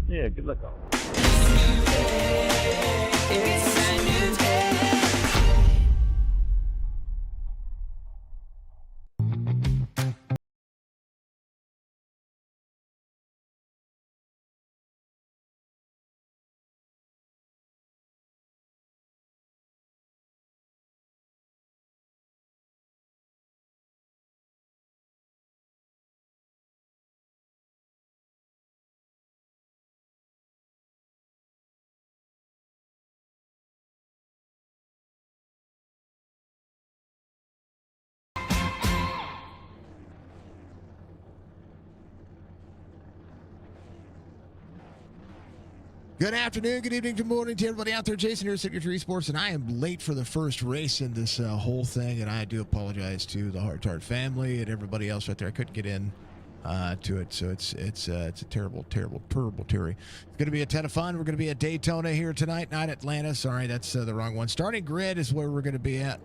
Yeah, good luck all. Good afternoon, good evening, good morning to everybody out there. Jason here at Signature Esports, and I am late for the first race in this whole thing, and I do apologize to the Hrt2Heart family and everybody else out there. I couldn't get in to it, so it's a terrible Terry. It's going to be a ton of fun. We're going to be at Daytona here tonight, not Atlanta. Sorry, that's the wrong one. Starting grid is where we're going to be at.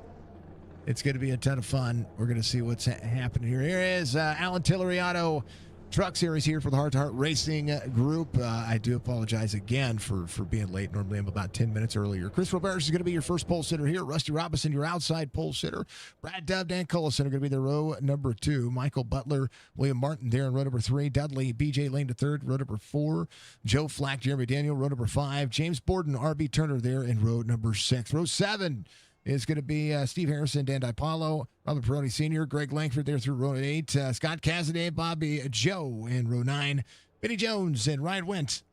It's going to be a ton of fun. We're going to see what's happening here. Here is Alan Tillery Auto Truck Series here for the Hrt2Heart Racing Group. I do apologize again for being late. Normally I'm about 10 minutes earlier. Chris Roberts is going to be your first pole sitter here. Rusty Robinson, your outside pole sitter. Brad Dove, Dan Cullison are going to be the row number 2. Michael Butler, William Martin there in row number 3. Dudley, BJ Lane to 3rd, row number 4. Joe Flack, Jeremy Daniel, row number 5. James Borden, RB Turner there in row number 6. Row 7 is going to be Steve Harrison, Dan DiPaolo, Robert Peroni Sr., Greg Langford there through row 8, Scott Cassidy, Bobby Joe in row 9, Benny Jones and Ryan Went,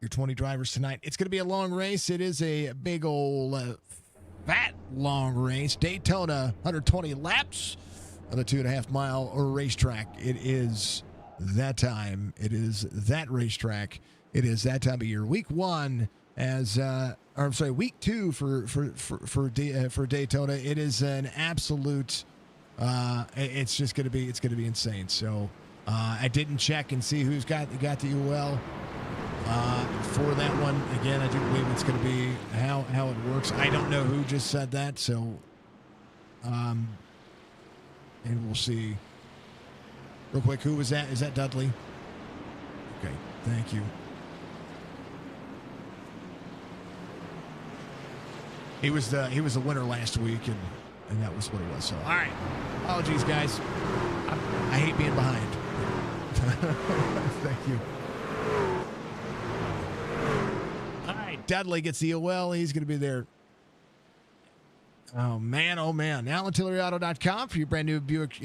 your 20 drivers tonight. It's going to be a long race. It is a big old fat long race. Daytona, 120 laps on the 2.5-mile racetrack. It is that time. It is that racetrack. It is that time of year. Week 1 week 2 for Daytona. It is an absolute. It's going to be insane. So I didn't check and see who's got the UL for that one. Again, I do believe it's going to be how it works. I don't know who just said that. So, and we'll see. Real quick, who was that? Is that Dudley? Okay, thank you. He was the winner last week, and that was what it was. So, all right. Apologies, guys. I hate being behind. Thank you. All right. Dudley gets the OL. He's going to be there. Oh, man. AlanTilleryAuto.com for your brand new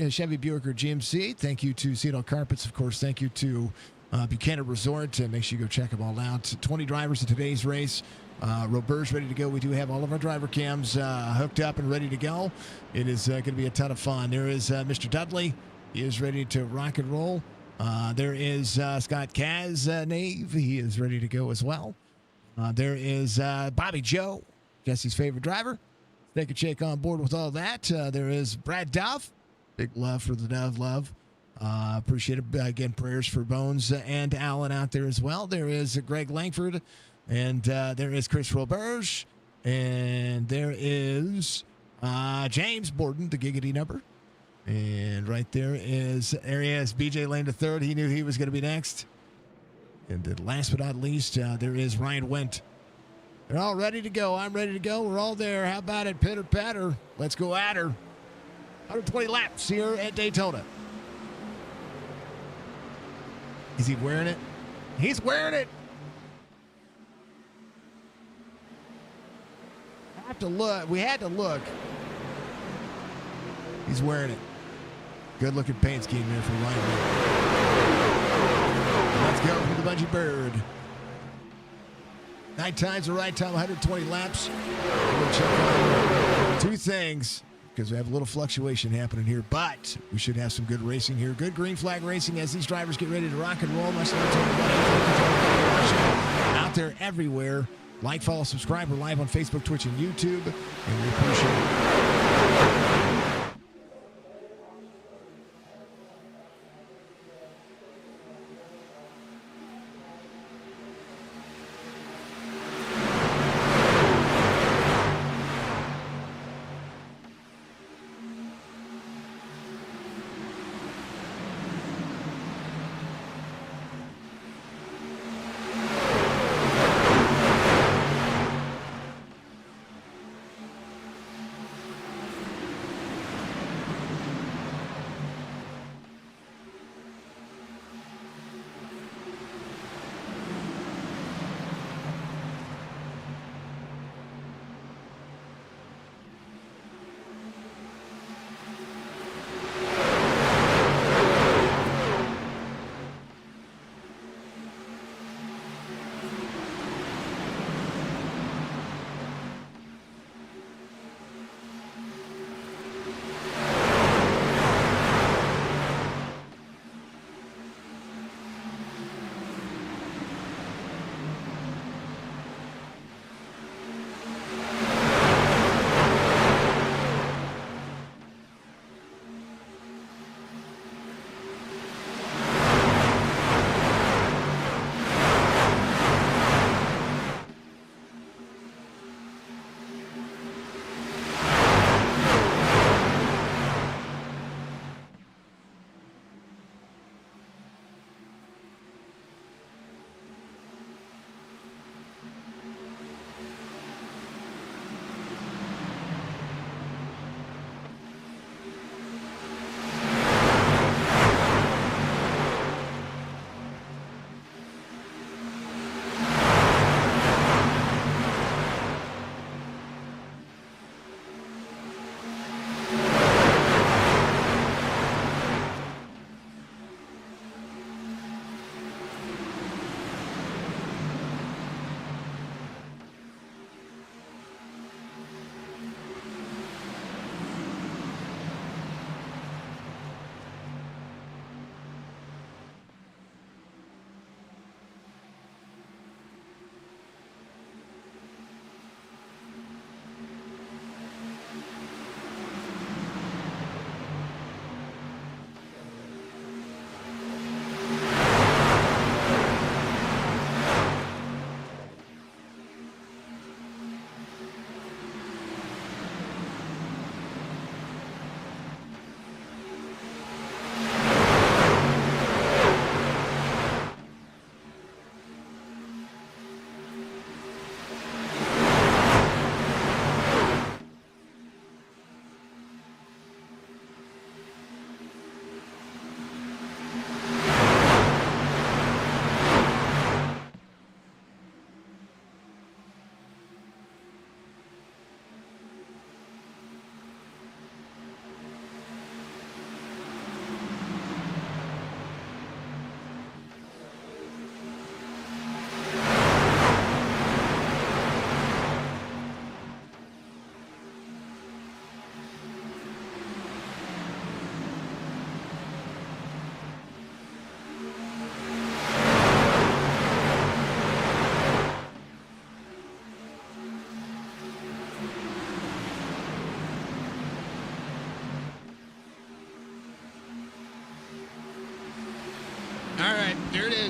Chevy, Buick, or GMC. Thank you to Seattle Carpets, of course. Thank you to Buchanan Resort. Make sure you go check them all out. 20 drivers in today's race. Robert's ready to go. We do have all of our driver cams hooked up and ready to go. It is going to be a ton of fun. There is Mr. Dudley. He is ready to rock and roll. There is Scott Kaznave. He is ready to go as well. There is Bobby Joe, Jesse's favorite driver. Take a shake on board with all that. There is Brad Dove. Big love for the Dove love. Appreciate it. Again, prayers for Bones and Alan out there as well. There is Greg Langford. And there is Chris Roberge. And there is James Borden, the Giggity number. And right there is BJ Lane III. He knew he was going to be next. And then last but not least, there is Ryan Wendt. They're all ready to go. I'm ready to go. We're all there. How about it? Pitter patter. Let's go at her. 120 laps here at Daytona. Is he wearing it? He's wearing it. I have to look. We had to look. He's wearing it. Good looking paint scheme there for Ryan. Let's go for the Bungee Bird. Night time's the right time, 120 laps. We'll check on two things because we have a little fluctuation happening here, but we should have some good racing here. Good green flag racing as these drivers get ready to rock and roll. Much love to everybody out there everywhere. Like, follow, subscribe. We're live on Facebook, Twitch, and YouTube, and we appreciate it.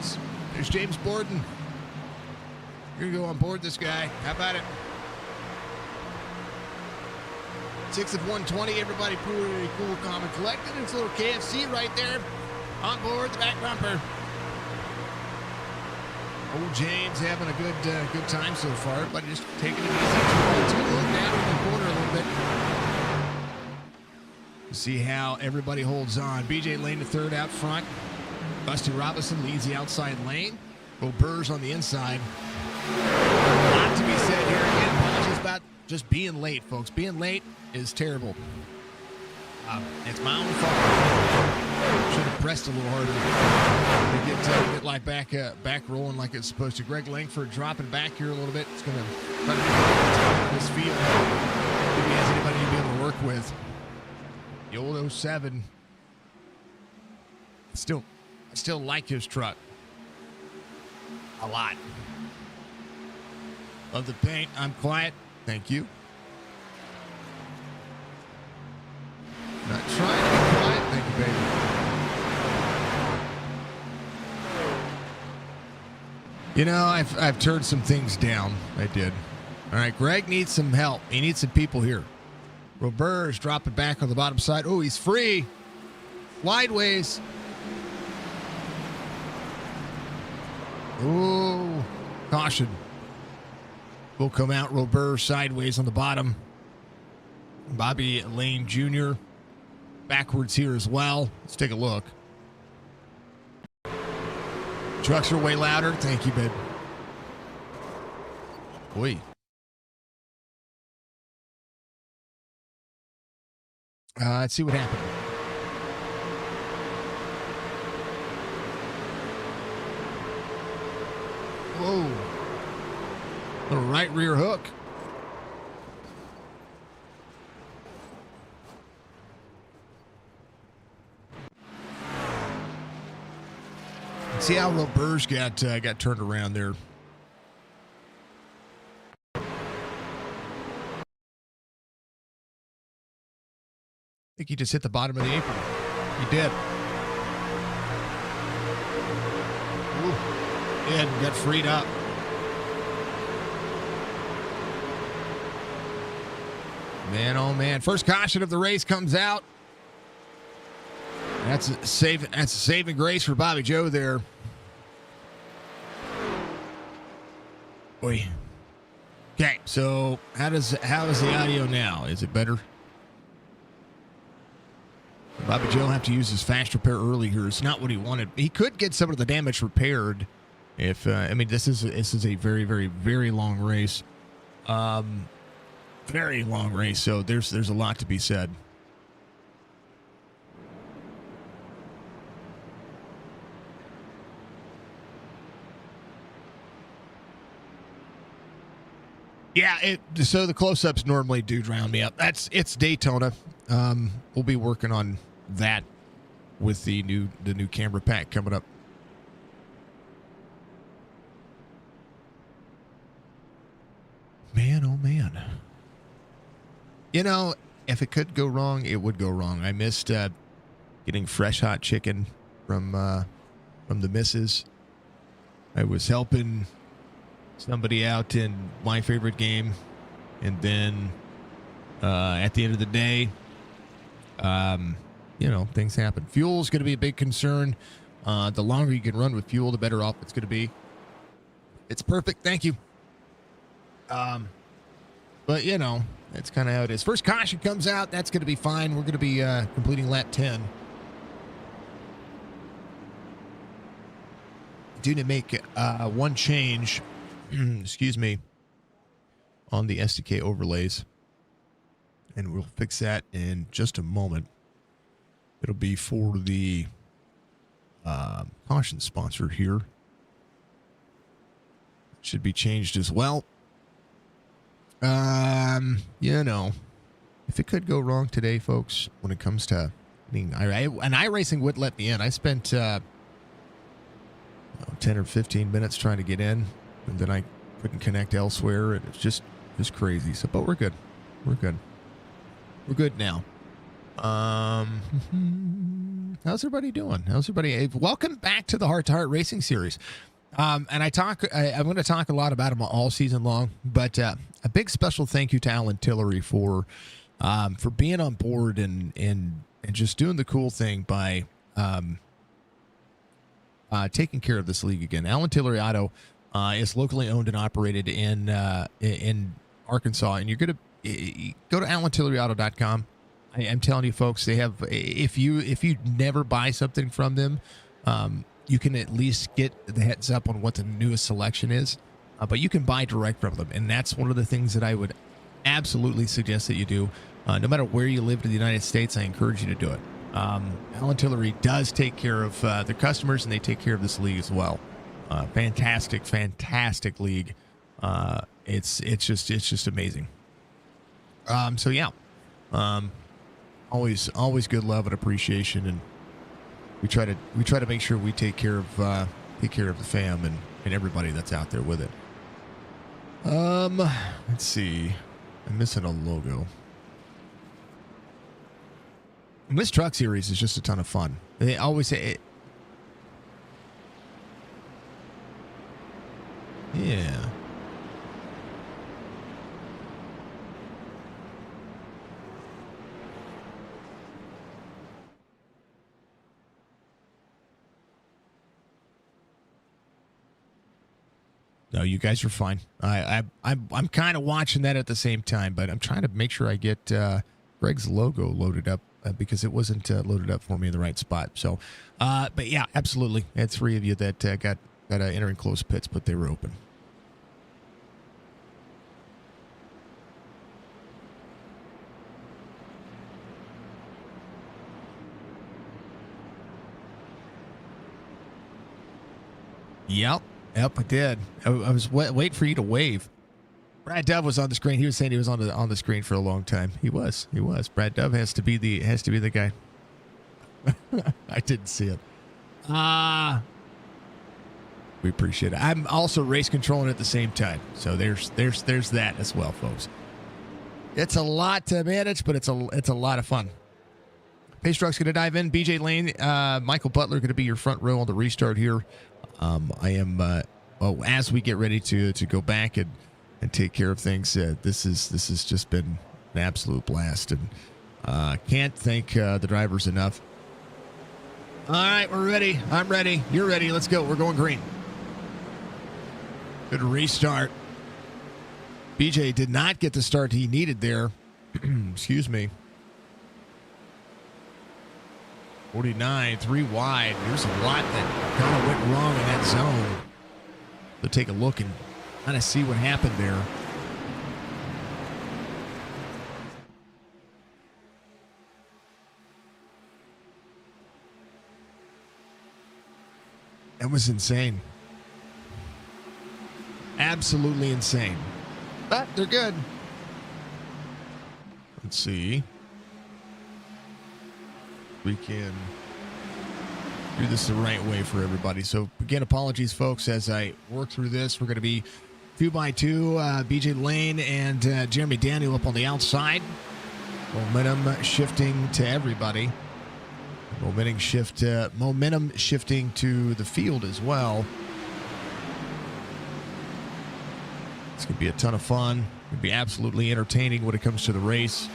is. There's James Borden. You're going to go on board this guy. How about it? 6 of 120. Everybody pretty cool, calm, and collected. It's a little KFC right there. On board the back bumper. Old James having a good time so far. Everybody just taking it easy. Too low down in the corner a little bit. See how everybody holds on. BJ Lane, the third out front. Busty Robinson leads the outside lane. Robert's on the inside. A lot to be said here. Again, apologies about just being late, folks. Being late is terrible. It's my own fault. Should have pressed a little harder to get life back rolling like it's supposed to. Greg Langford dropping back here a little bit. It's going to try to get this field. If he has anybody to be able to work with. The old 07. I still like his truck a lot. Love the paint. I'm quiet. Thank you. Not trying to be quiet. Thank you, baby. You know, I've turned some things down. I did. All right, Greg needs some help. He needs some people here. Robert is dropping back on the bottom side. Oh, he's free. Wideways. Oh, caution. Will come out. Robert sideways on the bottom. Bobby Lane Jr. backwards here as well. Let's take a look. Trucks are way louder. Thank you, babe. Boy. Let's see what happened. Whoa. Little right rear hook. See how Robert's got turned around there. I think he just hit the bottom of the apron. He did. Ooh. And got freed up. Man, oh man. First caution of the race comes out. That's a saving grace for Bobby Joe there. Boy. Okay, so how is the audio now? Is it better? Bobby Joe will have to use his fast repair early here. It's not what he wanted. He could get some of the damage repaired if I mean this is a very, very, very long race. Very long race, so there's a lot to be said. Yeah, so the close-ups normally do drown me up. It's Daytona. We'll be working on that with the new camera pack coming up. Man, oh man. You know, if it could go wrong, it would go wrong. I missed getting fresh hot chicken from the missus. I was helping somebody out in my favorite game, and then at the end of the day, you know, things happen. Fuel is going to be a big concern. The longer you can run with fuel, the better off it's going to be. It's perfect. Thank you. But, you know, that's kind of how it is. First caution comes out. That's going to be fine. We're going to be completing lap 10. Do need to make one change, excuse me, on the SDK overlays. And we'll fix that in just a moment. It'll be for the caution sponsor here. Should be changed as well. You know, if it could go wrong today, folks, when it comes to an iRacing would let me in. I spent 10 or 15 minutes trying to get in, and then I couldn't connect elsewhere, and it's just crazy. So, but we're good. We're good. We're good now. How's everybody doing? How's everybody? Hey, welcome back to the Hrt to Heart Racing Series. And I'm going to talk a lot about them all season long, but a big special thank you to Alan Tillery for being on board and just doing the cool thing by taking care of this league again. Alan Tillery Auto is locally owned and operated in Arkansas, and you're going to go to allentilleryauto.com. I'm telling you, folks, they have, if you never buy something from them, you can at least get the heads up on what the newest selection is, but you can buy direct from them. And that's one of the things that I would absolutely suggest that you do. No matter where you live in the United States, I encourage you to do it. Alan Tillery does take care of their customers, and they take care of this league as well. Fantastic league. It's just amazing. So yeah. Always good love and appreciation, and we try to make sure we take care of the fam and everybody that's out there with it. Let's see, I'm missing a logo. And this truck series is just a ton of fun. They always say it. Yeah. No, you guys are fine. I'm kind of watching that at the same time, but I'm trying to make sure I get Greg's logo loaded up because it wasn't loaded up for me in the right spot. So, but yeah, absolutely. I had 3 of you that got entering close pits, but they were open. Yep, I did. I was waiting for you to wave. Brad Dove was on the screen. He was saying he was on the screen for a long time. He was. Brad Dove has to be the guy. I didn't see it. We appreciate it. I'm also race controlling at the same time. So there's that as well, folks. It's a lot to manage, but it's a lot of fun. Pace Truck's going to dive in. BJ Lane, Michael Butler going to be your front row on the restart here. I am as we get ready to go back and take care of things. This has just been an absolute blast, and can't thank the drivers enough. All right, we're ready. I'm ready. You're ready. Let's go. We're going green. Good restart. BJ did not get the start he needed there. Excuse me. 49, 3 wide. There's a lot that kind of went wrong in that zone. So take a look and kind of see what happened there. That was insane. Absolutely insane. But they're good. Let's see. We can do this the right way for everybody. So again, apologies, folks, as I work through this. We're going to be 2x2, BJ Lane and Jeremy Daniel up on the outside. Momentum shifting to everybody. Momentum shifting to the field as well. It's going to be a ton of fun. It's going to be absolutely entertaining when it comes to the race.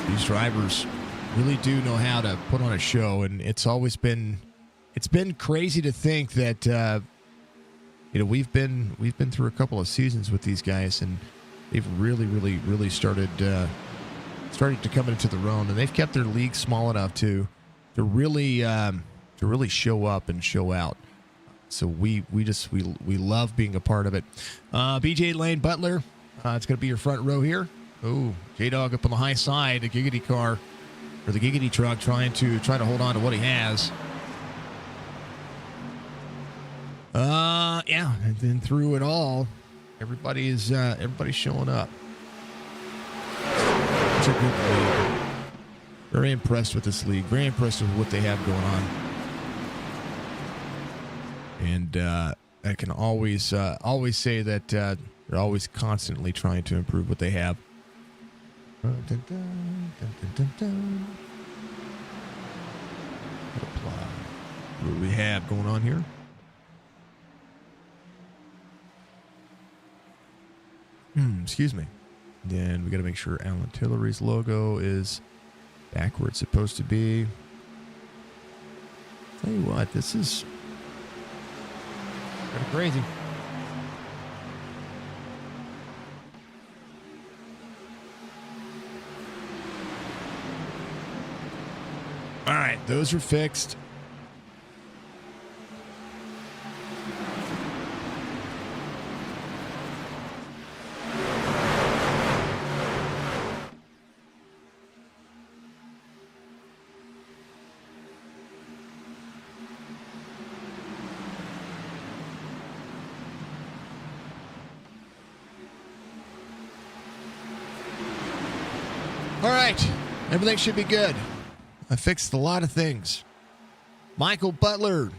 These drivers really do know how to put on a show, and it's been crazy to think that we've been through a couple of seasons with these guys, and they've really started to come into their own, and they've kept their league small enough to really show up and show out. So we love being a part of it. BJ Lane Butler, it's going to be your front row here. Oh, J-Dog up on the high side, the Giggity car. Or the Giggity truck trying to hold on to what he has. Yeah, and then through it all, everybody's showing up. It's a good league. Very impressed with this league. Very impressed with what they have going on. And I can always say that they're always constantly trying to improve what they have. Dun, dun, dun, dun, dun, dun. What do we have going on here? Excuse me. Then we got to make sure Alan Tillery's logo is back where it's supposed to be. Tell you what, this is kind of crazy. All right, those are fixed. All right, everything should be good. I fixed a lot of things. Michael Butler,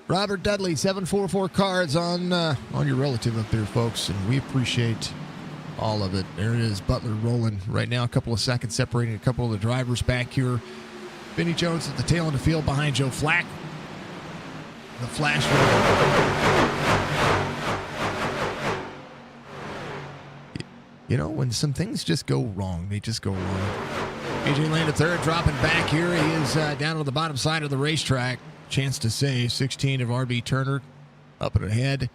Robert Dudley, 744 cards on your relative up there, folks, and we appreciate all of it. There it is, Butler rolling right now. A couple of seconds separating a couple of the drivers back here. Vinny Jones at the tail of the field behind Joe Flack. The flash. You know, when some things just go wrong, they just go wrong. AJ Lane at third, dropping back here. He is down on the bottom side of the racetrack. Chance to save. 16 of RB Turner up and ahead.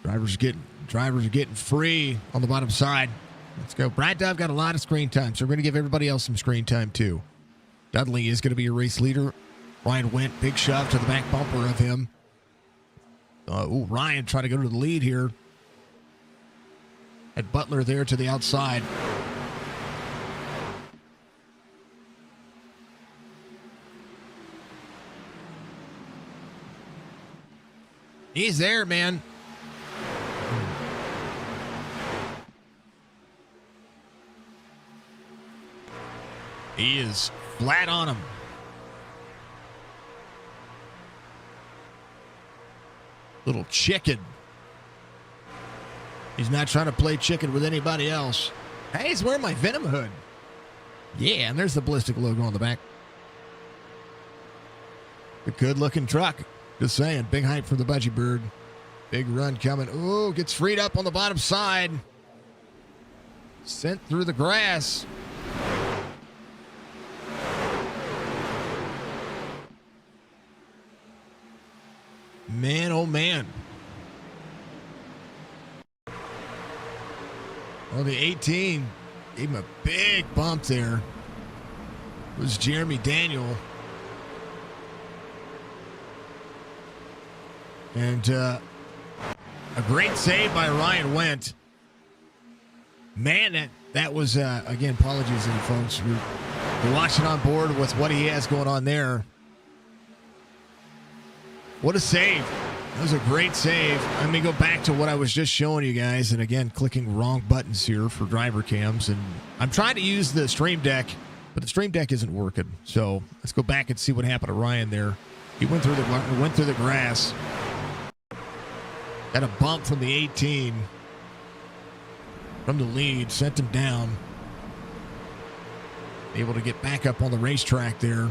Drivers are getting free on the bottom side. Let's go. Brad Dove got a lot of screen time, so we're going to give everybody else some screen time too. Dudley is going to be a race leader. Ryan Went, big shove to the back bumper of him. Ryan trying to go to the lead here. Had Butler there to the outside. He's there, man. He is flat on him. Little chicken. He's not trying to play chicken with anybody else. Hey, he's wearing my Venom hood. Yeah, and there's the ballistic logo on the back. A good-looking truck. Just saying, big hype for the Budgie Bird. Big run coming. Ooh, gets freed up on the bottom side. Sent through the grass. Man, oh man. Well, the 18 gave him a big bump there. It was Jeremy Daniel. And a great save by Ryan Went. Man, that was, again, apologies to you folks. We're watching on board with what he has going on there. What a save. That was a great save. Let me go back to what I was just showing you guys. And again, clicking wrong buttons here for driver cams. And I'm trying to use the Stream Deck, but the Stream Deck isn't working. So let's go back and see what happened to Ryan there. He went through the grass. Got a bump from the 18. From the lead, sent him down. Able to get back up on the racetrack there.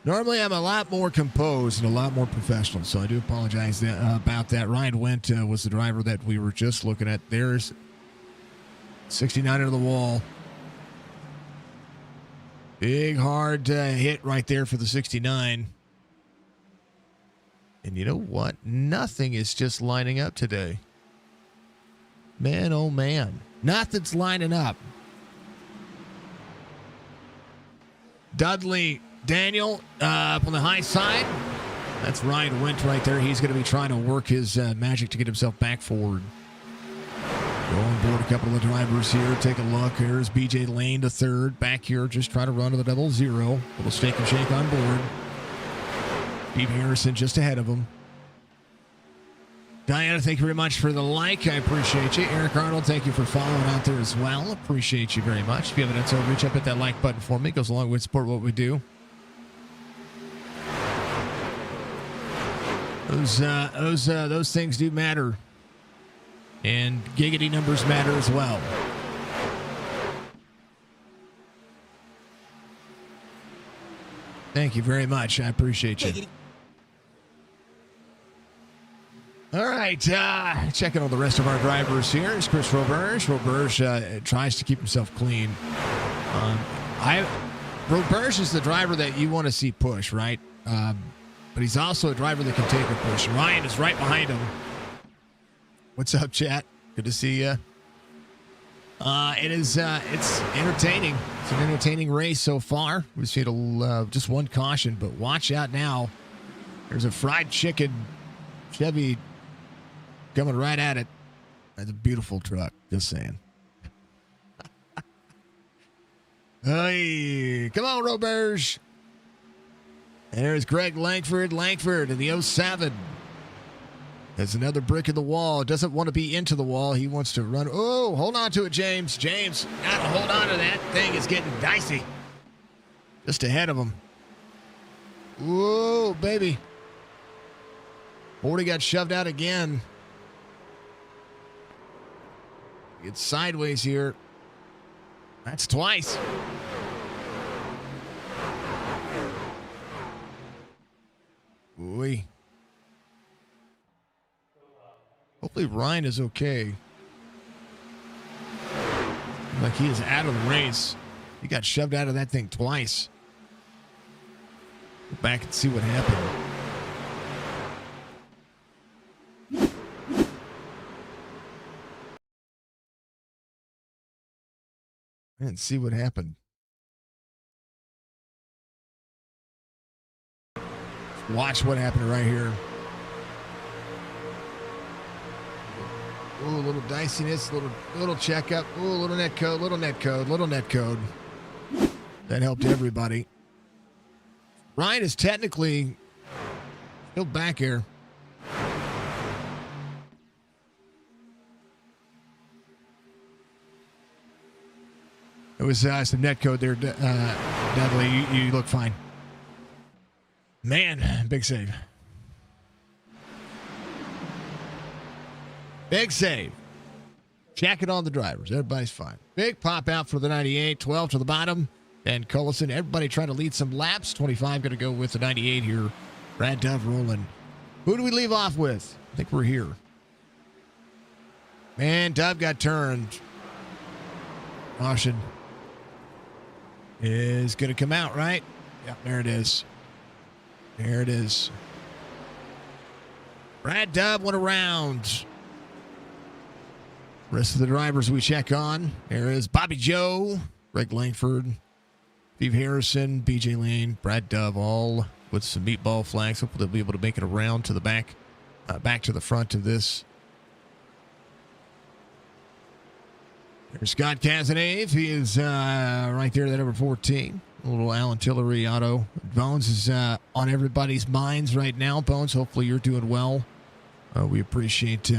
Normally, I'm a lot more composed and a lot more professional, so I do apologize about that. Ryan Went was the driver that we were just looking at. There's 69 under the wall. Big, hard hit right there for the 69. And you know what? Nothing is just lining up today. Man, oh man. Nothing's lining up. Dudley Daniel up on the high side. That's Ryan Went right there. He's going to be trying to work his magic to get himself back forward. Go on board a couple of the drivers here. Take a look. Here's BJ Lane to third. Back here, just try to run to the 00. Little shake and shake on board. Steve Harrison just ahead of him. Diana, thank you very much for the like. I appreciate you. Eric Arnold, thank you for following out there as well. Appreciate you very much. If you haven't done so, reach up, hit that like button for me. It goes along with support what we do. Those things do matter. And giggity numbers matter as well. Thank you very much. I appreciate you. All right, checking on the rest of our drivers here. It's Chris Roberge. Roberge tries to keep himself clean. Roberge is the driver that you want to see push, right? But he's also a driver that can take a push. Ryan is right behind him. What's up, chat? Good to see you. It's entertaining. It's an entertaining race so far. We've seen just one caution, but watch out now. There's a fried chicken Chevy coming right at it. That's a beautiful truck. Just saying. Hey, come on, Roberge. There's Greg Langford in the 07. There's another brick in the wall. Doesn't want to be into the wall. He wants to run. Oh, hold on to it, James. James, got to hold on to that thing. It's getting dicey. Just ahead of him. Whoa, baby. 40 got shoved out again. It's sideways here. That's twice. Boy. Hopefully Ryan is okay. Like he is out of the race. He got shoved out of that thing twice. Go back and see what happened. And see what happened. Watch what happened right here. Ooh, a little diciness, little checkup. Ooh, little net code. That helped everybody. Ryan is technically still back here. It was some net code there, Dudley. You look fine. Man, big save. Big save. Check it on the drivers. Everybody's fine. Big pop out for the 98. 12 to the bottom. And Cullison, everybody trying to lead some laps. 25 going to go with the 98 here. Brad Dove rolling. Who do we leave off with? I think we're here. Man, Dove got turned. Caution is going to come out, right? Yep, there it is. There it is. Brad Dove went around. Rest of the drivers we check on. There is Bobby Joe, Greg Langford, Steve Harrison, BJ Lane, Brad Dove, all with some meatball flags. Hopefully they'll be able to make it around to the back to the front of this. There's Scott Cazenave. He is right there, that number 14. A little Alan Tillery auto. Bones is on everybody's minds right now. Bones, hopefully you're doing well. We appreciate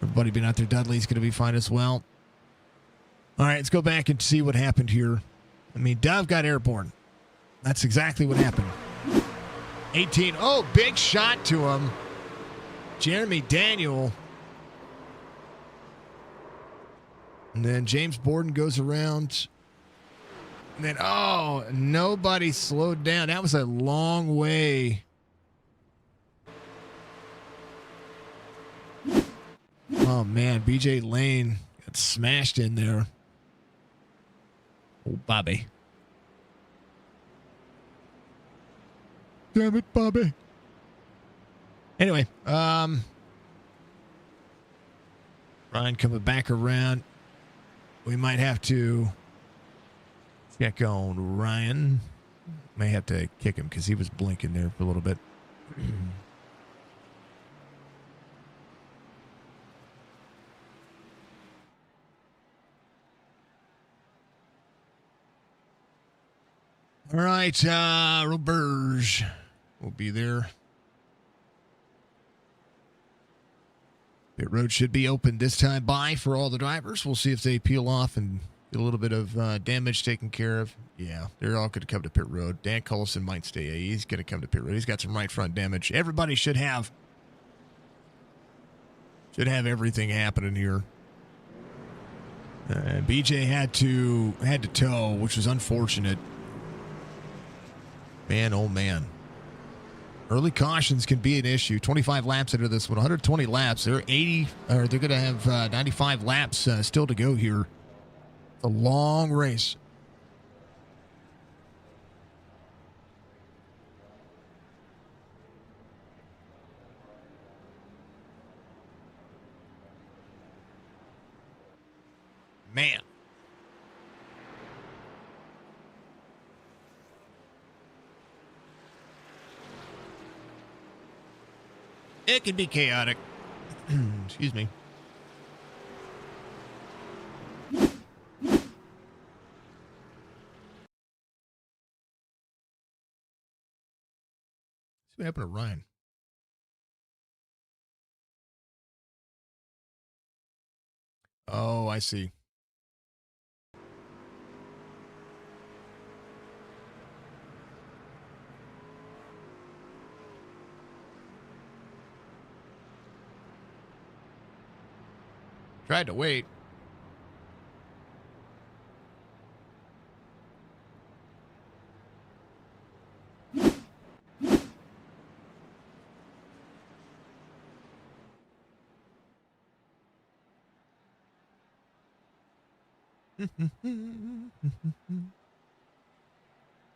everybody being out there. Dudley's going to be fine as well. All right, let's go back and see what happened here. I mean, Dove got airborne. That's exactly what happened. 18. Oh, big shot to him. Jeremy Daniel. And then James Borden goes around. And then, oh, nobody slowed down. That was a long way. Oh, man. BJ Lane got smashed in there. Oh, Bobby. Damn it, Bobby. Anyway, Ryan coming back around. We might have to check on Ryan. May have to kick him because he was blinking there for a little bit. All right, Roberge will be there. Pit road should be open this time by for all the drivers. We'll see if they peel off and get a little bit of damage taken care of. Yeah, they're all going to come to pit road. Dan Cullison might stay. He's going to come to pit road. He's got some right front damage. Everybody should have everything happening here. BJ had to tow, which was unfortunate. Man, oh man. Early cautions can be an issue. 25 laps into this one, 120 laps. They're they're going to have 95 laps still to go here. It's a long race. Man. It can be chaotic. Excuse me. What happened to Ryan? Oh, I see. Tried to wait.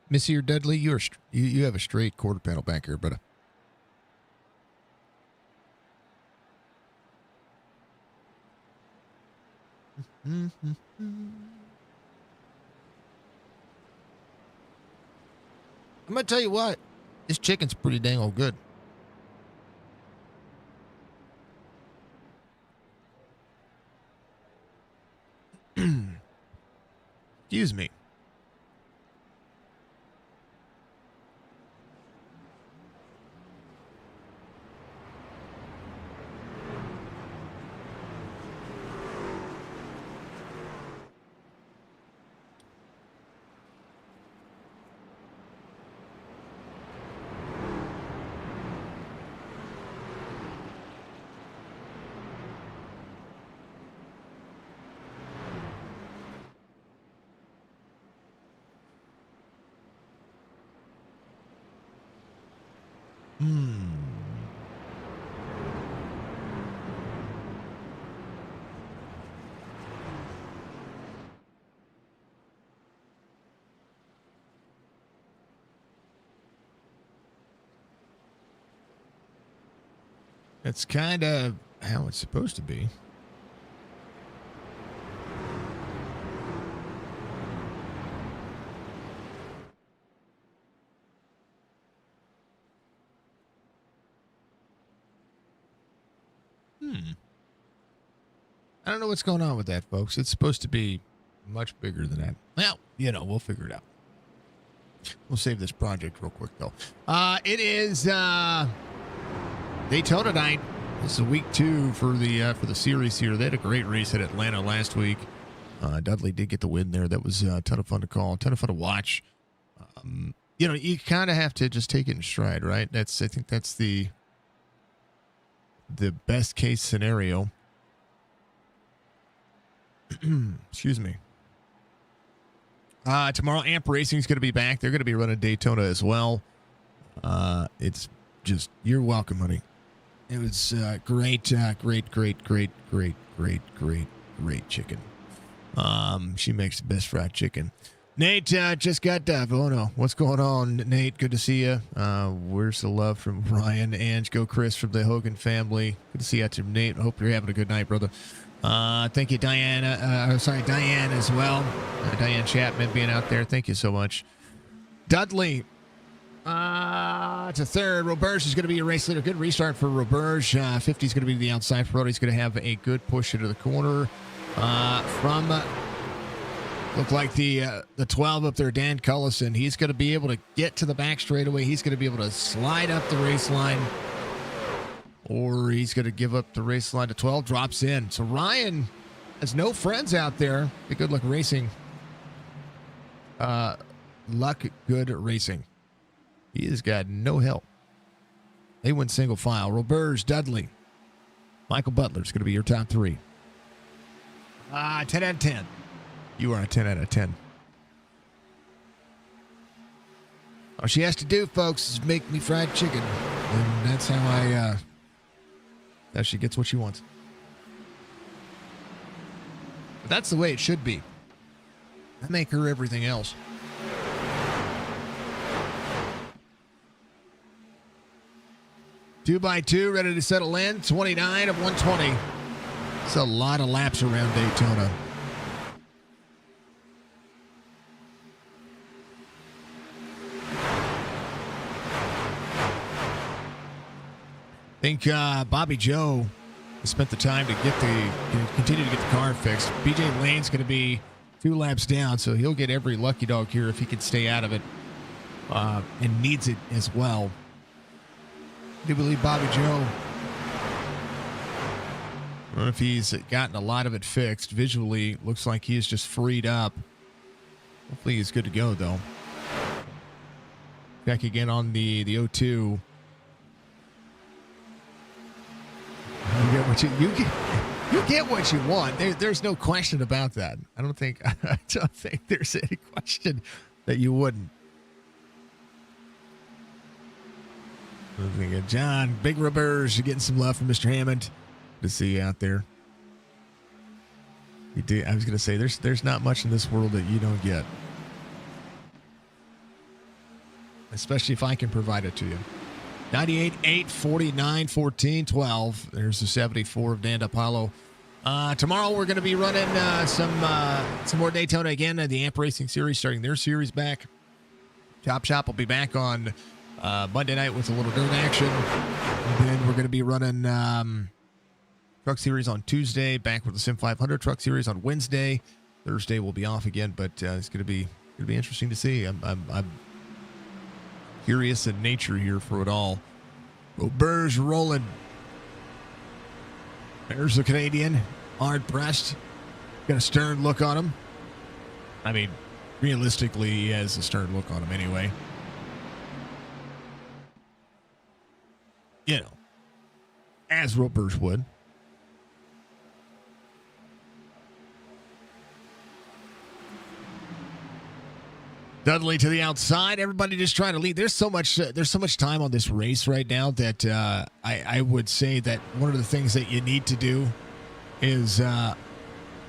Missy or Dudley, you have a straight quarter panel back here, brother. I'm gonna tell you what, this chicken's pretty dang old good. Excuse me. It's kind of how it's supposed to be. I don't know what's going on with that, folks. It's supposed to be much bigger than that. Well, we'll figure it out. We'll save this project real quick, though. It is Daytona night. This is week 2 for the series here. They had a great race at Atlanta last week. Dudley did get the win there. That was a ton of fun to call, a ton of fun to watch. You kind of have to just take it in stride, right? I think that's the best case scenario. Excuse me. Tomorrow, Amp Racing is going to be back. They're going to be running Daytona as well. It's just, you're welcome, honey. It was great chicken. She makes the best fried chicken. Nate just got done. Oh, no. What's going on, Nate? Good to see you. Where's the love from Ryan, Ange, go Chris from the Hogan family. Good to see you out there, Nate. I hope you're having a good night, brother. Thank you, Diane as well. Diane Chapman being out there. Thank you so much. Dudley to third. Roberge is going to be a race leader. Good restart for Roberge. 50 is going to be the outside for He's going to have a good push into the corner. Look like the 12 up there, Dan Cullison. He's going to be able to get to the back straightaway. He's going to be able to slide up the race line. Or he's going to give up the race line to 12, drops in. So Ryan has no friends out there. Be good luck racing. Luck good racing. He has got no help. They went single file. Roberge, Dudley. Michael Butler's going to be your top 3. 10 out of 10. You are a 10 out of 10. All she has to do, folks, is make me fried chicken. And that's how she gets what she wants. But that's the way it should be. I make her everything else. Two by two, ready to settle in. 29 of 120. It's a lot of laps around Daytona. I think Bobby Joe spent the time to continue to get the car fixed. BJ Lane's going to be 2 laps down, so he'll get every lucky dog here if he can stay out of it, and needs it as well. I do believe Bobby Joe, I don't know if he's gotten a lot of it fixed. Visually, looks like he's just freed up. Hopefully he's good to go, though. Back again on the 02. You get what you want. There's no question about that. I don't think there's any question that you wouldn't. John, Big Rubbers, you're getting some love from Mr. Hammond. To see you out there. I was going to say, there's not much in this world that you don't get. Especially if I can provide it to you. 98, 8, 49, 14, 12. There's the 74 of Dan DiPaolo. Tomorrow we're going to be running some more Daytona again. The Amp Racing Series starting their series back. Chop Shop will be back on Monday night with a little dirt action. And then we're going to be running Truck Series on Tuesday, back with the Sim 500 Truck Series on Wednesday. Thursday we'll be off again, but it's going to be interesting to see. I'm curious in nature here for it all. Burrs rolling. There's the Canadian, hard pressed. Got a stern look on him. I mean, realistically, he has a stern look on him anyway. You know, as Burrs would. Dudley to the outside. Everybody just trying to lead. There's so much time on this race right now that I would say that one of the things that you need to do is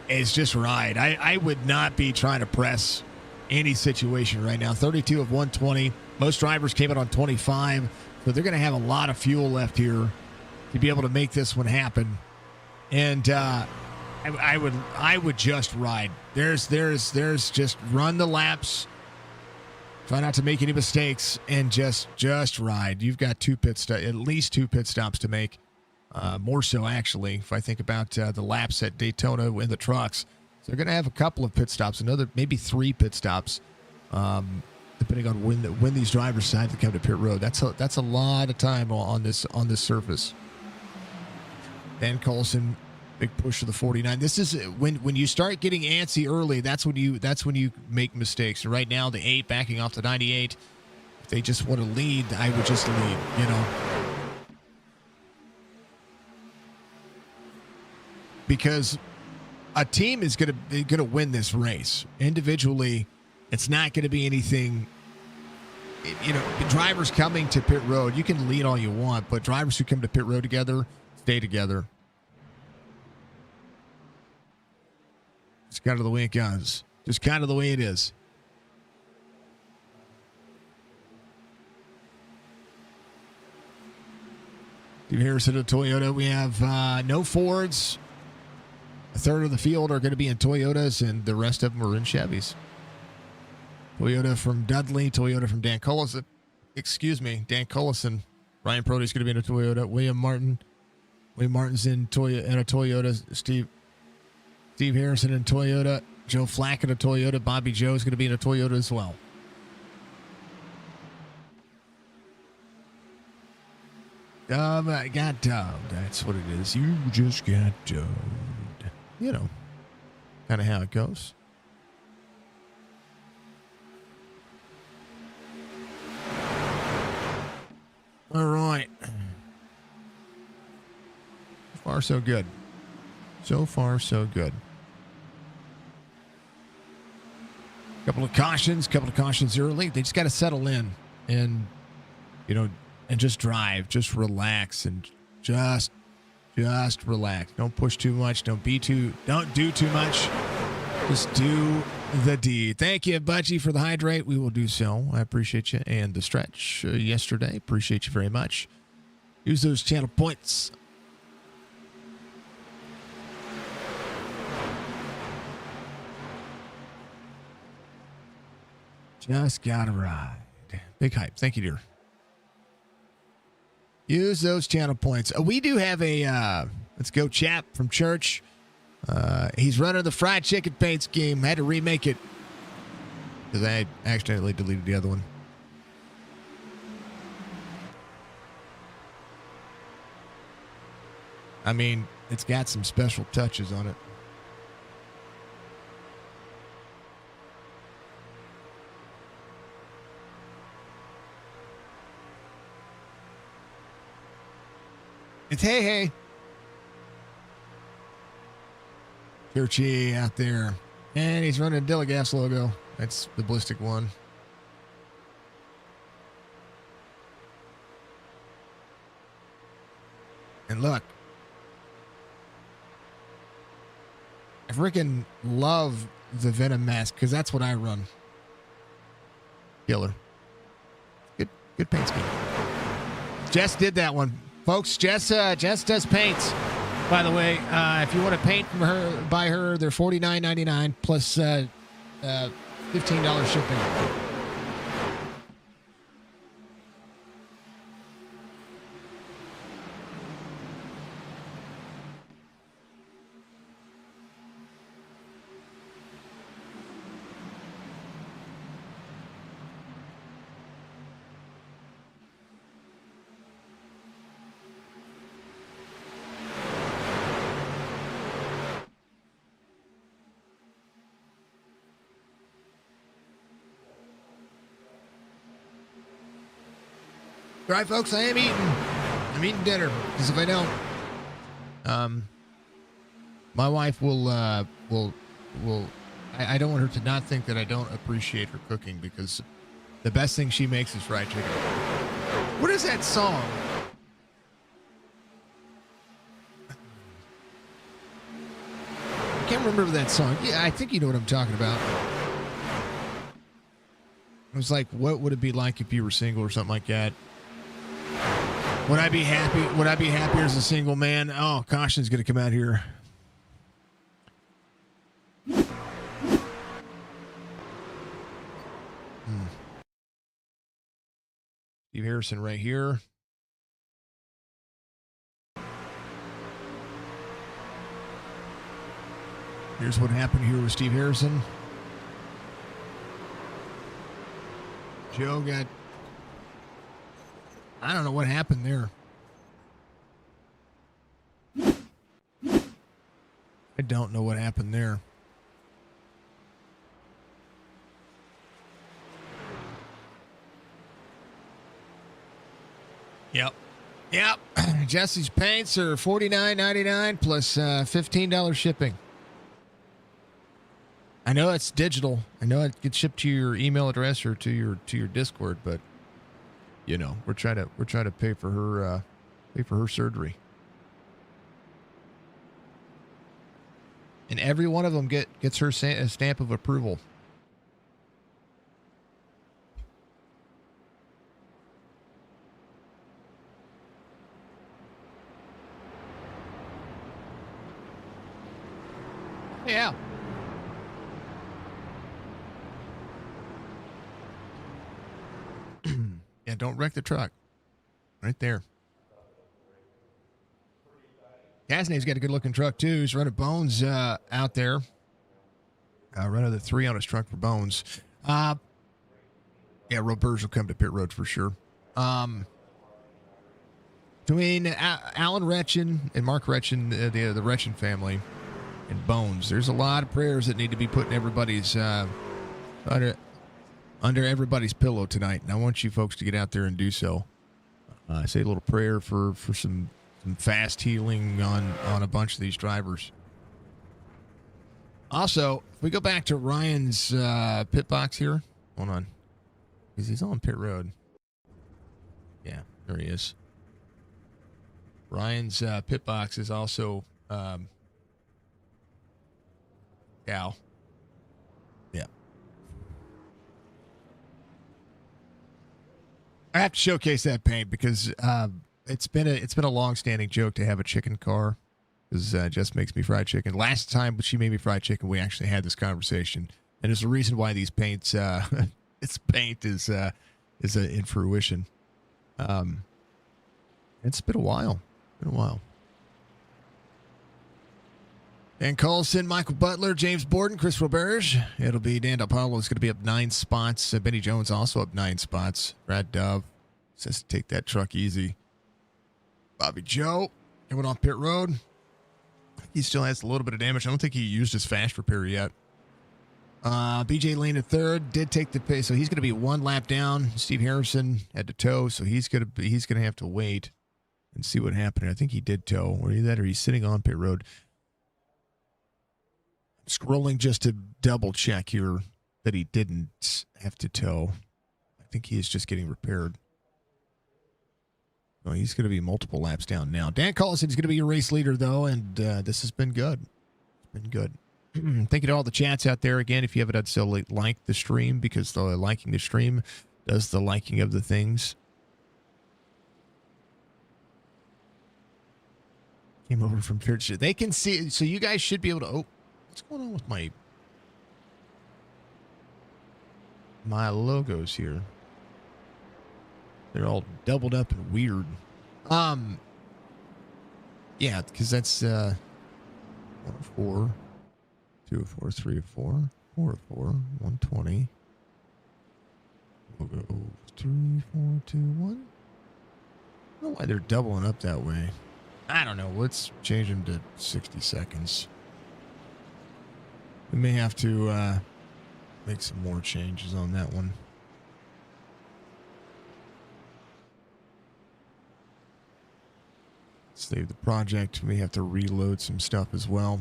just ride. I would not be trying to press any situation right now. 32 of 120. Most drivers came out on 25, so they're going to have a lot of fuel left here to be able to make this one happen. And I would just ride. There's just run the laps. Try not to make any mistakes and just ride. You've got at least two pit stops to make. More so, actually, if I think about the laps at Daytona in the trucks. So they're going to have a couple of pit stops, maybe 3 pit stops, depending on when these drivers decide to come to pit road. That's a lot of time on this surface. Dan Coulson, big push to the 49. This is when you start getting antsy early. That's when you make mistakes. And right now, the 8 backing off the 98. If they just want to lead, I would just lead. You know, because a team is gonna win this race. Individually, it's not going to be anything. You know, drivers coming to pit road, you can lead all you want, but drivers who come to pit road together stay together. It's kind of the way it goes. Just kind of the way it is. Steve Harrison of Toyota. We have no Fords. A third of the field are going to be in Toyotas, and the rest of them are in Chevys. Toyota from Dudley. Toyota from Dan Cullison. Dan Cullison. Ryan Prody's going to be in a Toyota. William Martin's in a Toyota. Steve Harrison in Toyota. Joe Flack in a Toyota. Bobby Joe is going to be in a Toyota as well. I got dubbed. That's what it is. You just got dubbed. You know, kind of how it goes. All right. So far, so good. So far, so good. Couple of cautions early. They just got to settle in. and, and just drive, just relax and just relax. Don't push too much. Don't do too much. Just do the deed. Thank you, Budgie, for the hydrate. We will do so. I appreciate you. And the stretch yesterday. Appreciate you very much. Use those channel points. Just gotta ride. Big hype. Thank you, dear. Use those channel points. We do have a let's go chap from church. He's running the fried chicken paint scheme. Had to remake it because I accidentally deleted the other one. I mean, it's got some special touches on it. It's hey. Churchy out there. And he's running a Dillegas logo. That's the ballistic one. And look. I freaking love the Venom mask because that's what I run. Killer. Good paint scheme. Jess did that one. Folks, Jess does paints. By the way, if you want to paint from her, by her, they're $49.99 plus $15 shipping. All right, folks, I am eating. I'm eating dinner because if I don't, my wife will. I don't want her to not think that I don't appreciate her cooking because the best thing she makes is fried chicken. What is that song? I can't remember that song. Yeah, I think you know what I'm talking about. It was like, what would it be like if you were single or something like that? Would I be happy? Would I be happier as a single man? Oh, caution's going to come out here. Steve Harrison right here. Here's what happened here with Steve Harrison. Joe got... I don't know what happened there. I don't know what happened there. Yep. Jesse's paints are $49.99 plus $15 shipping. I know it's digital. I know it gets shipped to your email address or to your Discord, but you know, we're trying to pay for her surgery. And every one of them gets her a stamp of approval. Yeah. Yeah, don't wreck the truck. Right there. Gasney's got a good-looking truck, too. He's running Bones out there. Running the 3 on his truck for Bones. Yeah, Roberts will come to pit road for sure. Between Alan Retchen and Mark Retchen, the Retchen family, and Bones, there's a lot of prayers that need to be put in everybody's under everybody's pillow tonight, and I want you folks to get out there and do so. Say a little prayer for some fast healing on a bunch of these drivers. Also, if we go back to Ryan's pit box here, hold on, because he's on pit road. Yeah, there he is. Ryan's pit box is also Cal. Yeah. I have to showcase that paint because it's been a long-standing joke to have a chicken car because Jess makes me fried chicken. Last time she made me fried chicken, we actually had this conversation, and there's a reason why these paints, this paint is in fruition. It's been a while. Dan Carlson, Michael Butler, James Borden, Chris Roberge. It'll be Dan DePaulo is going to be up 9 spots. Benny Jones also up 9 spots. Brad Dove says to take that truck easy. Bobby Joe coming off pit road. He still has a little bit of damage. I don't think he used his fast repair yet. BJ Lane III did take the pace, so he's going to be 1 lap down. Steve Harrison had to tow, so he's going to have to wait and see what happened. I think he did tow, or he's sitting on pit road. Scrolling just to double check here that he didn't have to tow. I think he is just getting repaired. Oh, he's going to be multiple laps down now. Dan Collison is going to be your race leader, though, and this has been good. It's been good. Thank you to all the chats out there. Again, if you haven't done so, like the stream, because the liking the stream does the liking of the things. Came over from Church. They can see, so you guys should be able to. Oh, what's going on with my logos here? They're all doubled up and weird. Yeah, because that's 1, 4, 2, 4, 3, 4, 4, 4, 120. We'll go 3, 4, 2, 1. I don't know why they're doubling up that way. I don't know. Let's change them to 60 seconds. We may have to make some more changes on that one. Save the project. We have to reload some stuff as well.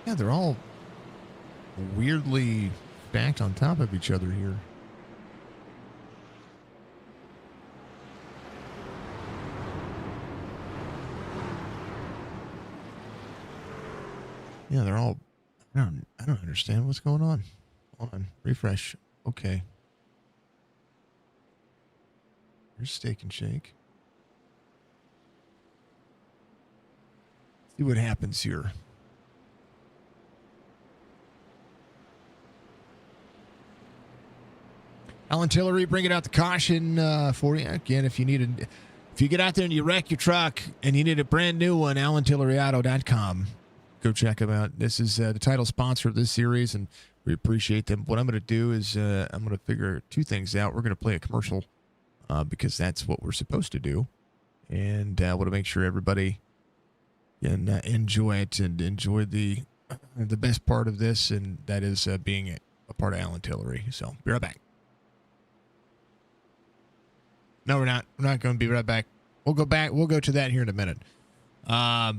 Yeah, they're all weirdly stacked on top of each other here. Yeah, they're all. I don't understand what's going on. Hold on, refresh. Okay. Here's Steak and Shake. See what happens here. Alan Tillery bringing out the caution for you. Again, if you get out there and you wreck your truck and you need a brand new one, AlanTilleryAuto.com. Go check them out. This is the title sponsor of this series, and we appreciate them. What I'm going to do is I'm going to figure 2 things out. We're going to play a commercial because that's what we're supposed to do, and I want to make sure everybody can enjoy it and enjoy the best part of this, and that is being a part of Alan Tillery. So be right back. No, we're not. We're not going to be right back. We'll go back. We'll go to that here in a minute. Because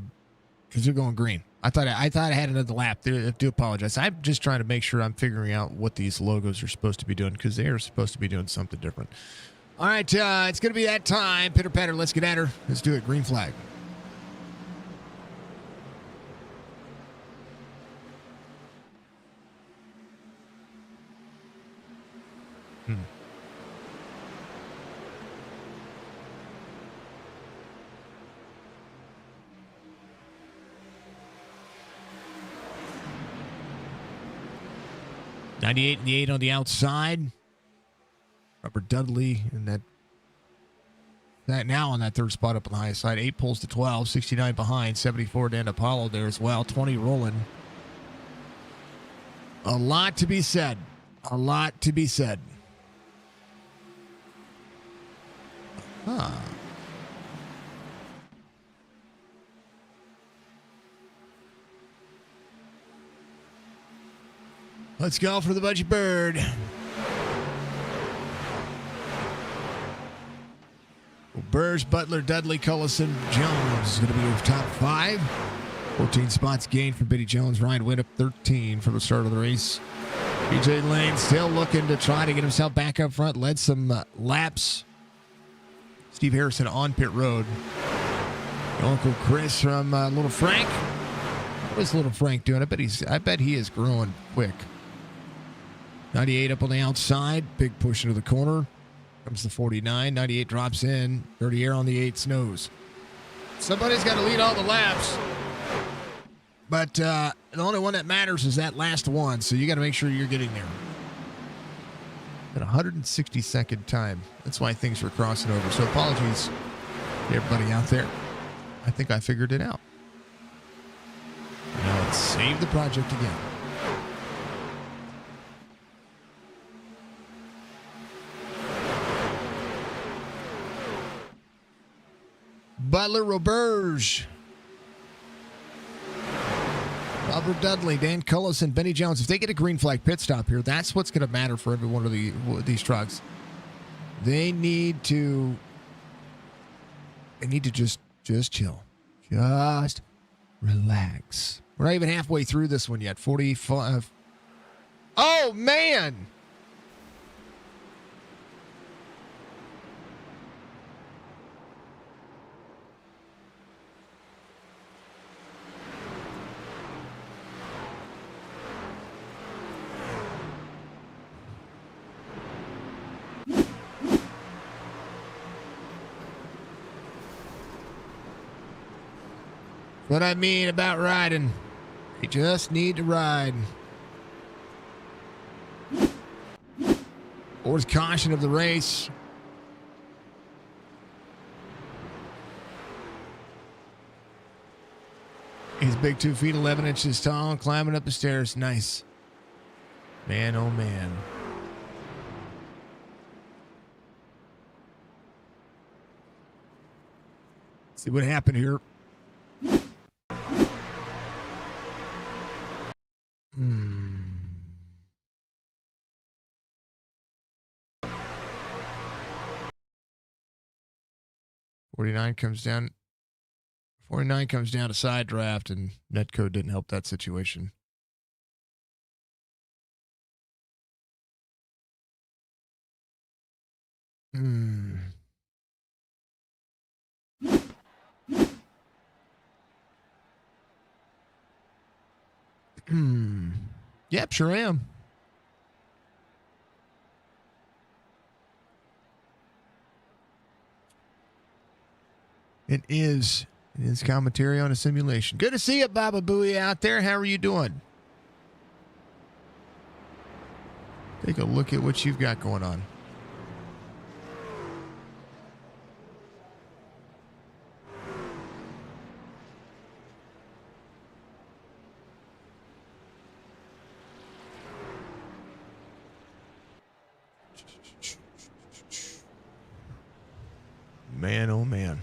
they're going green. I thought I had another lap. I do apologize. I'm just trying to make sure I'm figuring out what these logos are supposed to be doing because they are supposed to be doing something different. All right, it's going to be that time. Pitter patter. Let's get at her. Let's do it. Green flag. Hmm. '98 and the 8 on the outside. Robert Dudley in that now on that 3rd spot up on the high side. 8 pulls to 12, 69 behind, 74 Dan Apollo there as well, 20 rolling. A lot to be said. A lot to be said. Huh. Let's go for the Budgie Bird. Well, Burrs, Butler, Dudley, Cullison, Jones is going to be your top 5. 14 spots gained for Benny Jones. Ryan went up 13 from the start of the race. BJ Lane still looking to try to get himself back up front. Led some laps. Steve Harrison on pit road. Uncle Chris from Little Frank. What's Little Frank doing? I bet he is growing quick. 98 up on the outside. Big push into the corner. Comes the 49. 98 drops in. Dirty air on the 8 snows. Somebody's got to lead all the laps. But the only one that matters is that last one. So you got to make sure you're getting there. At 160-second time. That's why things were crossing over. So apologies to everybody out there. I think I figured it out. Now let's save the project again. Butler Roberge. Robert Dudley, Dan Cullison, Benny Jones. If they get a green flag pit stop here, that's what's going to matter for every one of these trucks. They need to just chill. Just relax. We're not even halfway through this one yet. 45. Oh, man. What I mean about riding. You just need to ride. Fourth caution of the race. He's big, 2 feet 11 inches tall, climbing up the stairs. Nice. Man, oh man. See what happened here. 49 comes down. 49 comes down to side draft, and Netcode didn't help that situation. Yep, sure am. It is commentary on a simulation. Good to see you, Baba Booey, out there. How are you doing? Take a look at what you've got going on. Man, oh man.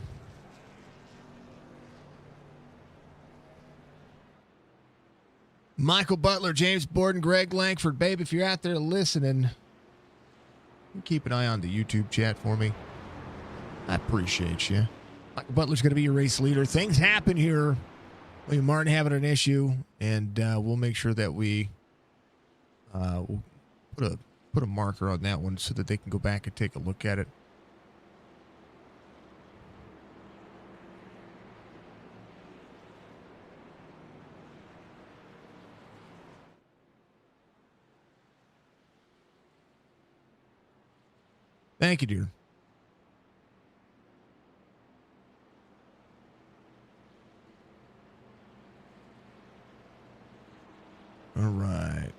Michael Butler, James Borden, Greg Langford. Babe, if you're out there listening, keep an eye on the YouTube chat for me. I appreciate you. Michael Butler's going to be your race leader. Things happen here. William Martin having an issue, and we'll make sure that we we'll put a marker on that one so that they can go back and take a look at it. Thank you, dear. All right.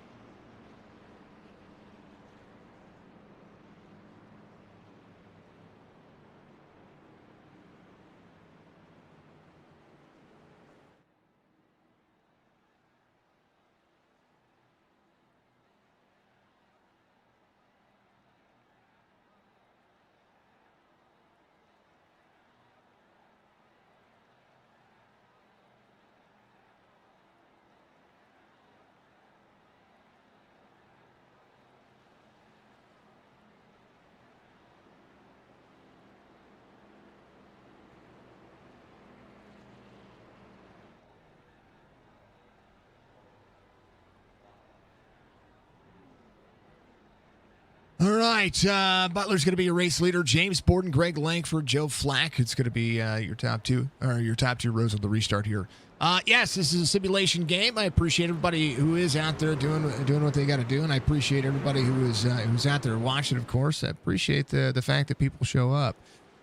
All right, Butler's going to be your race leader. James Borden, Greg Langford, Joe Flack. It's going to be your top two rows of the restart here. Yes, this is a simulation game. I appreciate everybody who is out there doing what they got to do, and I appreciate everybody who's out there watching. Of course, I appreciate the fact that people show up.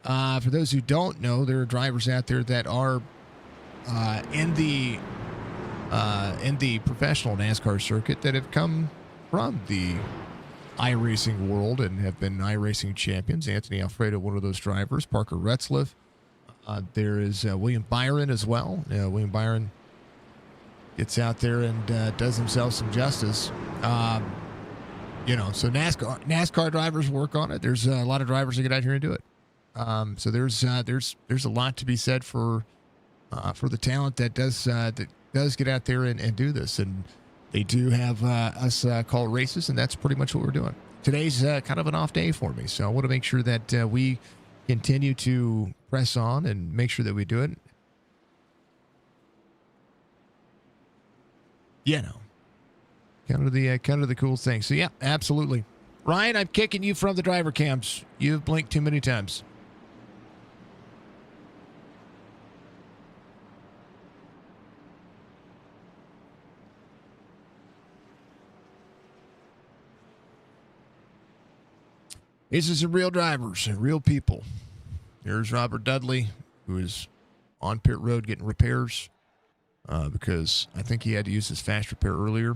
For those who don't know, there are drivers out there that are in the professional NASCAR circuit that have come from the iRacing world and have been iRacing champions. Anthony Alfredo, one of those drivers. Parker Retzlaff. There is William Byron as well. William Byron gets out there and does himself some justice. So NASCAR drivers work on it. There's a lot of drivers that get out here and do it. So there's a lot to be said for the talent that does get out there and do this. And they do have us call races, and that's pretty much what we're doing. Today's kind of an off day for me, so I want to make sure that we continue to press on and make sure that we do it. Kind of the cool thing. So yeah, absolutely. Ryan, I'm kicking you from the driver cams. You've blinked too many times. These are some real drivers and real people. There's Robert Dudley, who is on pit road getting repairs because I think he had to use his fast repair earlier.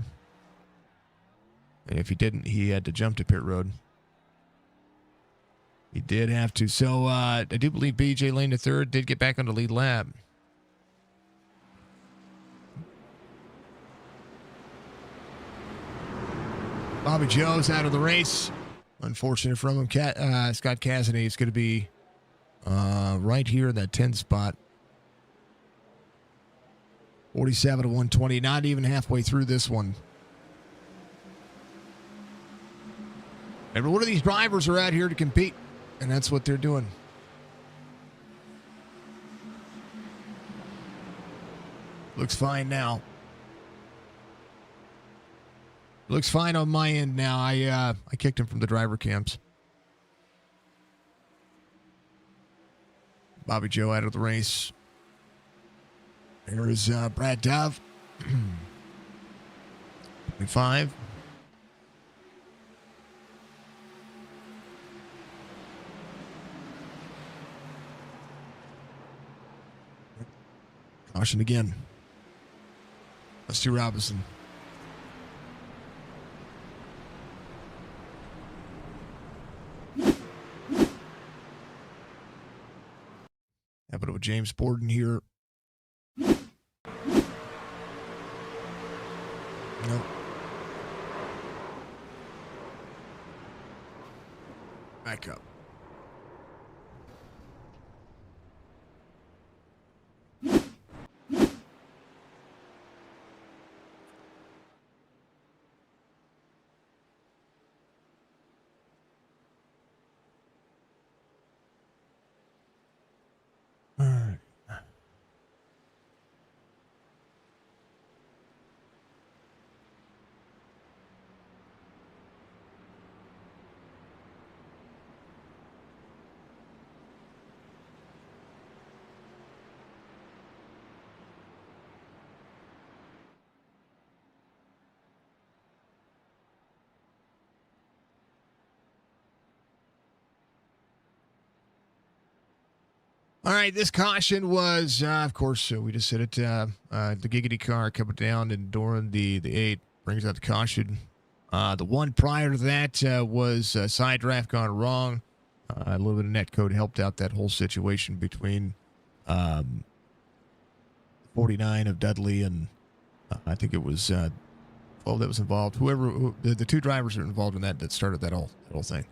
And if he didn't, he had to jump to pit road. He did have to. So I do believe BJ Lane III did get back on the lead lap. Bobby Joe's out of the race. Unfortunate from him. Scott Cassidy is going to be right here in that 10 spot. 47 to 120. Not even halfway through this one. Every one of these drivers are out here to compete, and that's what they're doing. Looks fine now. Looks fine on my end now. I kicked him from the driver cams. Bobby Joe out of the race. There is Brad Dove. 25. Caution again. Rusty Robinson. Happened with James Borden here. Nope. Back up. All right, this caution was, of course, we just said it, the Giggity car coming down and during the 8 brings out the caution. The one prior to that was side draft gone wrong. A little bit of net code helped out that whole situation between 49 of Dudley and I think it was 12 that was involved. The two drivers that were involved in that started that whole thing.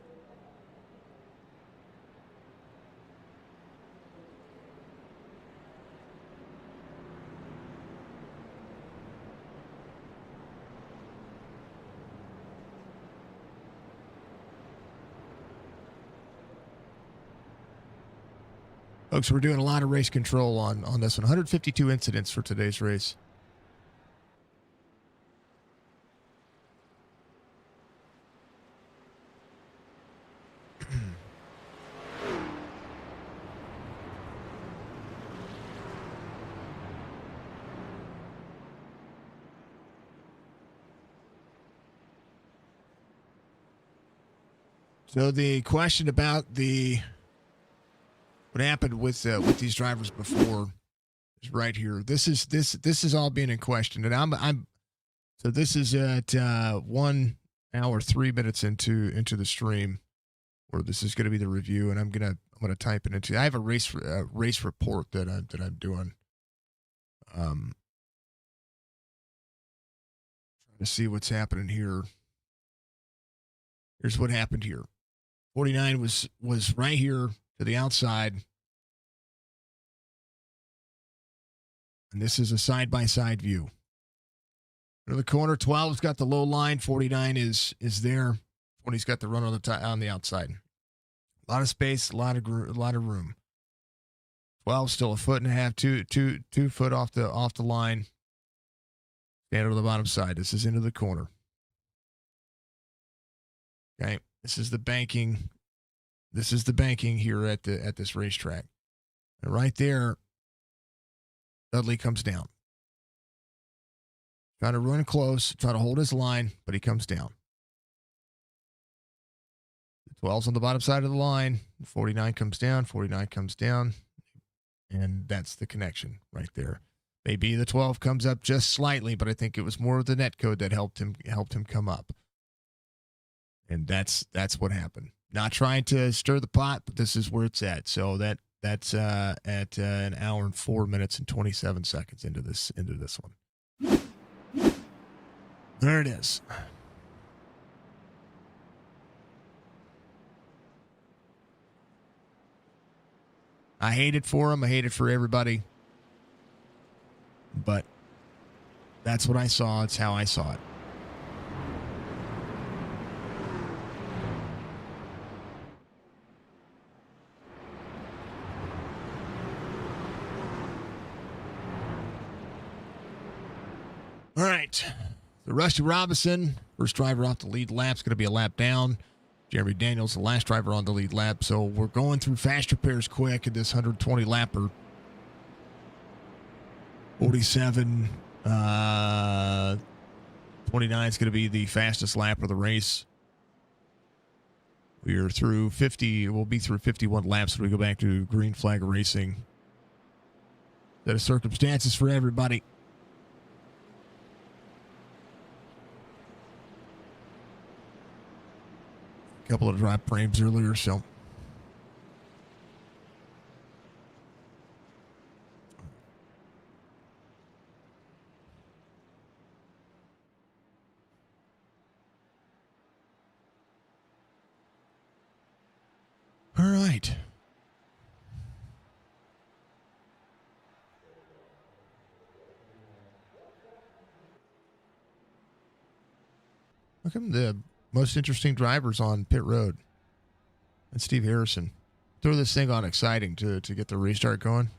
Folks, we're doing a lot of race control on this one. 152 incidents for today's race. So the question about what happened with these drivers before is right here. This is all being in question, and I'm so this is at 1 hour 3 minutes into the stream, where this is going to be the review, and I'm gonna type it into. I have a race report that I'm doing. Trying to see what's happening here. Here's what happened here. 49 was right here to the outside. And this is a side-by-side view. In the corner, 12's got the low line. 49 is there. 20's got the run on the outside. A lot of space, a lot of room. 12 still a foot and a half, two foot off the line. Stand on the bottom side. This is into the corner. Okay, this is the banking. This is the banking here at this racetrack. And right there, Dudley comes down. Trying to run close, try to hold his line, but he comes down. The 12's on the bottom side of the line. 49 comes down. 49 comes down. And that's the connection right there. Maybe the 12 comes up just slightly, but I think it was more of the net code that helped him come up. And that's what happened. Not trying to stir the pot, but this is where it's at. So that's at an hour and 4 minutes and 27 seconds into this one. There it is. I hate it for him. I hate it for everybody. But that's what I saw. It's how I saw it. All right. So Rusty Robinson, first driver off the lead lap, is going to be a lap down. Jeremy Daniels, the last driver on the lead lap. So we're going through fast repairs quick in this 120 lapper. 47, 29 is going to be the fastest lap of the race. We are through 50. We'll be through 51 laps when we go back to green flag racing. Set of circumstances for everybody. A couple of drop frames earlier, so. All right. Look at the most interesting drivers on pit road. And Steve Harrison. Throw this thing on exciting to get the restart going.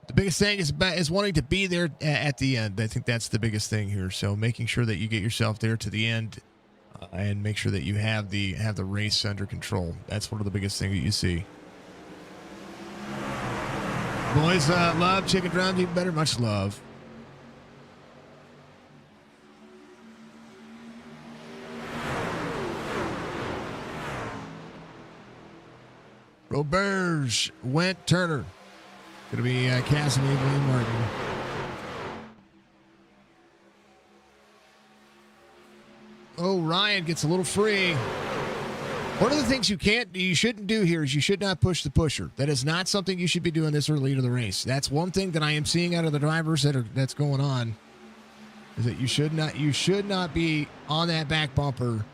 The biggest thing is wanting to be there at the end. I think that's the biggest thing here. So making sure that you get yourself there to the end and make sure that you have the race under control. That's one of the biggest things that you see. Boys love chicken drums even better. Much love. Roberge, Went, Turner. Going to be Cassidy, Blaine Martin. Oh, Ryan gets a little free. One of the things you shouldn't do here is you should not push the pusher. That is not something you should be doing this early into the race. That's one thing that I am seeing out of the drivers that's going on. Is that you should not be on that back bumper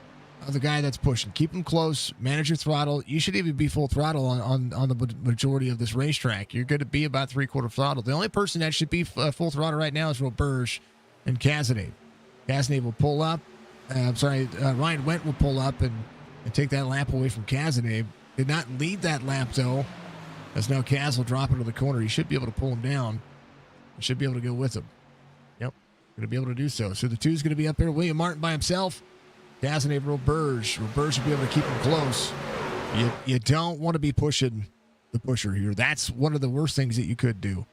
of the guy that's pushing. Keep him close. Manage your throttle. You should even be full throttle on the majority of this racetrack. You're going to be about 3/4 throttle. The only person that should be full throttle right now is Roberge and Cazenave. Cazenave will pull up. Ryan Went will pull up and take that lap away from Cazenave. Did not lead that lap, though, as now Kaz will drop into the corner. He should be able to pull him down. He should be able to go with him. Yep, going to be able to do so. So the two is going to be up there. William Martin by himself. Cazenave, Roberge. Roberge should be able to keep him close. You don't want to be pushing the pusher here. That's one of the worst things that you could do.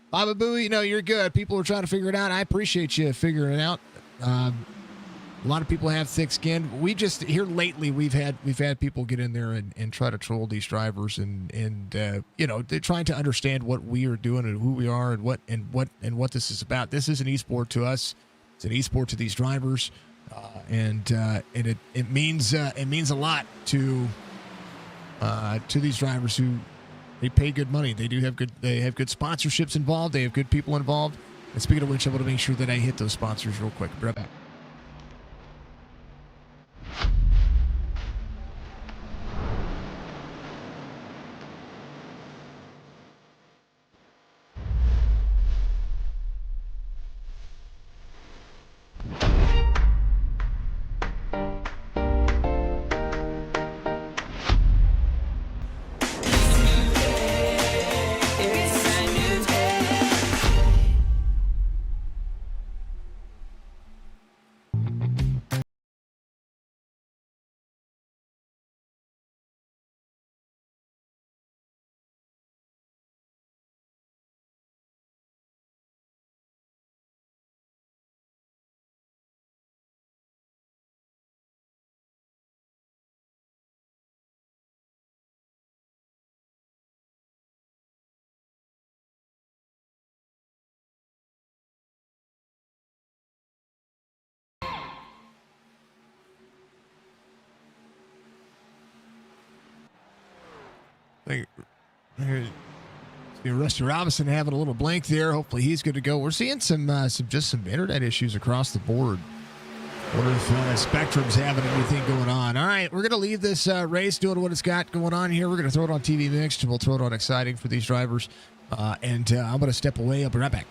Baba Booey, you're good. People are trying to figure it out. I appreciate you figuring it out. A lot of people have thick skin. We just here lately we've had people get in there and try to troll these drivers and they're trying to understand what we are doing and who we are and what this is about. This is an esport to us. It's an esport to these drivers, and it means a lot to these drivers who they pay good money. They have good sponsorships involved. They have good people involved. And speaking of which, I want to make sure that I hit those sponsors real quick. Be right back. Rusty Robinson having a little blank there. Hopefully he's good to go. We're seeing some internet issues across the board. Wonder if Spectrum's having anything going on. All right, we're going to leave this race doing what it's got going on here. We're going to throw it on TV Mixed, and we'll throw it on Exciting for these drivers. And I'm going to step away. I'll be right back.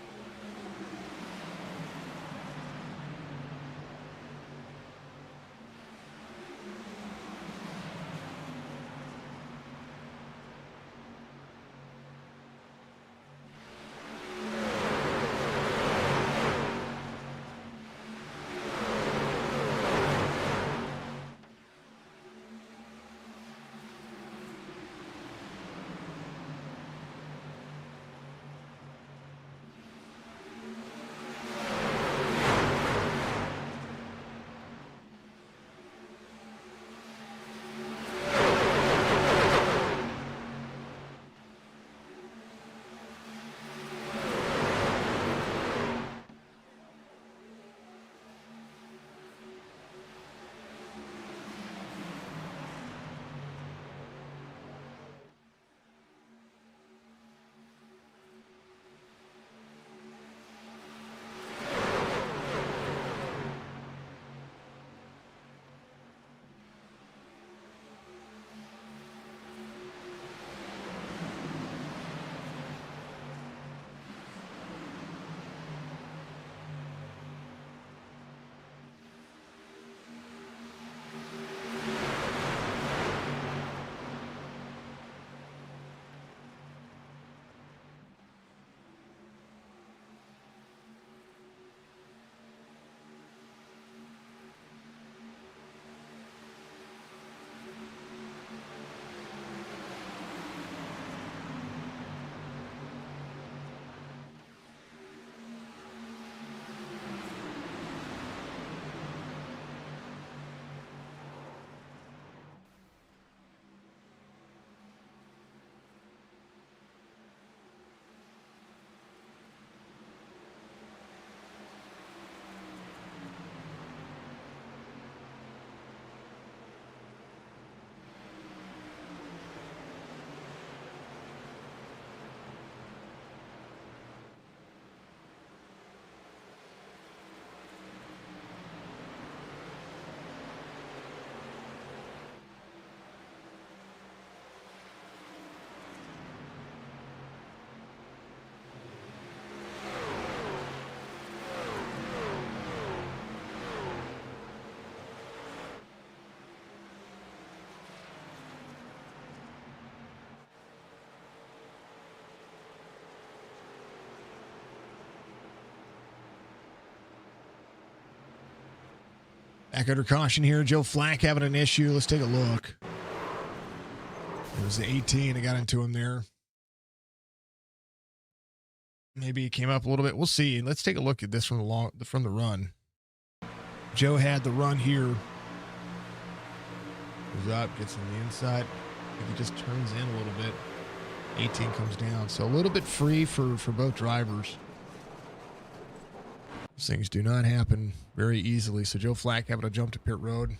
Back under caution here. Joe Flack having an issue. Let's take a look. It was the 18 that got into him there. Maybe he came up a little bit. We'll see. Let's take a look at this from the run. Joe had the run here. Goes up, gets on the inside. I think he just turns in a little bit. 18 comes down. So a little bit free for both drivers. These things do not happen very easily. So Joe Flack having to jump to pit road.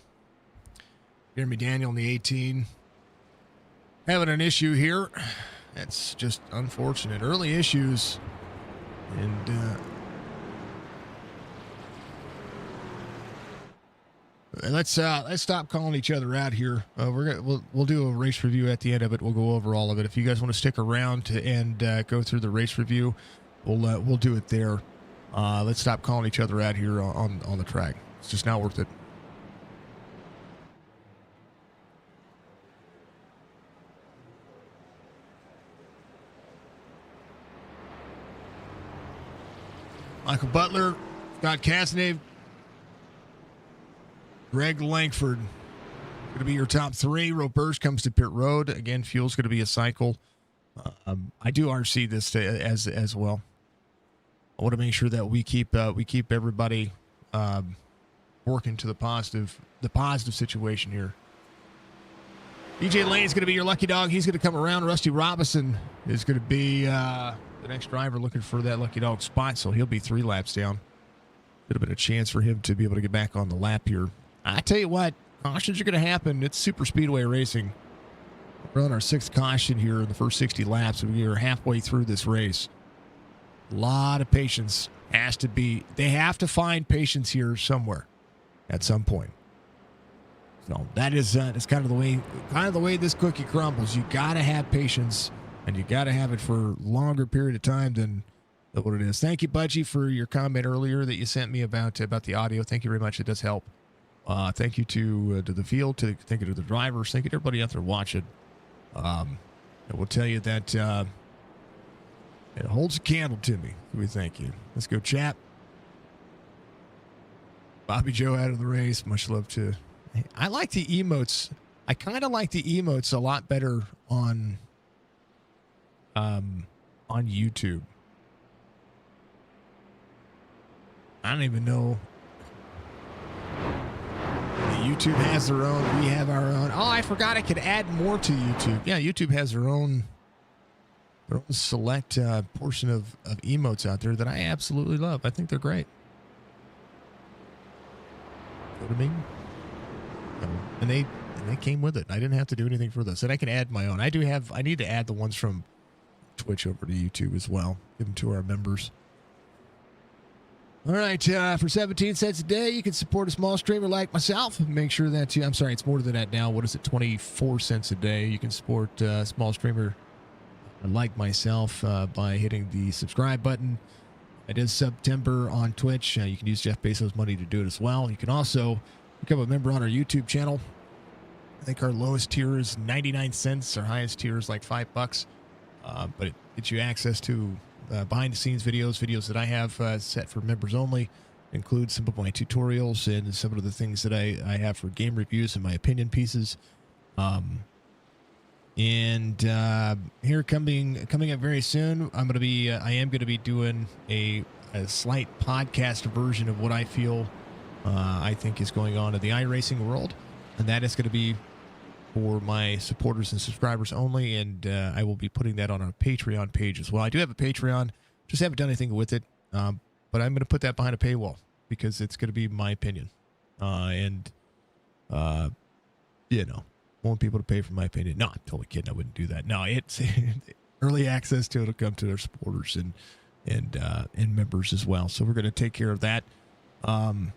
Jeremy Daniel in the 18. Having an issue here. That's just unfortunate. Early issues. And let's stop calling each other out here. We'll do a race review at the end of it. We'll go over all of it. If you guys want to stick around and go through the race review, we'll do it there. Let's stop calling each other out here on the track. It's just not worth it. Michael Butler, Scott Casanave, Greg Langford going to be your top three. Roberge comes to pit road. Again, fuel's going to be a cycle. I do RC this as well. I want to make sure that we keep everybody working to the positive situation here. EJ Lane's going to be your lucky dog. He's going to come around. Rusty Robinson is going to be the next driver looking for that lucky dog spot, so he'll be 3 laps down. Could have been a chance for him to be able to get back on the lap here. I tell you what, cautions are going to happen. It's super speedway racing. We're on our 6th caution here in the first 60 laps. We are halfway through this race. A lot of patience has to be. They have to find patience here somewhere at some point. So that is kind of the way this cookie crumbles. You got to have patience, and you got to have it for a longer period of time than what it is. Thank you, Budgie, for your comment earlier that you sent me about the audio. Thank you very much. It does help. Thank you to the field. Thank you to the drivers. Thank you to everybody out there watching. I will tell you that it holds a candle to me. We thank you. Let's go, chat. Bobby Joe out of the race. Much love to. I like the emotes. I kind of like the emotes a lot better on YouTube. I don't even know. YouTube has their own. We have our own. Oh, I forgot I could add more to YouTube. Yeah, YouTube has their own select portion of emotes out there that I absolutely love. I think they're great. Know what I mean? And they came with it. I didn't have to do anything for this. And I can add my own. I need to add the ones from Twitch over to YouTube as well. Give them to our members. All right, for 17 cents a day, you can support a small streamer like myself. Make sure that I'm sorry, it's more than that now. What is it, 24 cents a day? You can support a small streamer like myself by hitting the subscribe button. It is September on Twitch. You can use Jeff Bezos' money to do it as well. You can also become a member on our YouTube channel. I think our lowest tier is 99 cents. Our highest tier is like $5. But it gets you access to behind-the-scenes videos that I have set for members only. Include some of my tutorials and some of the things that I have for game reviews and my opinion pieces. And here coming up very soon, I am going to be doing a slight podcast version of what I feel I think is going on in the iRacing world, and that is going to be for my supporters and subscribers only, and I will be putting that on our Patreon page as well. I do have a Patreon, just haven't done anything with it, but I'm going to put that behind a paywall because it's going to be my opinion, and want people to pay for my opinion. No, I'm totally kidding. I wouldn't do that. No, it's early access to it will come to their supporters and members as well. So we're going to take care of that, and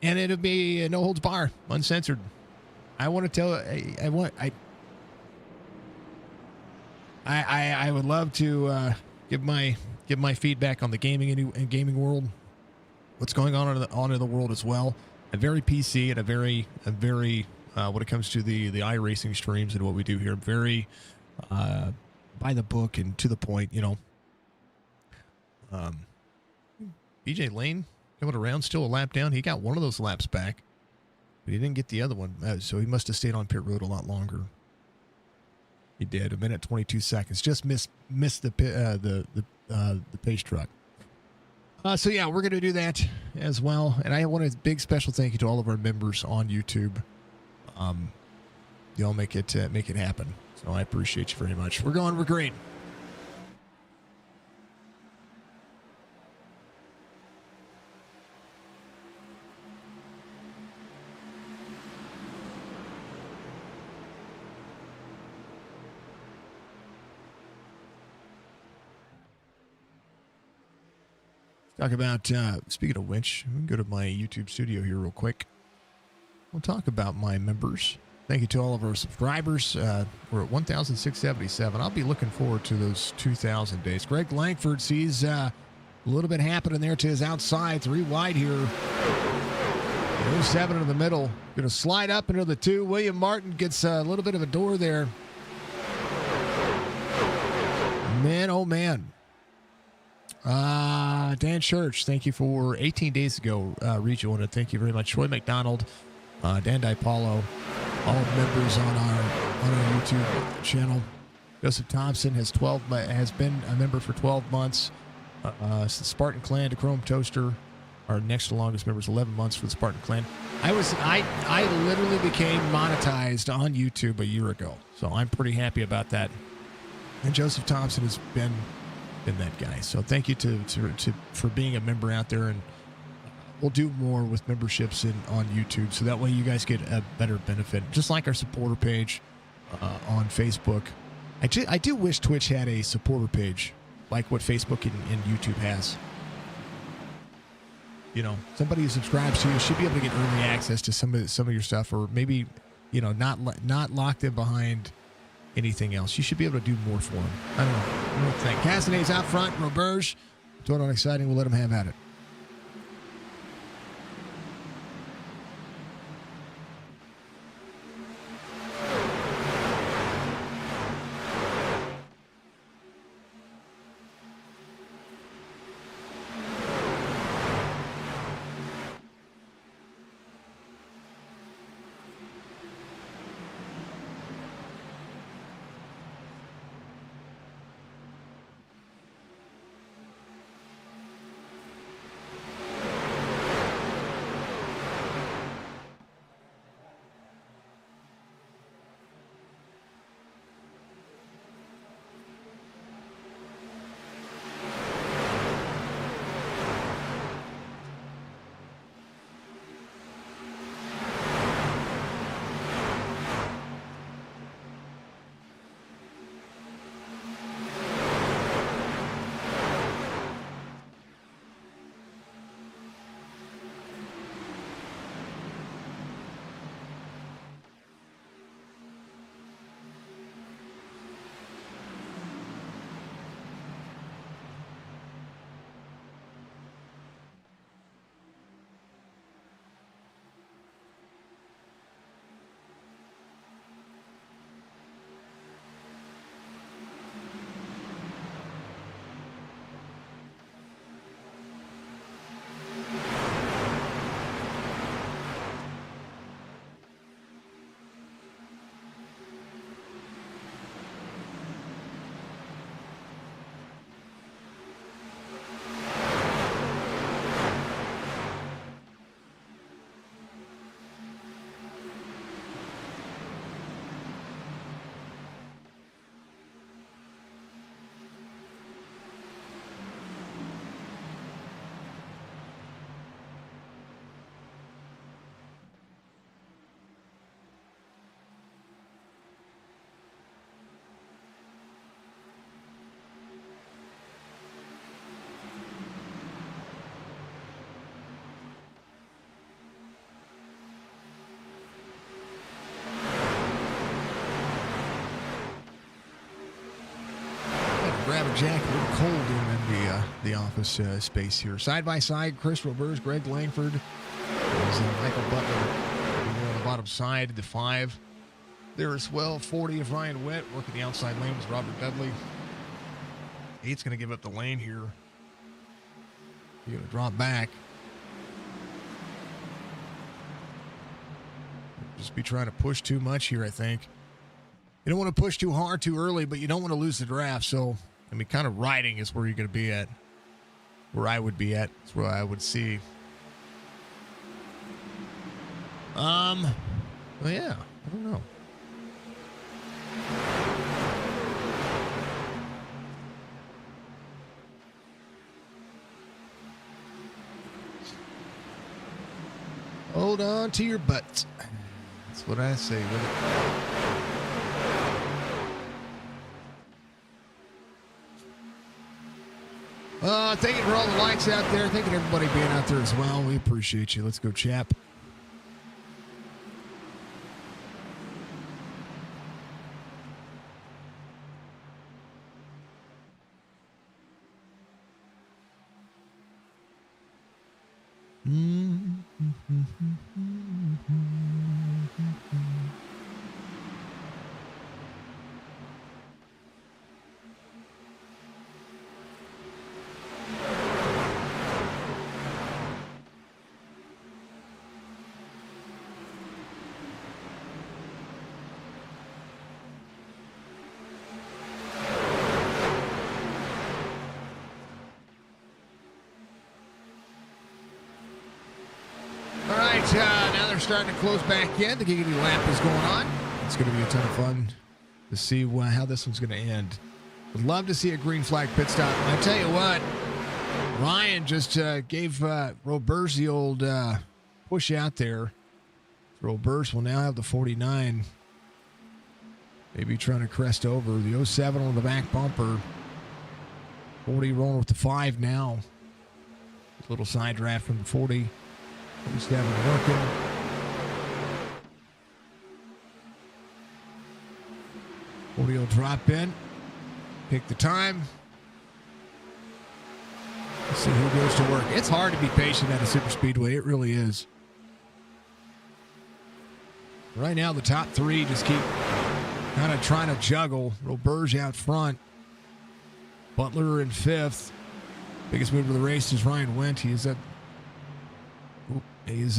it'll be no holds bar, uncensored. I want to tell. I would love to give my feedback on the gaming world. What's going on in the world as well. A very PC and a very when it comes to the iRacing streams and what we do here, very by the book and to the point. BJ Lane coming around, still a lap down. He got one of those laps back. But he didn't get the other one, so he must have stayed on pit road a lot longer. He did. 1 minute 22 seconds. Just missed the pace truck. So yeah, we're going to do that as well. And I want a big special thank you to all of our members on YouTube. Y'all make it happen. So I appreciate you very much. We're great. Talk about, speaking of which, we can go to my YouTube studio here real quick. We'll talk about my members. Thank you to all of our subscribers. We're at 1,677. I'll be looking forward to those 2,000 days. Greg Langford sees a little bit happening there to his outside. 3 wide here. 7 in the middle. Going to slide up into the 2. William Martin gets a little bit of a door there. Man, oh man. Dan Church, thank you for 18 days ago. Reach, I want to thank you very much. Troy McDonald, Dan DiPaolo, all members on our YouTube channel. Joseph Thompson has been a member for 12 months. Spartan Clan to Chrome Toaster, our next to longest member is 11 months for the Spartan Clan. I literally became monetized on YouTube a year ago, so I'm pretty happy about that. And Joseph Thompson has been that guy. So thank you for being a member out there, and we'll do more with memberships on YouTube, so that way you guys get a better benefit. Just like our supporter page on Facebook. I do wish Twitch had a supporter page like what Facebook and YouTube has. You know, somebody who subscribes to you should be able to get early access to some of your stuff, or maybe, you know, not locked in behind anything else. You should be able to do more for him. I don't know. What do you think? Castanet's out front. Roberge. Total exciting. We'll let him have at it. Grab a jacket. A little cold in the office space here. Side by side, Chris Roberge, Greg Langford, Michael Butler on the bottom side, the 5. There as well, 40 of Ryan Witt. Working the outside lane was Robert Dudley. 8's going to give up the lane here. You're going to drop back. Just be trying to push too much here, I think. You don't want to push too hard too early, but you don't want to lose the draft. So, I mean, kind of riding is where you're going to be at. where I would be at. That's where I would see. Well, yeah, I don't know. Hold on to your butts. That's what I say with it. Thank you for all the likes out there. Thank you to everybody being out there as well. We appreciate you. Let's go, chap. Now they're starting to close back in. The giggity lap is going on. It's going to be a ton of fun to see how this one's going to end. Would love to see a green flag pit stop. I tell you what, Ryan just gave Roberts the old push out there. Roberts will now have the 49. Maybe trying to crest over. The 07 on the back bumper. 40 rolling with the 5 now. A little side draft from the 40. Just having it working. Will drop in. Pick the time. Let's see who goes to work. It's hard to be patient at a super speedway. It really is. Right now, the top three just keep kind of trying to juggle. Roberge out front. Butler in 5th. Biggest move of the race is Ryan Wendt. He's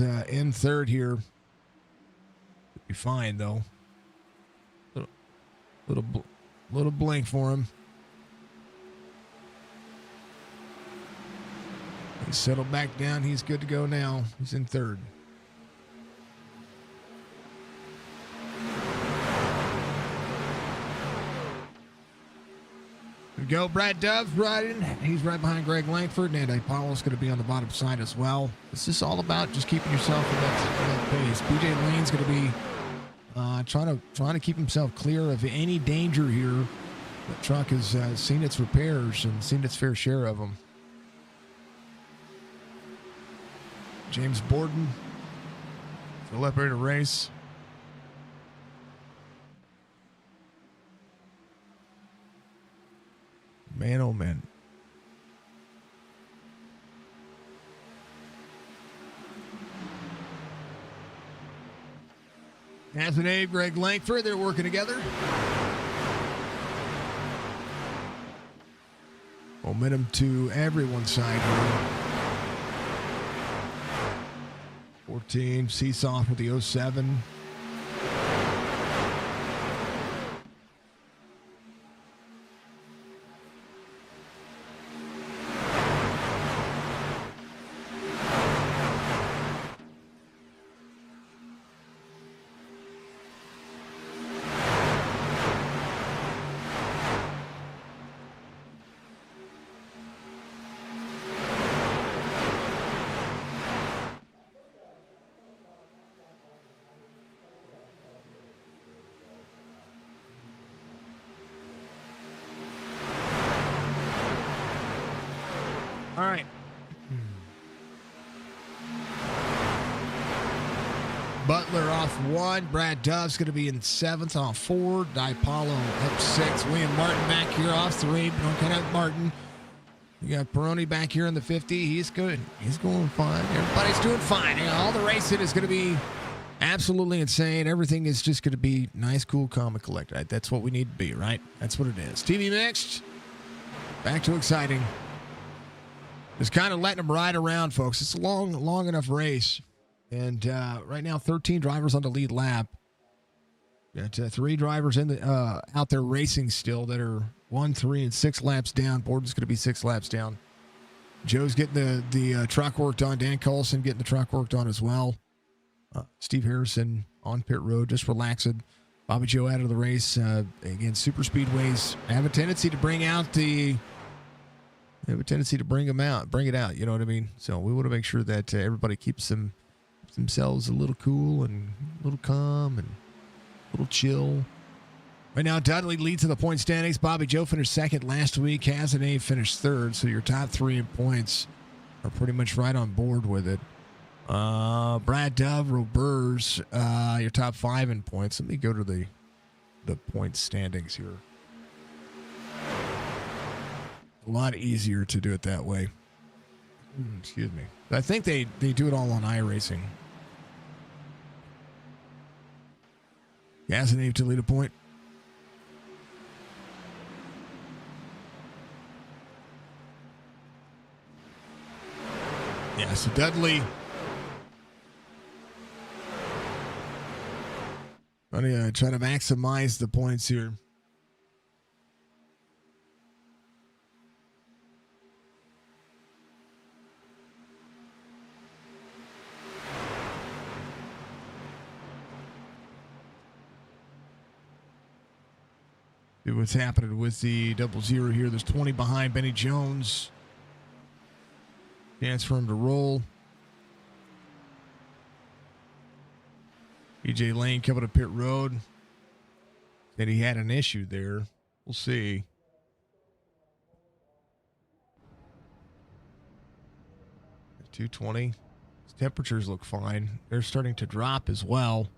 in 3rd here. Could be fine though. Little blink for him. He's settled back down. He's good to go now. He's in 3rd. There we go. Brad Dove's riding. He's right behind Greg Langford, and Apollo's going to be on the bottom side as well. It's just all about just keeping yourself in that pace. BJ Lane's going to be trying to keep himself clear of any danger here. The truck has seen its repairs and seen its fair share of them. James Borden still up here to race. Man, oh man. Anthony Abe, Greg Langford, they're working together. Momentum to everyone's side here. 14, Seesaw with the 07. All right. Butler off 1. Brad Dove's going to be in 7th off 4. DiPaolo up 6. William Martin back here off 3. Don't count out Martin. You got Peroni back here in the 50. He's good. He's going fine. Everybody's doing fine. All the racing is going to be absolutely insane. Everything is just going to be nice, cool, calm, and collected. Right? That's what we need to be, right? That's what it is. TV mixed. Back to exciting. Just kind of letting them ride around, folks. It's a long enough race. And right now, 13 drivers on the lead lap. Got 3 drivers in the out there racing still that are 1, 3, and 6 laps down. Borden's going to be 6 laps down. Joe's getting the truck worked on. Dan Coulson getting the truck worked on as well. Steve Harrison on pit road, just relaxing. Bobby Joe out of the race. Again, super speedways have a tendency to bring out the. They have a tendency to bring it out. You know what I mean? So we want to make sure that everybody keeps themselves a little cool and a little calm and a little chill. Right now, Dudley leads in the point standings. Bobby Joe finished second last week. Cazenave finished third. So your top three in points are pretty much right on board with it. Brad Dove, Robers, your top five in points. Let me go to the point standings here. A lot easier to do it that way. Excuse me. I think they do it all on iRacing. Cazenave to lead a point. Yeah, so Dudley trying to maximize the points here. See what's happening with the 00 here. There's 20 behind Benny Jones. Chance for him to roll. EJ Lane coming to pit road. Said he had an issue there. We'll see. At 220. His temperatures look fine. They're starting to drop as well.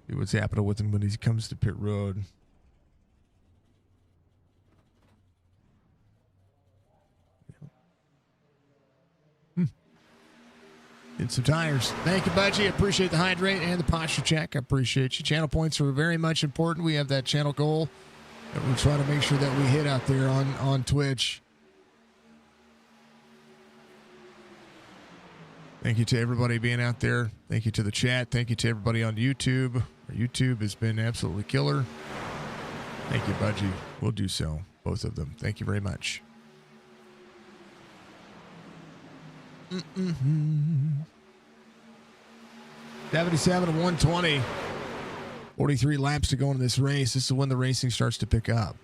See what's happening with him when he comes to pit road. Get some tires. Thank you, Budgie. I appreciate the hydrate and the posture check. I appreciate you. Channel points are very much important. We have that channel goal that we're trying to make sure that we hit out there on Twitch. Thank you to everybody being out there. Thank you to the chat. Thank you to everybody on YouTube. Our YouTube has been absolutely killer. Thank you, Budgie. We'll do so. Both of them. Thank you very much. 77 to 120. 43 laps to go in this race. This is when the racing starts to pick up.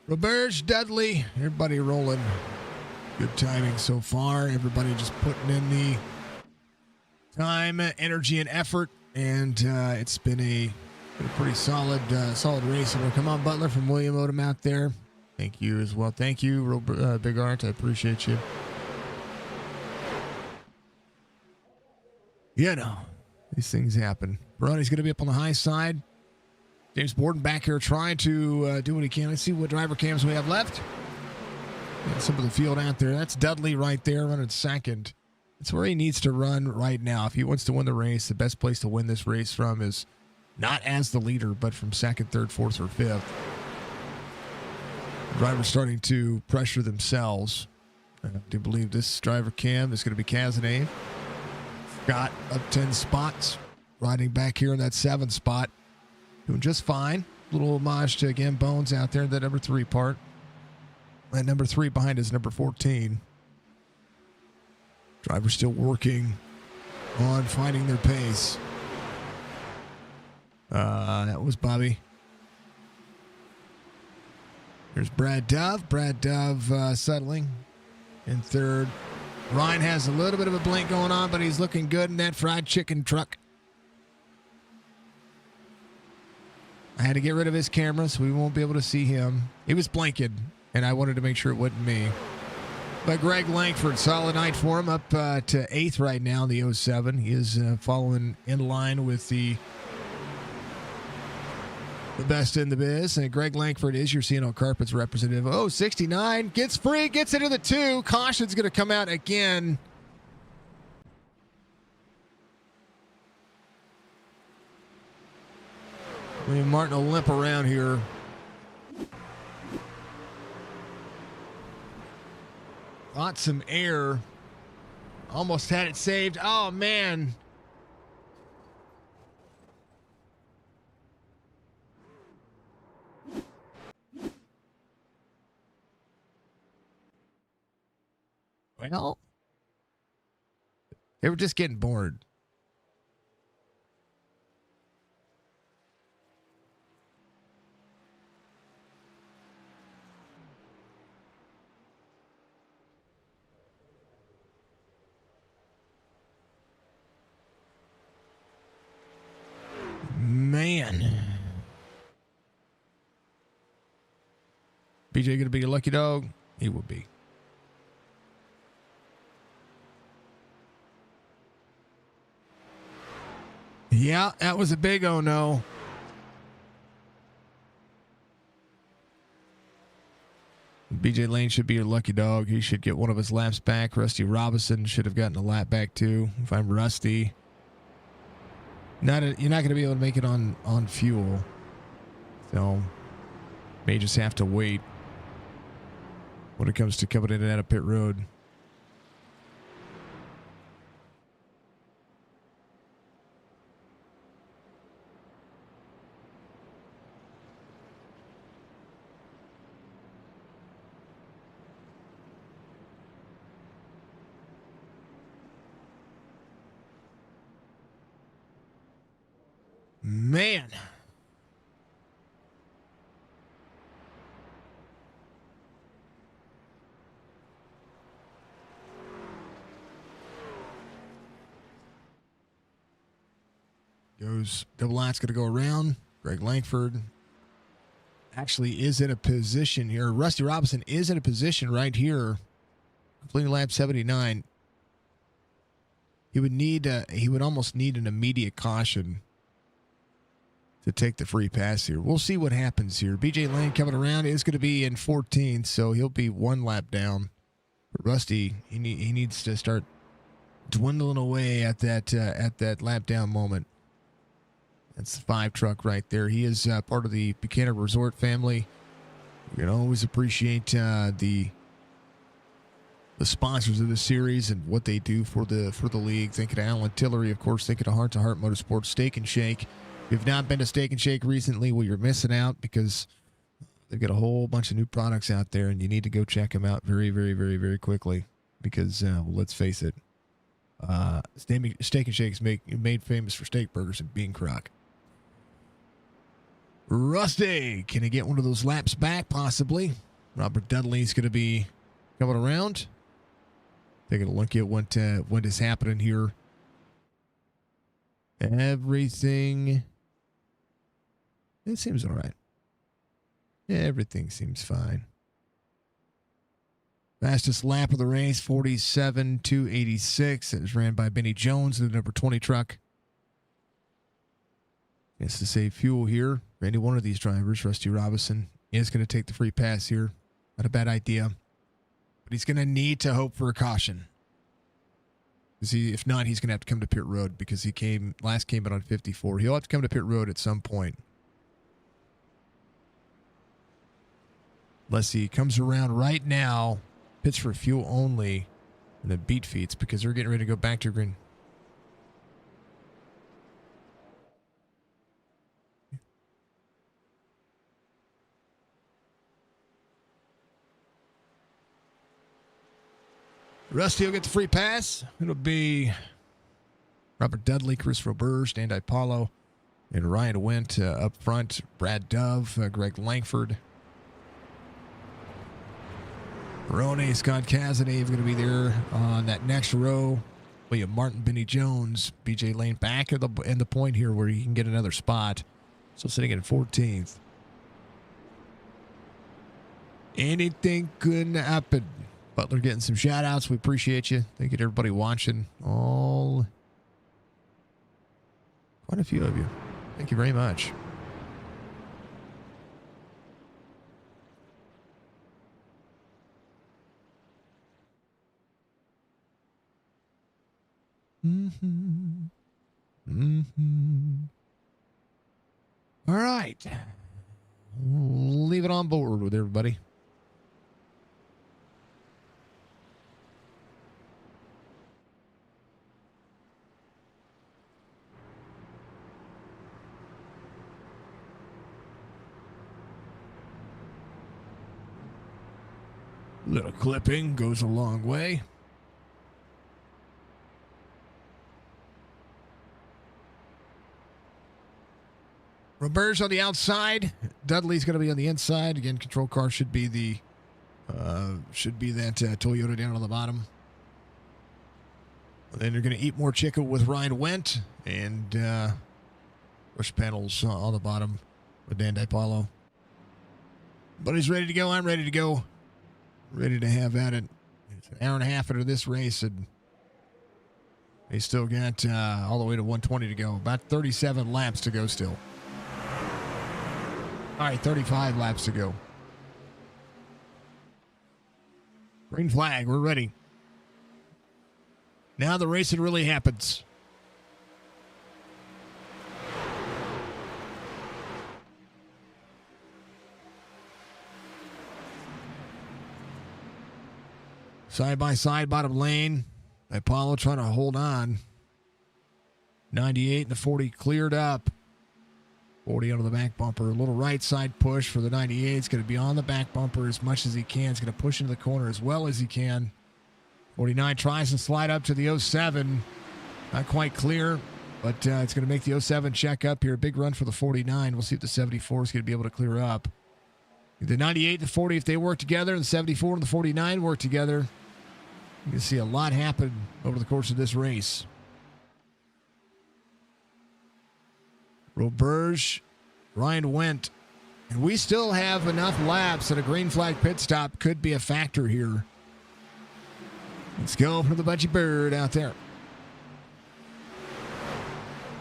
Roberge, Dudley, everybody rolling. Good timing so far. Everybody just putting in the time, energy, and effort. And it's been a pretty solid race. And come on, Butler from William Odom out there. Thank you as well. Thank you, Big Art. I appreciate you. You know, these things happen. Baroni's going to be up on the high side. James Borden back here trying to do what he can. Let's see what driver cams we have left. And some of the field out there. That's Dudley right there running second. That's where he needs to run right now. If he wants to win the race, the best place to win this race from is not as the leader, but from second, third, fourth, or fifth. Drivers starting to pressure themselves. I do believe this driver, Cam, is going to be Cazenay. Scott up 10 spots. Riding back here in that 7th spot. Doing just fine. Little homage to, again, Bones out there in that number 3 part. That number 3 behind is number 14. Drivers still working on finding their pace. That was Bobby. There's Brad Dove. Brad Dove settling in 3rd. Ryan has a little bit of a blink going on, but he's looking good in that fried chicken truck. I had to get rid of his camera, so we won't be able to see him. He was blinking, and I wanted to make sure it wasn't me. But Greg Langford, solid night for him, up to 8th right now in the 07. He is following in line with the best in the biz. And Greg Langford is your CNO Carpets representative. 69, gets free, gets into the 2. Caution's going to come out again. William Martin will limp around here. Got some air. Almost had it saved. Oh, man. Well, they were just getting bored. Man. BJ going to be a lucky dog? He will be. Yeah, that was a big oh no. BJ Lane should be your lucky dog. He should get one of his laps back. Rusty Robinson should have gotten a lap back too. If I'm Rusty. You're not going to be able to make it on fuel. So, may just have to wait when it comes to coming in and out of pit road. Man. Goes double light's going to go around. Greg Langford actually is in a position here. Rusty Robinson is in a position right here. Completing lap 79. He would almost need an immediate caution to take the free pass here. We'll see what happens here. BJ Lane coming around is going to be in 14th, so he'll be 1 lap down. But Rusty, he needs to start dwindling away at that lap down moment. That's the 5 truck right there. He is part of the Buchanan Resort family. We can always appreciate the sponsors of the series and what they do for the league. Thinking of Alan Tillery, of course. Thinking of Hrt2Heart Motorsports, Steak and Shake. If you've not been to Steak and Shake recently, well, you're missing out because they've got a whole bunch of new products out there, and you need to go check them out very, very, very, very quickly because, well, let's face it, Steak and Shake is made famous for steak burgers and bean crock. Rusty, can he get one of those laps back? Possibly. Robert Dudley's going to be coming around. Taking a look at what is happening here. Everything. It seems all right. Yeah, everything seems fine. Fastest lap of the race, 47.286. It was ran by Benny Jones in the number 20 truck. Gets to save fuel here. For any one of these drivers, Rusty Robinson is going to take the free pass here. Not a bad idea. But he's going to need to hope for a caution. If not, he's going to have to come to pit road because he came in on 54. He'll have to come to pit road at some point. unless he comes around right now, pits for fuel only, and then beat feeds because they're getting ready to go back to green. Rusty will get the free pass. It'll be Robert Dudley, Chris Roberge, Dan DiPaolo, and Ryan Wendt up front. Brad Dove, Greg Langford. Peroni, Scott Cassidy are going to be there on that next row. William Martin, Benny Jones, BJ Lane back at the point here where he can get another spot. So sitting at 14th. Anything could happen. Butler getting some shout outs. We appreciate you. Thank you to everybody watching. Quite a few of you. Thank you very much. All right. Leave it on board with everybody. Little clipping goes a long way. Roberge on the outside. Dudley's going to be on the inside. Again, control car should be that Toyota down on the bottom. And then you're going to eat more chicken with Ryan Wendt and push panels on the bottom with Dan DiPaolo. But he's ready to go. I'm ready to go. Ready to have at it. It's an hour and a half into this race, and they still got all the way to 120 to go. About 37 laps to go still. All right, 35 laps to go. Green flag, we're ready. Now the racing really happens. Side by side, bottom lane. Apollo trying to hold on. 98 and the 40 cleared up. 40 onto the back bumper. A little right side push for the 98. It's going to be on the back bumper as much as he can. It's going to push into the corner as well as he can. 49 tries to slide up to the 07. Not quite clear, but it's going to make the 07 check up here. Big run for the 49. We'll see if the 74 is going to be able to clear up. The 98 and the 40, if they work together, and the 74 and the 49 work together, you can see a lot happen over the course of this race. Roberge, Ryan Wendt, and we still have enough laps that a green flag pit stop could be a factor here. Let's go for the Budgie Bird out there.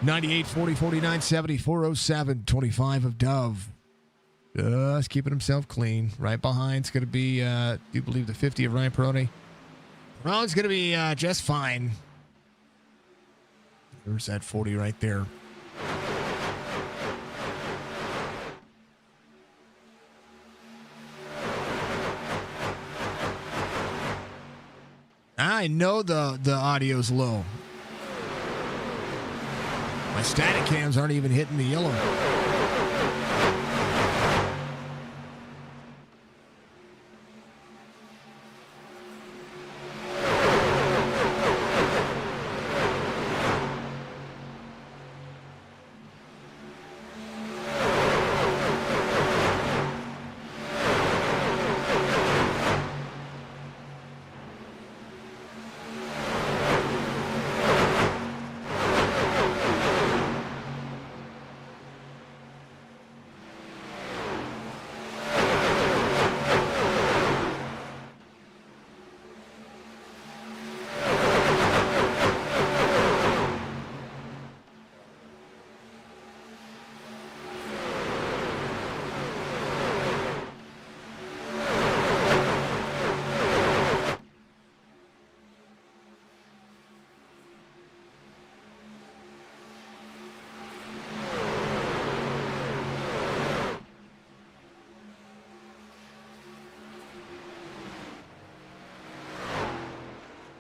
98, 40, 49, 70, 407, 25 of Dove. Just keeping himself clean. Right behind is going to be, do you believe, the 50 of Ryan Peroni? Peroni's going to be just fine. There's that 40 right there. I know the audio's low. My static cams aren't even hitting the yellow.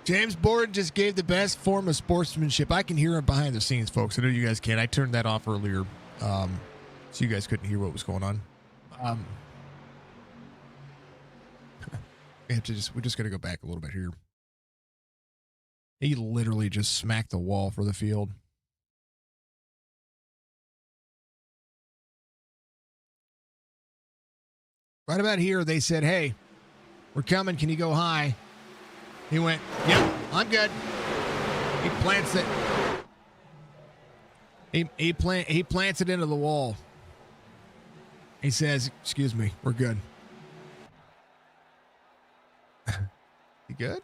James Borden just gave the best form of sportsmanship. I can hear him behind the scenes, folks. I know you guys can't. I turned that off earlier, so you guys couldn't hear what was going on. We're just going to go back a little bit here. He literally just smacked the wall for the field. Right about here, they said, "Hey, we're coming. Can you go high?" He went, "Yep, I'm good." He plants it. He plants it into the wall. He says, "Excuse me, we're good." You good?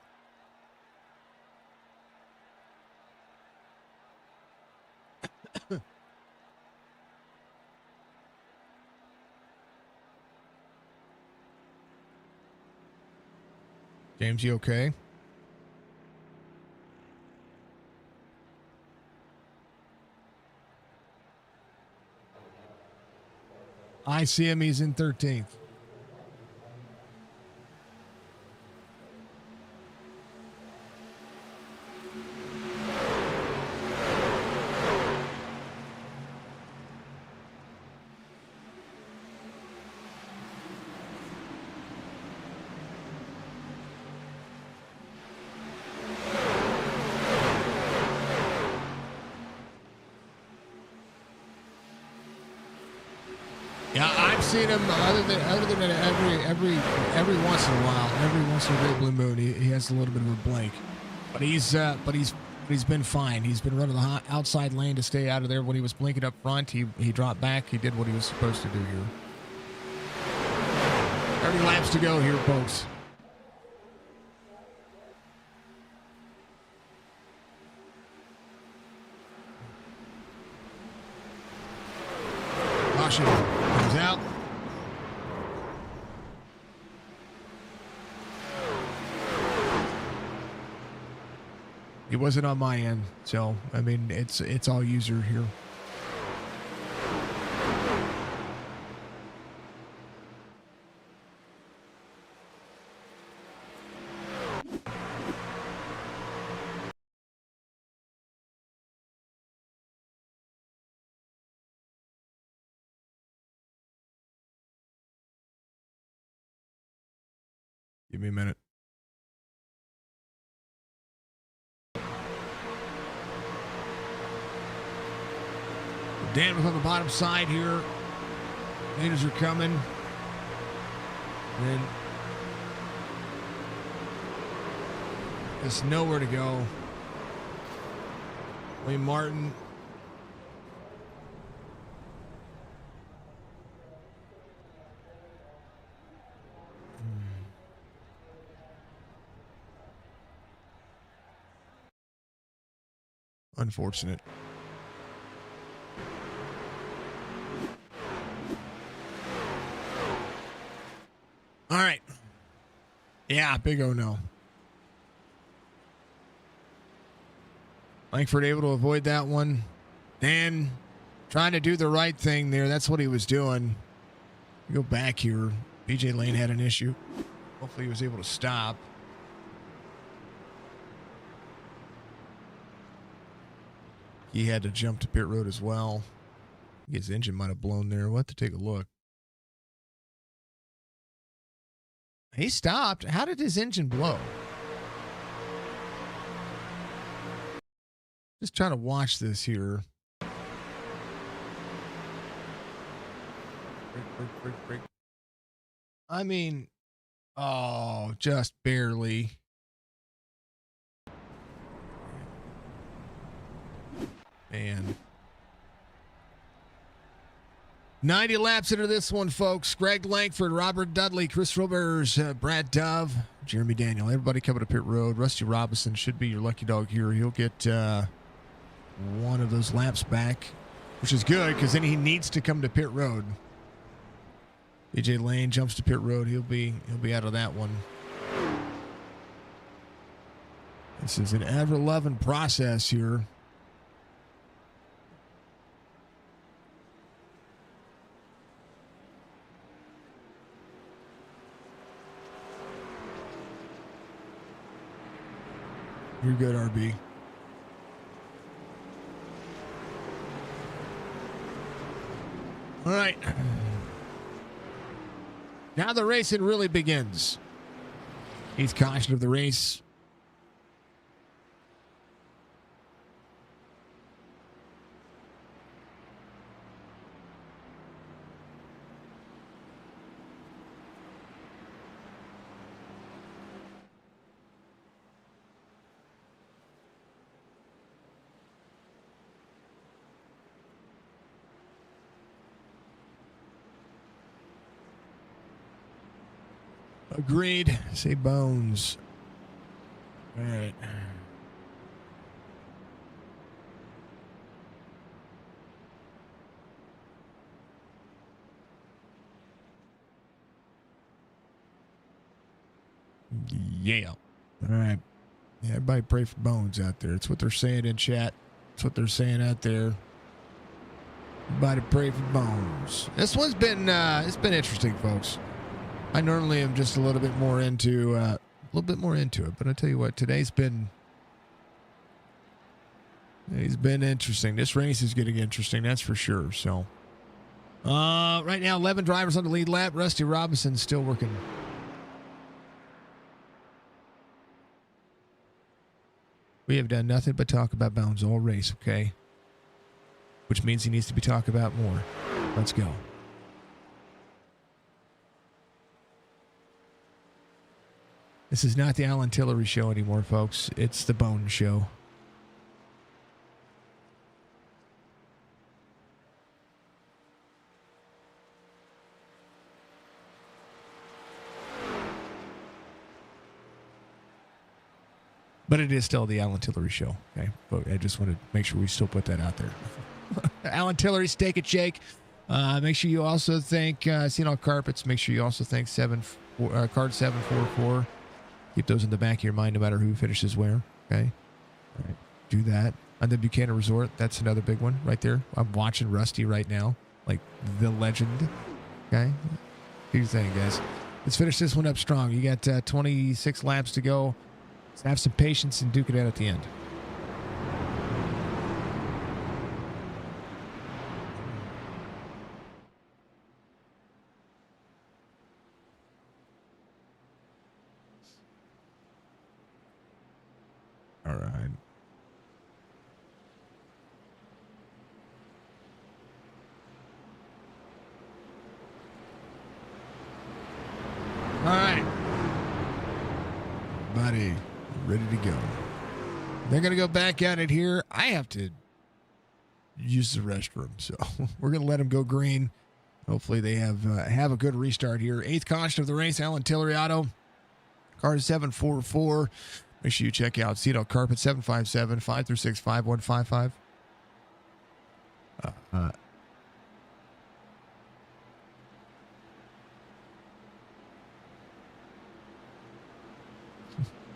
James, you okay? I see him. He's in 13th. Yeah, I've seen him other than every once in a while, every once in a great blue moon, he has a little bit of a blank, but he's been fine. He's been running the outside lane to stay out of there. When he was blinking up front, he dropped back. He did what he was supposed to do here. 30 laps to go here, folks. Caution. Comes out. It wasn't on my end, so I mean it's all user here. Give me a minute. Dan was on the bottom side here. Leaders are coming. Then there's nowhere to go. Wayne Martin. Unfortunate. All right. Yeah, big oh no. Langford able to avoid that one. Dan trying to do the right thing there. That's what he was doing. Go back here. BJ Lane had an issue. Hopefully he was able to stop. He had to jump to pit road as well. His engine might have blown there. We'll have to take a look. He stopped. How did his engine blow? Just trying to watch this here. Break. I mean, oh, just barely. Man. 90 laps into this one, folks. Greg Langford, Robert Dudley, Chris Roberts, Brad Dove, Jeremy Daniel. Everybody coming to pit road. Rusty Robinson should be your lucky dog here. He'll get one of those laps back, which is good because then he needs to come to pit road. BJ Lane jumps to pit road. He'll be out of that one. This is an ever-loving process here. You're good, RB. All right. Now the racing really begins. He's caution of the race. Agreed. Say Bones. All right. Yeah. All right. Yeah, everybody pray for Bones out there. It's what they're saying in chat. It's what they're saying out there. Everybody pray for Bones. This one's been it's been interesting, folks. I normally am just a little bit more into it, but I tell you what, today's been interesting. This race is getting interesting, that's for sure. So, right now, 11 drivers on the lead lap. Rusty Robinson's still working. We have done nothing but talk about Bones all race, okay? Which means he needs to be talked about more. Let's go. This is not the Alan Tillery show anymore, folks. It's the Bone show. But it is still the Alan Tillery show, okay? But I just want to make sure we still put that out there. Alan Tillery, Steak and Shake. Make sure you also thank Cedar Carpets. Make sure you also thank Card 744. Keep those in the back of your mind no matter who finishes where, okay? All right, do that. And then Buchanan Resort, that's another big one right there. I'm watching Rusty right now, like the legend, okay? Do your thing, guys. Let's finish this one up strong. You got 26 laps to go. Let's have some patience and duke it out at the end. All right. All right. Buddy, ready to go. They're going to go back at it here. I have to use the restroom, so we're going to let them go green. Hopefully they have a good restart here. 8th caution of the race, Alan Tillery Auto. Car 744. Make sure you check out Cedar Carpet 757-536-5155.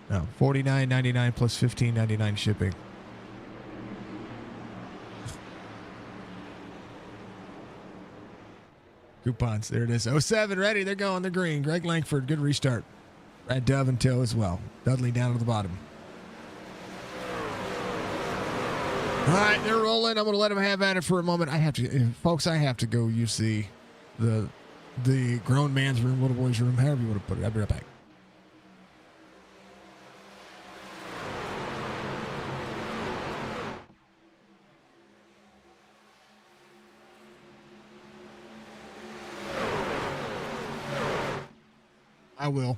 No, $49.99 plus $15.99 shipping. Coupons, there it is. 07 ready, they're going, they're green. Greg Langford, good restart. Brad Dove in tow as well. Dudley down at the bottom. All right, they're rolling. I'm going to let them have at it for a moment. I have to go use the grown man's room, little boy's room, however you want to put it. I'll be right back. I will.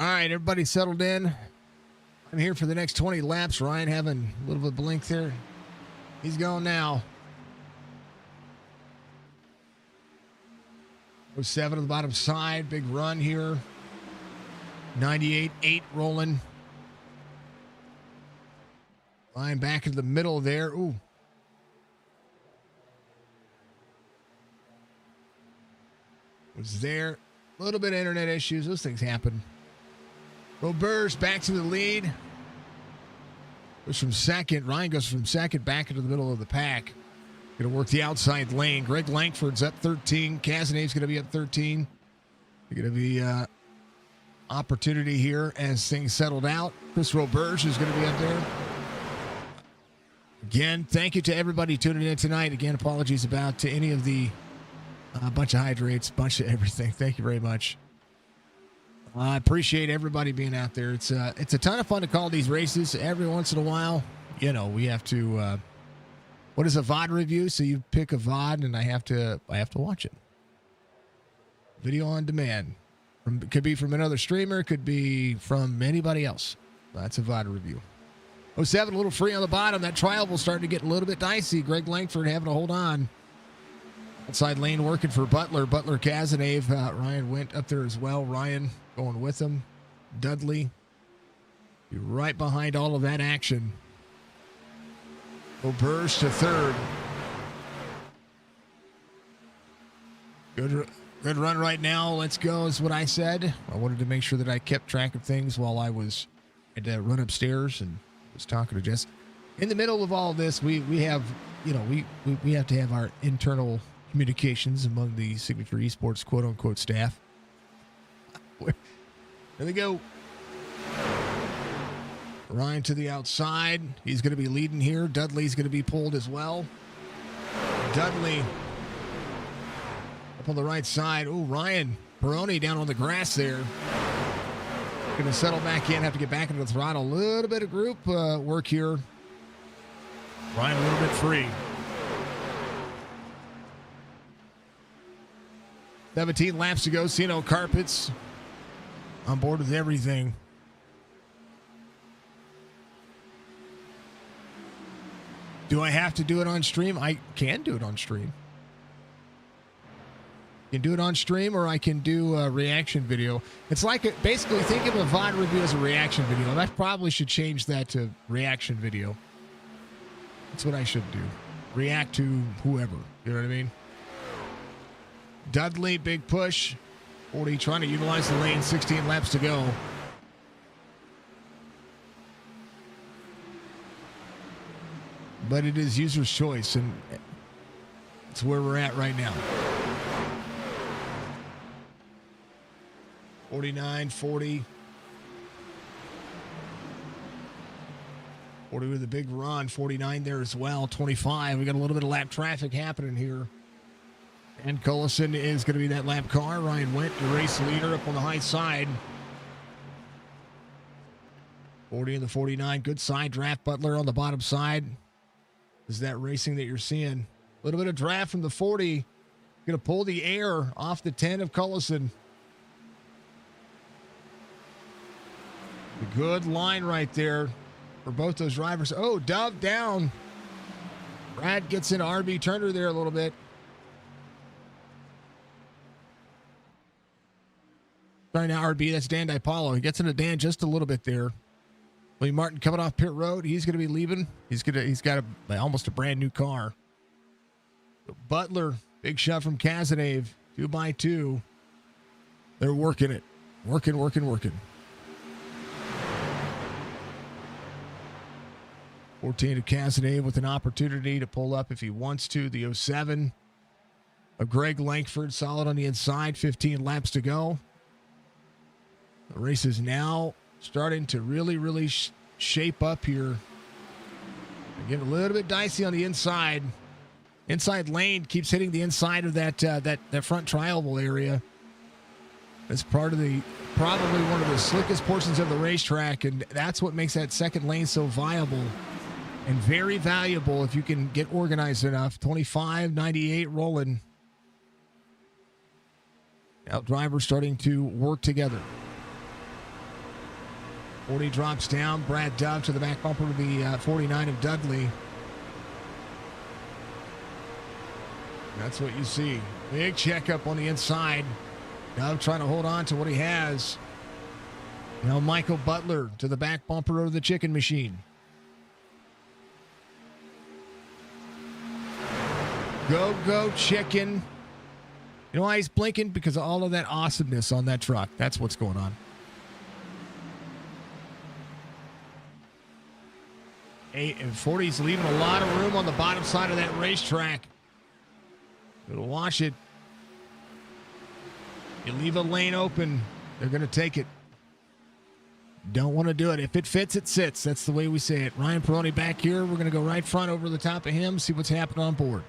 All right, everybody settled in. I'm here for the next 20 laps. Ryan having a little bit of blink there. He's going now. 07 on the bottom side. Big run here. 98.8 rolling. Ryan back into the middle there. Ooh. Was there. A little bit of internet issues. Those things happen. Robert's back to the lead. Goes from second. Ryan goes from second back into the middle of the pack. Going to work the outside lane. Greg Langford's up 13. Cazeneuve's going to be up 13. Going to be opportunity here as things settled out. Chris Roberge is going to be up there. Again, thank you to everybody tuning in tonight. Again, apologies about any of the bunch of hydrates, bunch of everything. Thank you very much. I appreciate everybody being out there. It's a ton of fun to call these races. Every once in a while, you know, we have to. What is a VOD review? So you pick a VOD, and I have to watch it. Video on demand. Could be from another streamer. Could be from anybody else. That's a VOD review. 07, a little free on the bottom. That trial will start to get a little bit dicey. Greg Langford having to hold on. Outside lane working for Butler. Butler, Cazeneuve. Ryan went up there as well. Ryan going with him. Dudley. Be right behind all of that action. Oberge to third. Good run right now. Let's go is what I said. I wanted to make sure that I kept track of things while I had to run upstairs and was talking to Jess. In the middle of all this, we have, you know, we have to have our internal communications among the Signature Esports quote unquote staff. There they go. Ryan to the outside. He's going to be leading here. Dudley's going to be pulled as well. Dudley up on the right side. Oh, Ryan Peroni down on the grass there. Going to settle back in, have to get back into the throttle. A little bit of group work here. Ryan a little bit free. 17 laps to go. Sino Carpets on board with everything. Do I have to do it on stream? I can do it on stream. You can do it on stream, or I can do a reaction video. It's like basically think of a VOD review as a reaction video. I probably should change that to reaction video. That's what I should do. React to whoever. You know what I mean? Dudley, big push. 40 trying to utilize the lane. 16 laps to go. But it is user's choice, and it's where we're at right now. 49, 40. 40 with a big run. 49 there as well. 25. We got a little bit of lap traffic happening here. And Cullison is going to be that lap car. Ryan Went, the race leader, up on the high side. 40 and the 49. Good side draft. Butler on the bottom side. Is that racing that you're seeing? A little bit of draft from the 40. Going to pull the air off the 10 of Cullison. A good line right there for both those drivers. Oh, Dove down. Brad gets into RB Turner there a little bit. Sorry, now RB, that's Dan DiPaolo. He gets into Dan just a little bit there. William Martin coming off pit road. He's going to be leaving. He's got almost a brand new car. Butler, big shot from Cazeneuve, 2x2. They're working it. Working. 14 to Cazeneuve with an opportunity to pull up if he wants to. The 07 of Greg Langford, solid on the inside. 15 laps to go. The race is now starting to really shape up here. Getting a little bit dicey on the inside. Inside lane keeps hitting the inside of that front tri-oval area. That's probably one of the slickest portions of the racetrack, and that's what makes that second lane so viable and very valuable if you can get organized enough. 25, 98 rolling. Now drivers starting to work together. 40 drops down. Brad Dove to the back bumper of the 49 of Dudley. That's what you see. Big checkup on the inside. Dove trying to hold on to what he has. Now Michael Butler to the back bumper of the chicken machine. Go, go, chicken. You know why he's blinking? Because of all of that awesomeness on that truck. That's what's going on. And 40's leaving a lot of room on the bottom side of that racetrack. It'll watch it. You leave a lane open, they're going to take it. Don't want to do it. If it fits, it sits. That's the way we say it. Ryan Peroni back here. We're going to go right front over the top of him, see what's happening on board.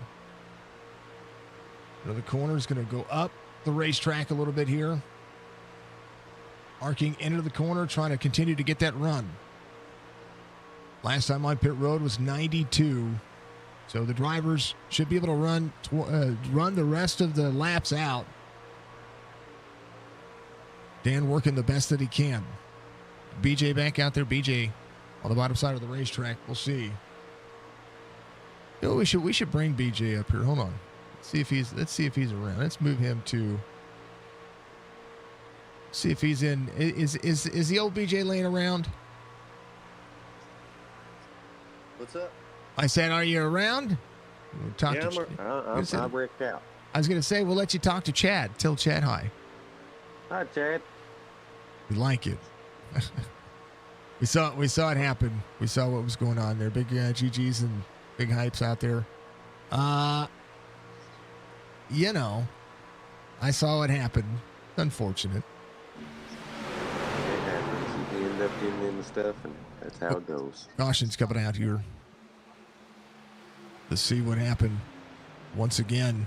Another corner is going to go up the racetrack a little bit here. Arcing into the corner, trying to continue to get that run. Last time on pit road was 92. So the drivers should be able to run the rest of the laps out. Dan working the best that he can. BJ back out there. BJ on the bottom side of the racetrack. We'll see. You know, we should bring BJ up here. Hold on. Let's see if he's around. Let's move him to. See if he's in. Is the old BJ laying around? What's up? I said, are you around? I'm wrecked out. I was going to say, we'll let you talk to Chad. Tell Chad hi. Hi, Chad. We like it. We saw it happen. We saw what was going on there. Big GGs and big hypes out there. You know, I saw it happen. Unfortunate. It happens. You end up getting into stuff, and that's how it goes. Caution's coming out here. To see what happened once again.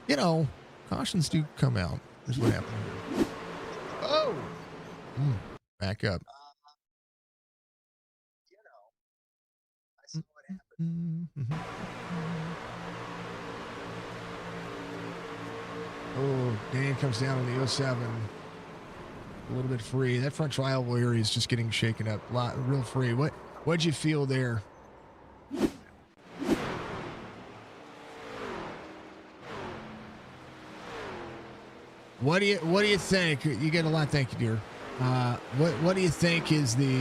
You know, cautions do come out. Here's what happened here. Oh! Back up. You know, I saw what happened. Oh, Dan comes down on the 07. A little bit free. That front trial area is just getting shaken up. Real free. What'd you feel there? What do you think? You get a lot. Thank you, dear. What do you think is the?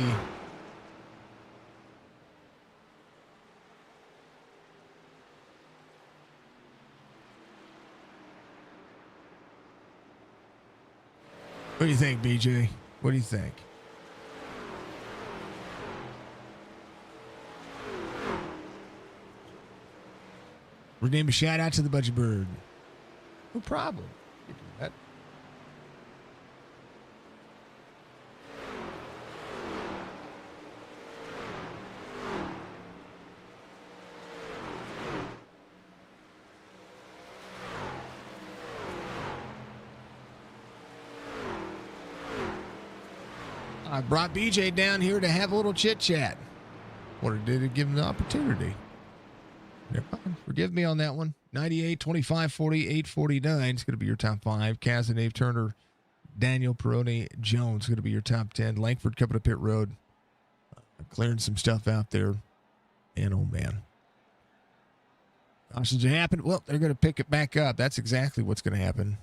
What do you think, BJ? What do you think? We're giving a shout out to the Budget Bird. No problem. You do that. I brought BJ down here to have a little chit chat. Wanted to give him the opportunity. Never mind. Forgive me on that one. 98, 25, 40, 849 is going to be your top 5. Kaz and Dave Turner, Daniel Peroni Jones going to be your top 10. Langford coming to pit road, clearing some stuff out there. And oh man, cautions are happening. Well, they're going to pick it back up. That's exactly what's going to happen.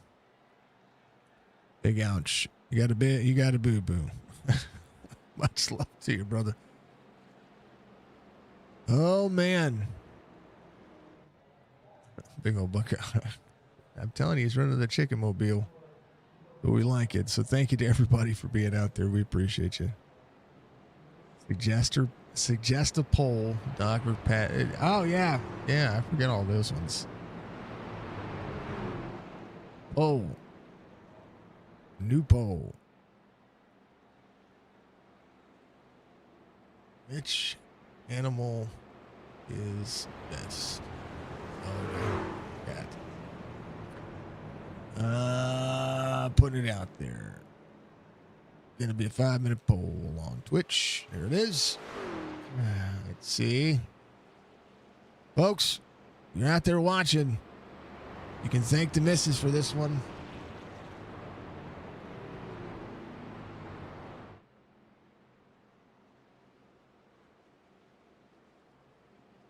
Big ouch. You got a boo boo. Much love to you, brother. Oh man. Big old buck. I'm telling you, he's running the chicken mobile. But we like it. So thank you to everybody for being out there. We appreciate you. Suggest a poll. Dr. Pat. Oh yeah. Yeah, I forget all those ones. Oh. New poll. Which animal is best? Oh, cat. Put it out there. Gonna be a 5-minute poll on Twitch. There it is. Let's see. Folks, you're out there watching. You can thank the missus for this one.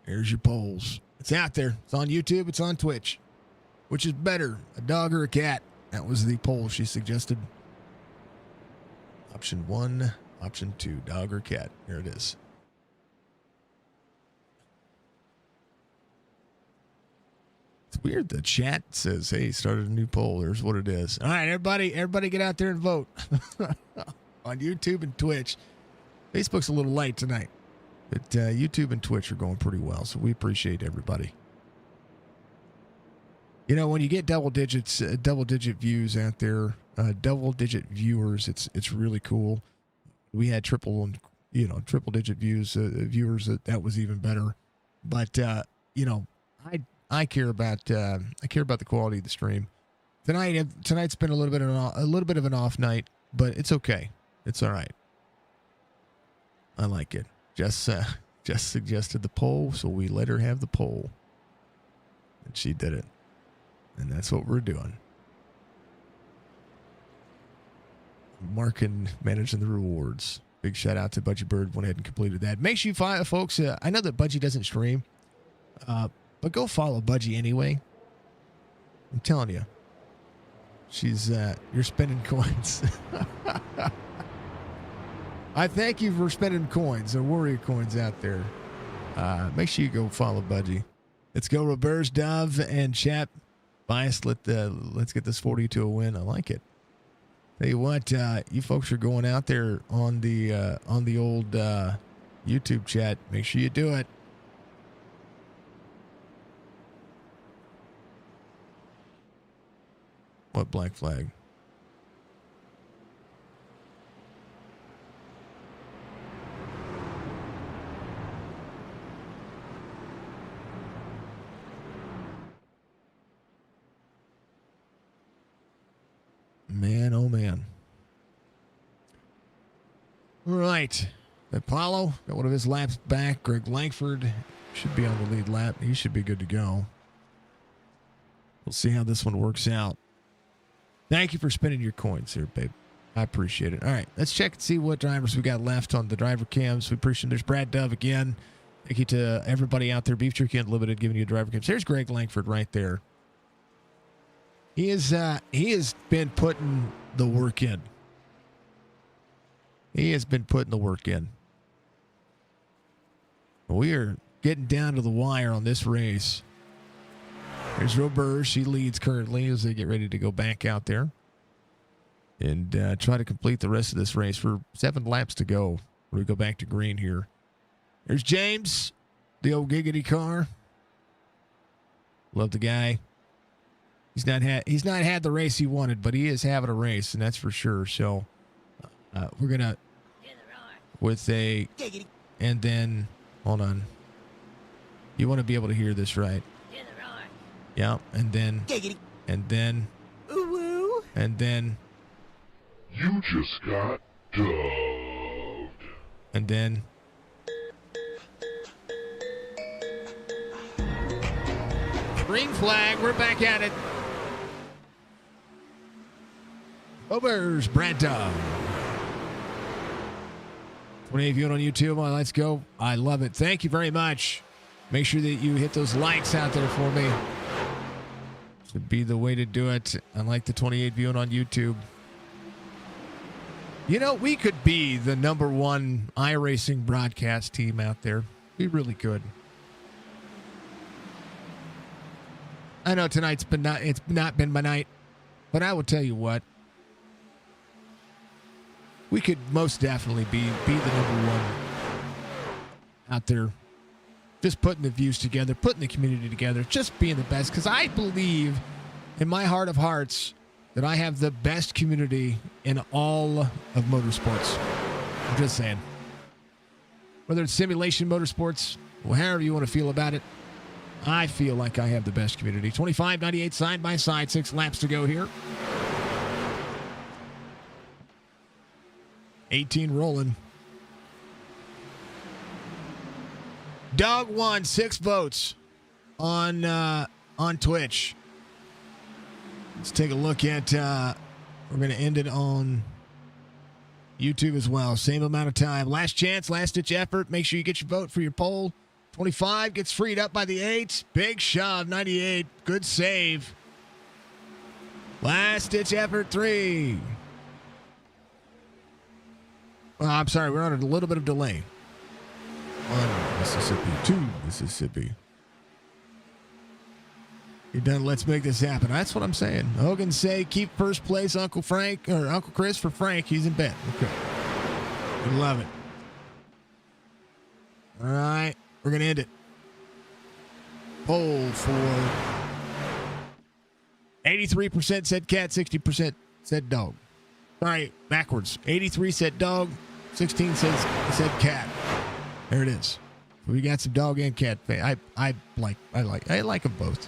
Here's your polls. It's out there. It's on YouTube. It's on Twitch. Which is better, a dog or a cat? That was the poll she suggested. Option 1, option 2, dog or cat. Here it is. It's weird. The chat says, hey, started a new poll. Here's what it is. All right, everybody get out there and vote. On YouTube and Twitch. Facebook's a little light tonight. But YouTube and Twitch are going pretty well, so we appreciate everybody. You know, when you get double digit views out there, double digit viewers, it's really cool. We had triple digit viewers. That was even better. But you know, I care about the quality of the stream. Tonight's been a little bit of an off night, but it's okay. It's all right. I like it. Just suggested the poll, so we let her have the poll, and she did it. And that's what we're doing. Marking, managing the rewards. Big shout out to Budgie Bird. Went ahead and completed that. Make sure you follow, folks. I know that Budgie doesn't stream, but go follow Budgie anyway. I'm telling you, you're spending coins. I thank you for spending coins. There are warrior coins out there. Make sure you go follow Budgie. Let's go, Roberts, Dove, and Chat. Bias, let's get this 40 to a win. I like it. Tell you what, you folks are going out there on the old YouTube chat. Make sure you do it. What black flag? Man, oh man. All right. Apollo got one of his laps back. Greg Langford should be on the lead lap. He should be good to go. We'll see how this one works out. Thank you for spending your coins here, babe. I appreciate it. All right, let's check and see what drivers we got left on the driver cams. We appreciate. There's Brad Dove again. Thank you to everybody out there. Beef Jerky Unlimited giving you driver cams. There's Greg Langford right there. He has been putting the work in. He has been putting the work in. We are getting down to the wire on this race. There's Robert. She leads currently as they get ready to go back out there and try to complete the rest of this race. For 7 laps to go. We go back to green here. There's James, the old giggity car. Love the guy. He's not had the race he wanted, but he is having a race, and that's for sure. So we're gonna with a and then hold on. You want to be able to hear this right? Yeah, and then and then and then you just got dubbed. And then green flag. We're back at it. Overs, Brad Dove. 28 viewing on YouTube. Oh, let's go. I love it. Thank you very much. Make sure that you hit those likes out there for me. This would be the way to do it. I like the 28 viewing on YouTube. You know, we could be the #1 iRacing broadcast team out there. We really could. I know tonight's it's not been my night, but I will tell you what. We could most definitely be the #1 out there. Just putting the views together, putting the community together, just being the best. Because I believe in my heart of hearts that I have the best community in all of motorsports. I'm just saying. Whether it's simulation motorsports, or however you want to feel about it, I feel like I have the best community. 25.98 side by side, 6 laps to go here. 18 rolling. Dog won 6 votes on Twitch. Let's take a look at. We're going to end it on YouTube as well. Same amount of time. Last chance, last ditch effort. Make sure you get your vote for your poll. 25 gets freed up by the 8. Big shove, 98. Good save. Last ditch effort, 3. I'm sorry, we're on a little bit of delay. 1 Mississippi, 2 Mississippi. You're done. Let's make this happen. That's what I'm saying. Hogan say keep first place, Uncle Frank or Uncle Chris for Frank. He's in bed. Okay. We love it. All right, we're gonna end it. Poll for 83% said cat, 60% said dog. All right, backwards. 83 said dog, 16 said cat. There it is. We got some dog and cat. I like them both.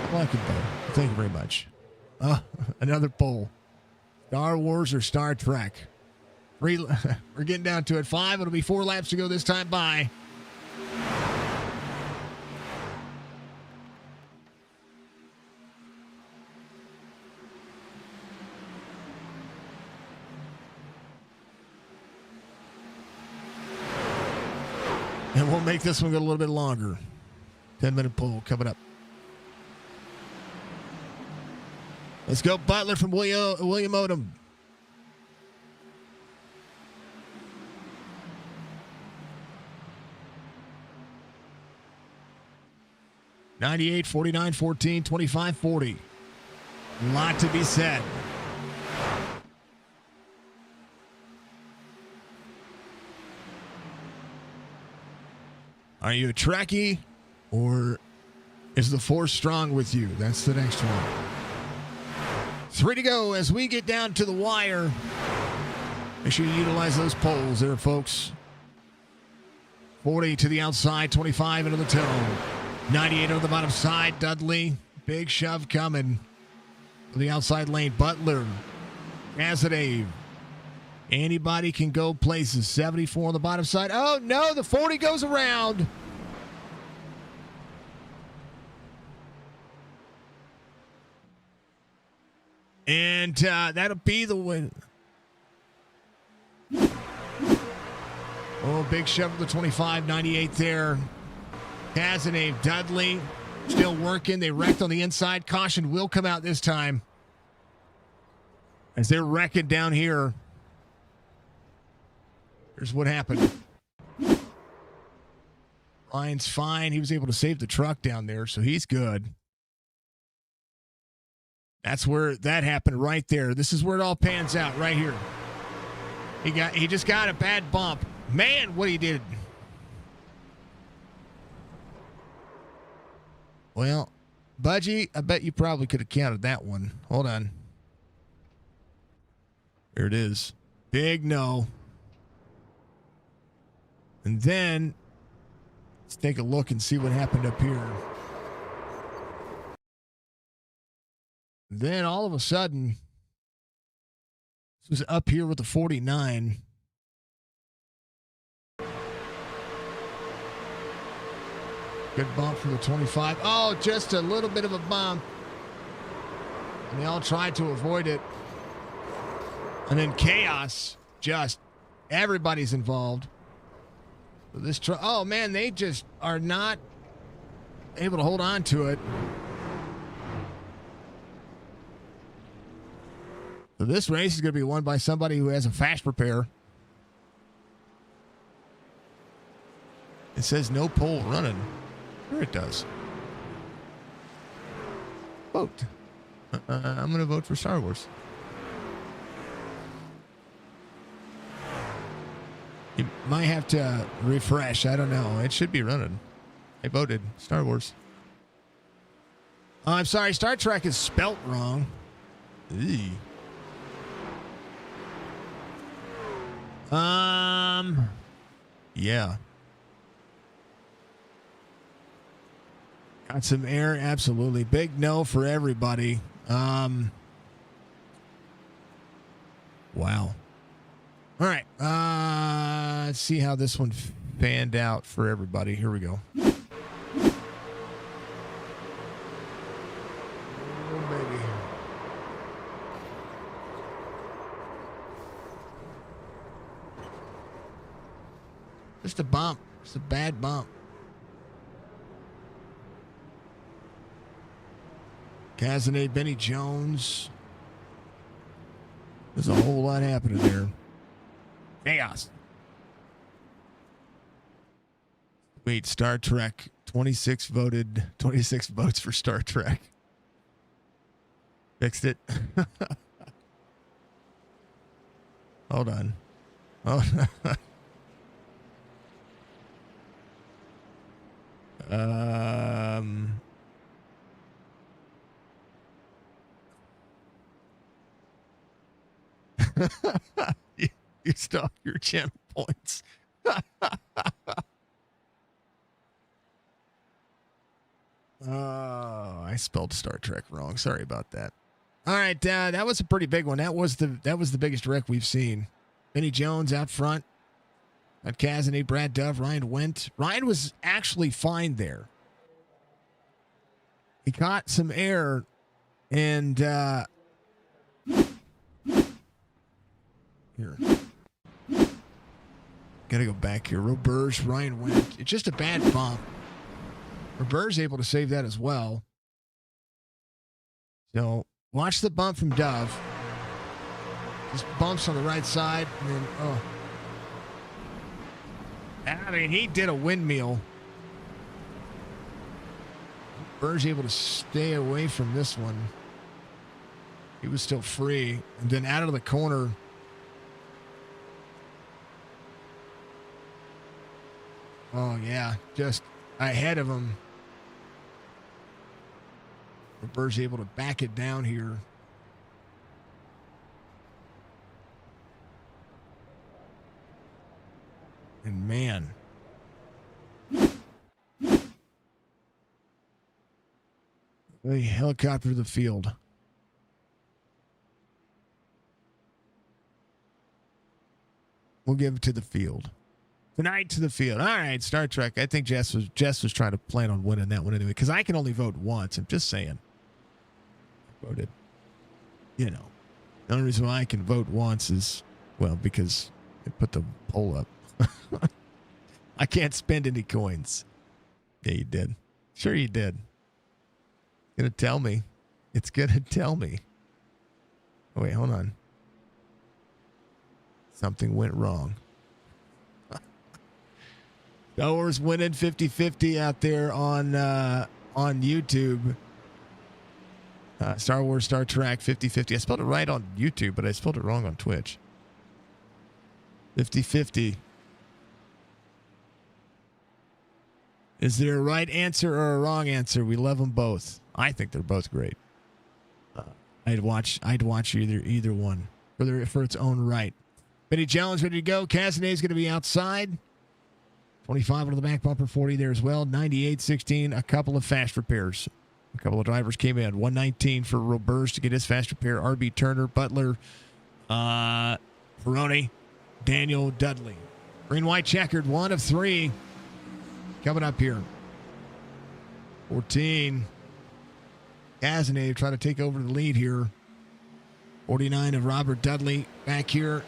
I like them both. Thank you very much. Another poll. Star Wars or Star Trek? We're getting down to it. 5. It'll be 4 laps to go this time. Bye. And we'll make this one go a little bit longer. 10-minute poll coming up. Let's go Butler from William Odom. $98, $49, $14, $25, $40. A lot to be said. Are you a Trekkie or is the Force strong with you? That's the next one. 3 to go as we get down to the wire. Make sure you utilize those poles there, folks. 40 to the outside, 25 into the toe. 98 on the bottom side, Dudley. Big shove coming to the outside lane. Butler, Cassidy. Anybody can go places. 74 on the bottom side. Oh, no, the 40 goes around. And that'll be the win. Oh, big shove of the 25, 98 there. Cassidy, Dudley still working. They wrecked on the inside. Caution will come out this time as they're wrecking down here. Here's what happened. Ryan's fine. He was able to save the truck down there, so he's good. That's where that happened right there. This is where it all pans out right here. He just got a bad bump. Man, what he did. Well, Budgie, I bet you probably could have counted that one. Hold on. There it is. Big no. And then let's take a look and see what happened up here. Then all of a sudden, this was up here with the 49. Good bump from the 25. Oh, just a little bit of a bump. And they all tried to avoid it. And then chaos. Just everybody's involved. This truck, oh man, they just are not able to hold on to it. So this race is going to be won by somebody who has a fast repair. It says no pole running. Sure it does. Vote. I'm going to vote for Star Wars. You might have to refresh. I don't know. It should be running. I voted Star Wars. Oh, I'm sorry. Star Trek is spelt wrong. Eee. Yeah. Got some air. Absolutely. Big no for everybody. Wow. All right. Let's see how this one panned out for everybody. Here we go. Oh, baby. Just a bump. Just a bad bump. Cazenave, Benny Jones. There's a whole lot happening there. Chaos. Wait, Star Trek. 26 votes for Star Trek. Fixed it. Hold on. Oh. you stop your channel points. Oh, I spelled Star Trek wrong. Sorry about that. All right, that was a pretty big one. That was the biggest wreck we've seen. Benny Jones out front. Got Cazenave, Brad Dove, Ryan Wendt. Ryan was actually fine there. He caught some air and here. Gotta go back here. Roberge, Ryan Wendt. It's just a bad bump. Roberge able to save that as well. So watch the bump from Dove. Just bumps on the right side, and then I mean, he did a windmill. Roberge able to stay away from this one. He was still free, and then out of the corner. Oh yeah, just ahead of him. Roberge able to back it down here. And man. The helicopter to the field. We'll give it to the field. Tonight to the field. All right, Star Trek. I think Jess was trying to plan on winning that one anyway, because I can only vote once. I'm just saying. I voted. You know. The only reason why I can vote once is, well, because I put the poll up. I can't spend any coins. Yeah, you did. Sure you did. It's gonna tell me. It's gonna tell me. Oh, wait, hold on. Something went wrong. Star Wars winning 50-50 out there on YouTube. Star Wars, Star Trek 50-50. I spelled it right on YouTube, but I spelled it wrong on Twitch. 50-50. Is there a right answer or a wrong answer? We love them both. I think they're both great. I'd watch either one for its own right. Benny Jones ready to go. Cazenave's going to be outside. 25 on the back bumper, 40 there as well. 98-16, a couple of fast repairs. A couple of drivers came in. 119 for Roberge to get his fast repair. RB Turner, Butler, Peroni, Daniel Dudley. Green-white checkered, 1 of 3. Coming up here. 14. Cazenave trying to take over the lead here. 49 of Robert Dudley back here.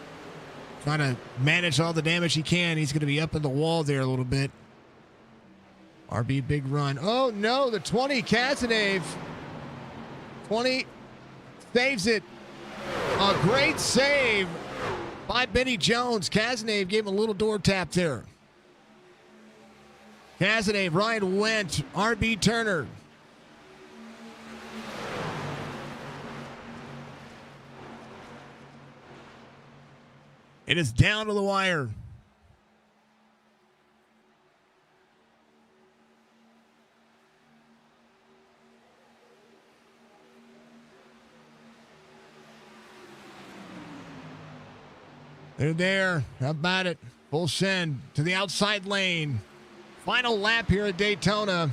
Trying to manage all the damage he can. He's going to be up in the wall there a little bit. RB big run. Oh, no. The 20, Cazenave. 20 saves it. A great save by Benny Jones. Cazenave gave him a little door tap there. Cazenave, Ryan Wendt, RB Turner. It is down to the wire. They're there. How about it? Full send to the outside lane. Final lap here at Daytona.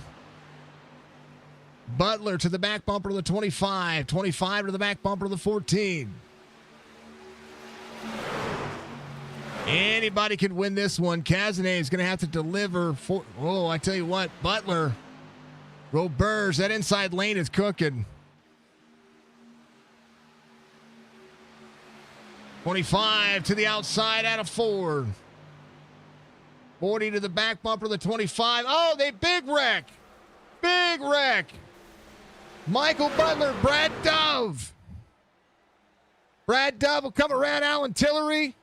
Butler to the back bumper of the 25. 25 to the back bumper of the 14. Anybody can win this one. Cazenave is going to have to deliver. I tell you what, Butler, Roberge, that inside lane is cooking. 25 to the outside out of 4. 40 to the back bumper of the 25. Oh, they big wreck. Big wreck. Michael Butler, Brad Dove. Brad Dove will come around Alan Tillery.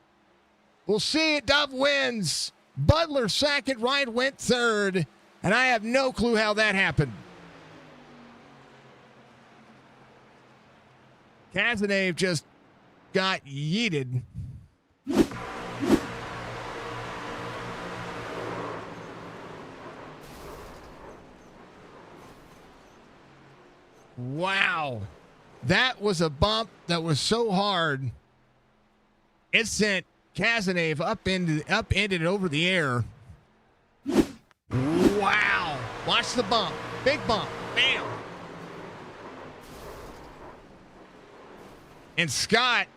We'll see it. Dove wins. Butler second. Ryan went third. And I have no clue how that happened. Cazenave just got yeeted. Wow. That was a bump that was so hard. It sent Cazenave upended it over the air. Wow. Watch the bump. Big bump. Bam. And Scott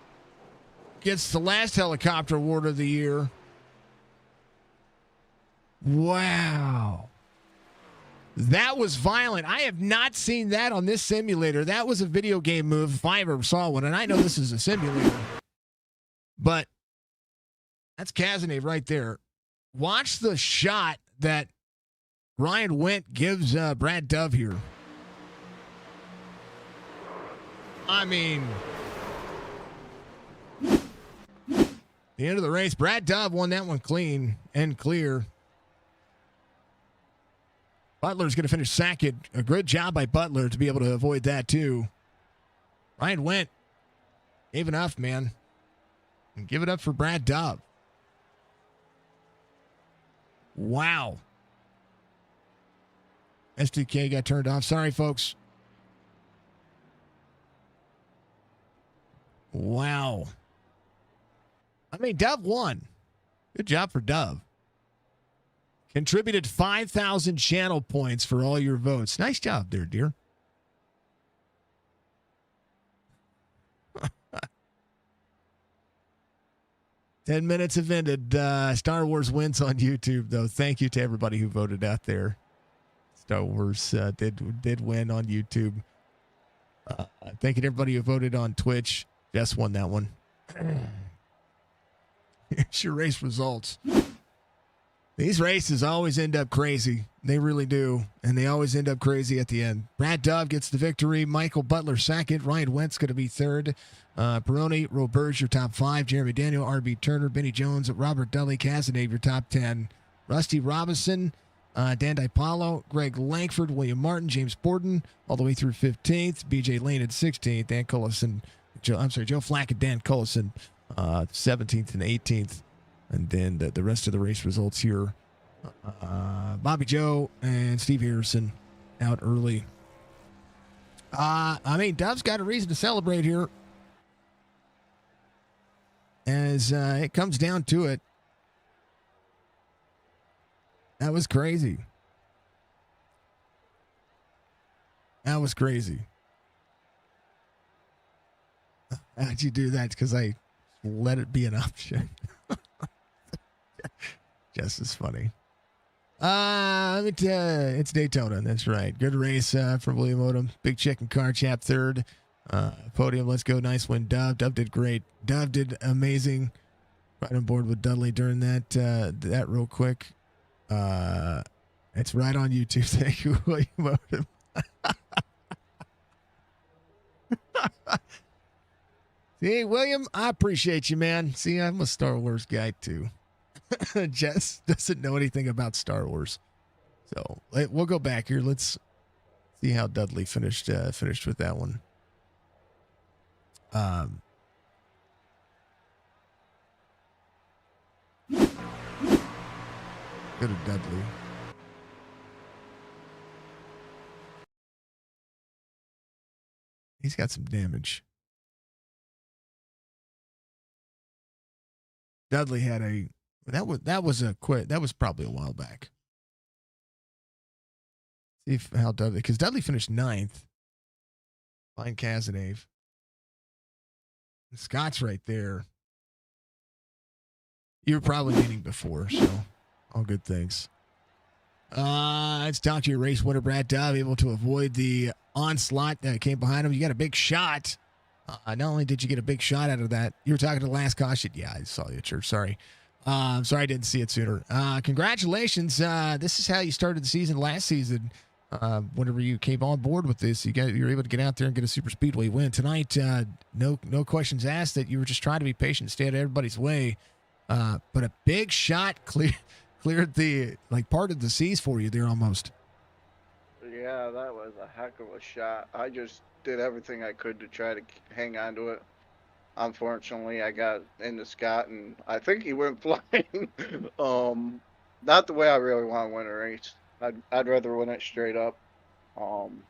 gets the last helicopter award of the year. Wow. That was violent. I have not seen that on this simulator. That was a video game move if I ever saw one. And I know this is a simulator. But that's Cazenave right there. Watch the shot that Ryan Wendt gives Brad Dove here. I mean, the end of the race, Brad Dove won that one clean and clear. Butler's going to finish second. A good job by Butler to be able to avoid that too. Ryan Wendt gave enough, man. And give it up for Brad Dove. Wow. SDK got turned off. Sorry, folks. Wow. I mean, Dove won. Good job for Dove. Contributed 5,000 channel points for all your votes. Nice job there, dear. Ten minutes have ended. Star Wars wins on YouTube, though. Thank you to everybody who voted out there. Star Wars did win on YouTube. Thank you to everybody who voted on Twitch. Jess won that one. Here's your race results. These races always end up crazy. They really do. And they always end up crazy at the end. Brad Dove gets the victory. Michael Butler second. Ryan Wendt's going to be third. Peroni, Roberge, your top five. Jeremy Daniel, RB Turner, Benny Jones, Robert Dudley, Cazenave, your top 10. Rusty Robinson, Dan DiPaolo, Greg Langford, William Martin, James Borden, all the way through 15th. BJ Lane at 16th. Dan Cullison, Joe Flack and Dan Cullison, 17th and 18th. And then the rest of the race results here. Bobby Joe and Steve Harrison out early. I mean, Dove's got a reason to celebrate here. As it comes down to it. That was crazy. That was crazy. How'd you do that? Because I let it be an option. Just as funny. It's Daytona. That's right. Good race from William Odom. Big Chicken Car Chap third. Podium. Let's go. Nice win. Dove did great. Dove did amazing. Right on board with Dudley during that real quick. It's right on YouTube. Thank you, William Odom. See, William, I appreciate you, man. See, I'm a Star Wars guy too. Jess doesn't know anything about Star Wars. So we'll go back here. Let's see how Dudley finished with that one. Go to Dudley. He's got some damage. Dudley had that was probably a while back. See how Dudley, because Dudley finished 9th. Behind Cazenave. Scott's right there. You were probably meeting before, so all good things. Let's talk to your race winner, Brad Dove, able to avoid the onslaught that came behind him. You got a big shot. Not only did you get a big shot out of that, you were talking to the last caution. Yeah, I saw you at church. Sorry. Sorry I didn't see it sooner. Congratulations. This is how you started the season last season. whenever you came on board with this, you're able to get out there and get a super speedway win tonight. No questions asked. That you were just trying to be patient, stay out of everybody's way. But a big shot cleared the part of the seas for you there almost. Yeah, that was a heck of a shot. I just did everything I could to try to hang on to it. Unfortunately, I got into Scott, and I think he went flying. Not the way I really want to win a race. I'd rather win it straight up. Um,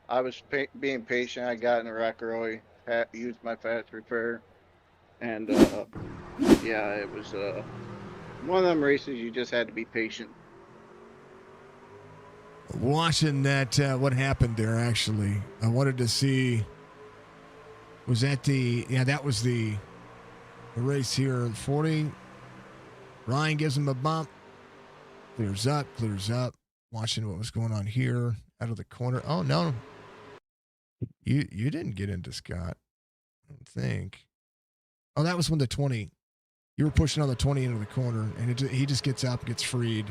I was being patient. I got in a wreck early, used my fast repair, and yeah, it was one of them races you just had to be patient. Watching that, what happened there, actually, I wanted to see. Was that that was the race here. 40. Ryan gives him a bump. Clears up. Watching what was going on here out of the corner. Oh, no. You didn't get into Scott, I don't think. Oh, that was when the 20. You were pushing on the 20 into the corner, and he just gets up and gets freed.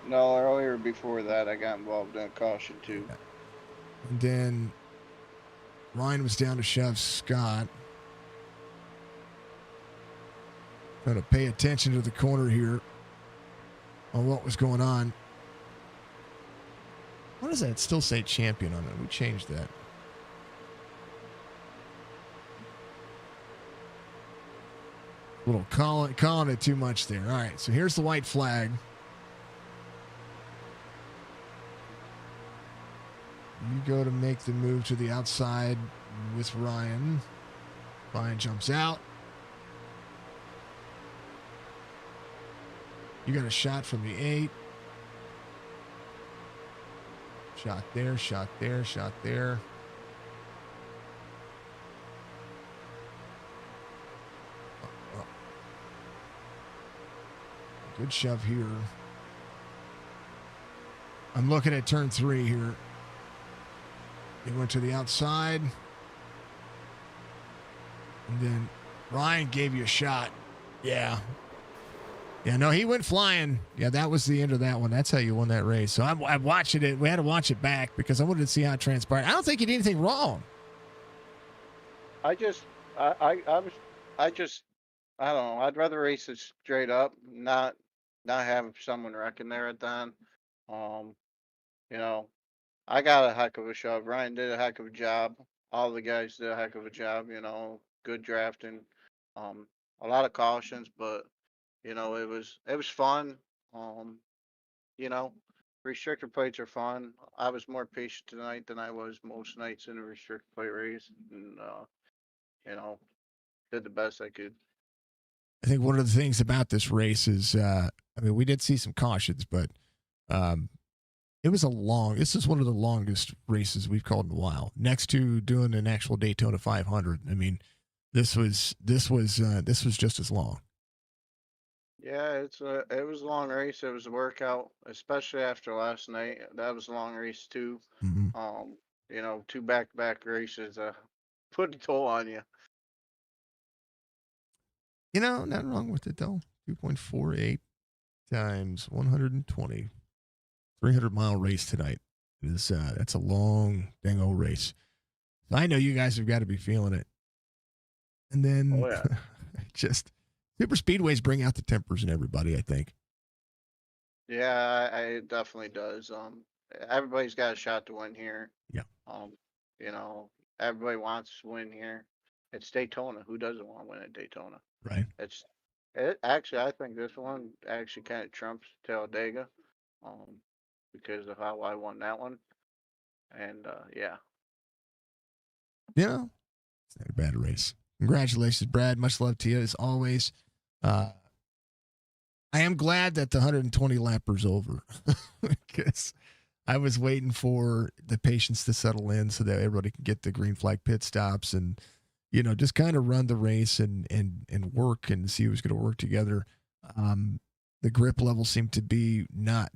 No, earlier before that, I got involved in a caution too. And then Ryan was down to shove Scott. Trying to pay attention to the corner here on what was going on. What does that still say champion on it? We changed that. A little calling it too much there. All right, so here's the white flag. You go to make the move to the outside with Ryan. Ryan jumps out. You got a shot from the 8. Shot there, shot there, shot there. Oh. Good shove here. I'm looking at turn 3 here. He went to the outside. And then Ryan gave you a shot. Yeah. Yeah, no, he went flying. Yeah, that was the end of that one. That's how you won that race. So I'm watching it. We had to watch it back because I wanted to see how it transpired. I don't think he did anything wrong. I don't know. I'd rather race it straight up, not have someone wrecking there at the end. You know, I got a heck of a shove. Ryan did a heck of a job. All the guys did a heck of a job. Good drafting. A lot of cautions, but it was fun. Um, you know, restrictor plates are fun. I was more patient tonight than I was most nights in a restrictor plate race, and you know, did the best I could. I think one of the things about this race is, we did see some cautions, but this is one of the longest races we've called in a while. Next to doing an actual Daytona 500. I mean, this was just as long. Yeah, it was a long race. It was a workout, especially after last night. That was a long race too. Mm-hmm. 2 back-to-back races put a toll on you. Nothing wrong with it though. 2.48 times 120, 300-mile race tonight. That's a long dang old race. So I know you guys have got to be feeling it. And then just super speedways bring out the tempers in everybody, I think. Yeah, it definitely does. Everybody's got a shot to win here. Yeah. Everybody wants to win here. It's Daytona. Who doesn't want to win at Daytona? Right. Actually, I think this one actually kind of trumps Talladega, because of how I won that one. And yeah. Yeah. It's not a bad race. Congratulations, Brad. Much love to you as always. I am glad that the 120 lapper's over because I was waiting for the patience to settle in so that everybody can get the green flag pit stops and, just kind of run the race and work and see who's going to work together. The grip level seemed to be not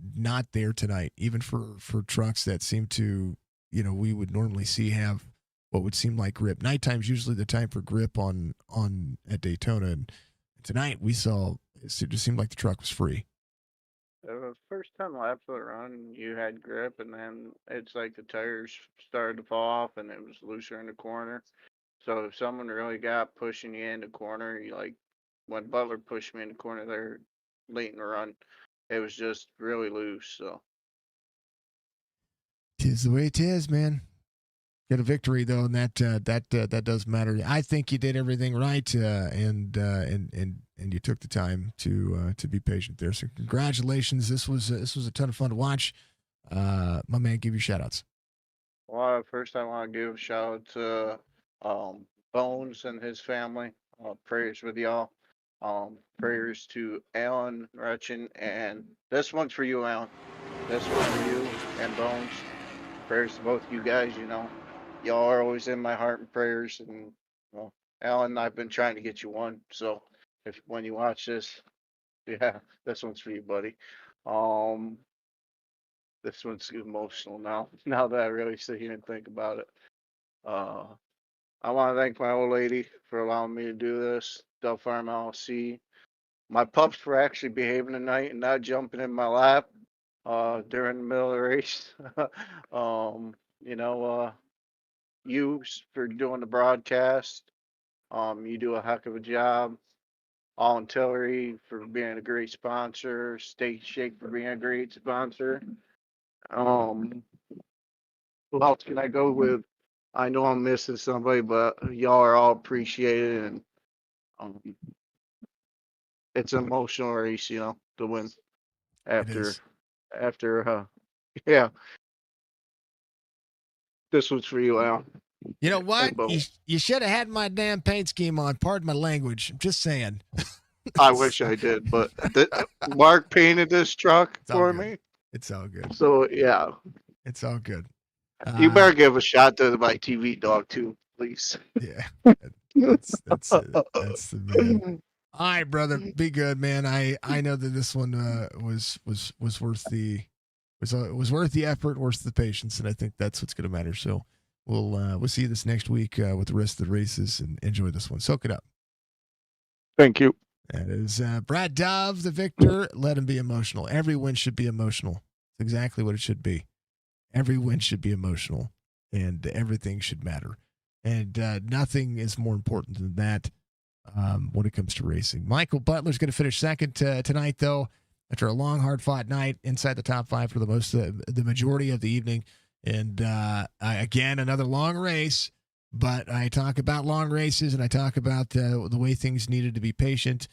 there tonight, even for trucks that seem to, we would normally see have what would seem like grip. Nighttime's usually the time for grip on at Daytona. And tonight we saw it just seemed like the truck was free. First 10 laps of the run, you had grip, and then it's like the tires started to fall off, and it was looser in the corner. So if someone really got pushing you in the corner, you like when Butler pushed me in the corner there late in the run, it was just really loose. So Tis the way it is, man. Get a victory though, and that does matter. I think you did everything right, and you took the time to be patient there. So congratulations. This was a ton of fun to watch. My man, give you shout outs. well, first I want to give a shout out to Bones and his family. Prayers with y'all. Prayers to Alan Rutchin, and this one's for you, Alan. This one's for you and Bones. Prayers to both you guys. Y'all are always in my heart and prayers. And well, Alan, I've been trying to get you one. So if when you watch this, yeah, this one's for you, buddy. Um, this one's emotional now. Now that I really sit here and think about it. Uh, I want to thank my old lady for allowing me to do this. Dove Farm LLC. My pups were actually behaving tonight and not jumping in my lap during the middle of the race. um, you know, you for doing the broadcast. You do a heck of a job. All in Tillery for being a great sponsor. State Shake for being a great sponsor. Um, who else can I go with? I know I'm missing somebody, but y'all are all appreciated, and um, it's an emotional race, to win It after is. after yeah. This one's for you, Al. You know what? And Bo. You should have had my damn paint scheme on. Pardon my language. I'm just saying. I wish I did, but Mark painted this truck It's all for good. me. It's all good. So yeah, It's all good. you better give a shot to my TV dog too, please. Yeah. That's it. That's the man. All right, brother. Be good, man. I know that this one was worth the was worth the effort, worth the patience, and I think that's what's going to matter. So we'll see you this next week with the rest of the races and enjoy this one. Soak it up. Thank you. That is Brad Dove, the victor. Let him be emotional. Every win should be emotional. It's exactly what it should be. Every win should be emotional, and everything should matter. And nothing is more important than that when it comes to racing. Michael Butler's going to finish second tonight, though, after a long, hard-fought night inside the top five for the majority of the evening. And again, another long race. But I talk about long races, and I talk about the way things needed to be patient.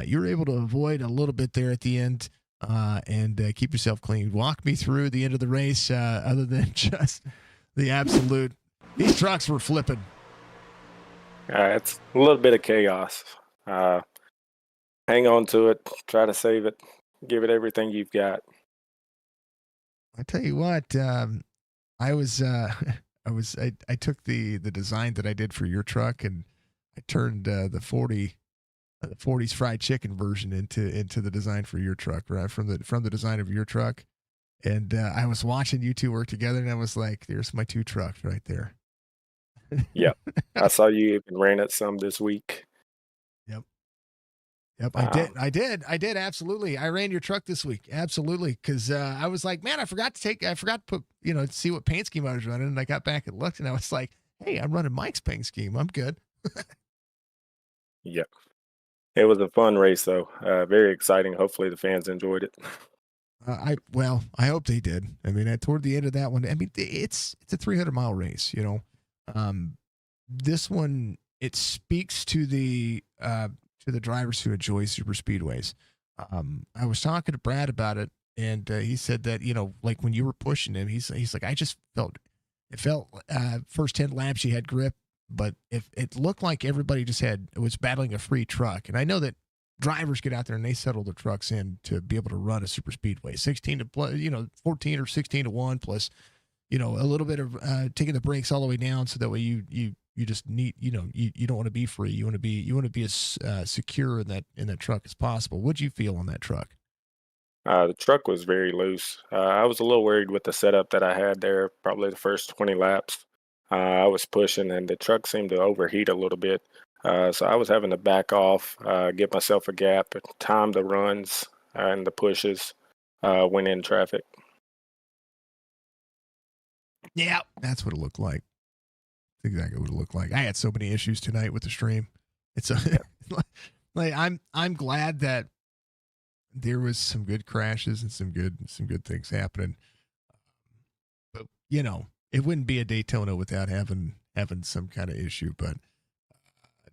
You were able to avoid a little bit there at the end and keep yourself clean. Walk me through the end of the race, other than just the absolute. These trucks were flipping. It's a little bit of chaos. Hang on to it. Try to save it. Give it everything you've got. I tell you what, I took the design that I did for your truck, and I turned the 40's fried chicken version into the design for your truck, right from the design of your truck. And I was watching you two work together, and I was like, "There's my two trucks right there." Yep. I saw you even ran it some this week. Yep, I did. Absolutely. I ran your truck this week. Absolutely. Cause, I was like, man, I forgot to put, see what paint scheme I was running. And I got back and looked, and I was like, hey, I'm running Mike's paint scheme. I'm good. Yep. It was a fun race though. Very exciting. Hopefully the fans enjoyed it. I hope they did. I mean, toward the end of that one, I mean, it's a 300-mile race, this one, it speaks to the drivers who enjoy super speedways. I was talking to Brad about it, and he said that like when you were pushing him, he's like, I just felt first 10 laps you had grip, but if it looked like everybody was battling a free truck. And I know that drivers get out there and they settle their trucks in to be able to run a super speedway, 14 or 16 to 1 plus, a little bit of taking the brakes all the way down, so that way you just need, you don't want to be free. You want to be as secure in that truck as possible. What'd you feel on that truck? The truck was very loose. I was a little worried with the setup that I had there, probably the first 20 laps. I was pushing, and the truck seemed to overheat a little bit. So I was having to back off, give myself a gap, time the runs and the pushes. when in traffic. Yeah, that's what it looked like. That's exactly what it looked like. I had so many issues tonight with the stream. It's like I'm glad that there was some good crashes and some good things happening. But it wouldn't be a Daytona without having some kind of issue. But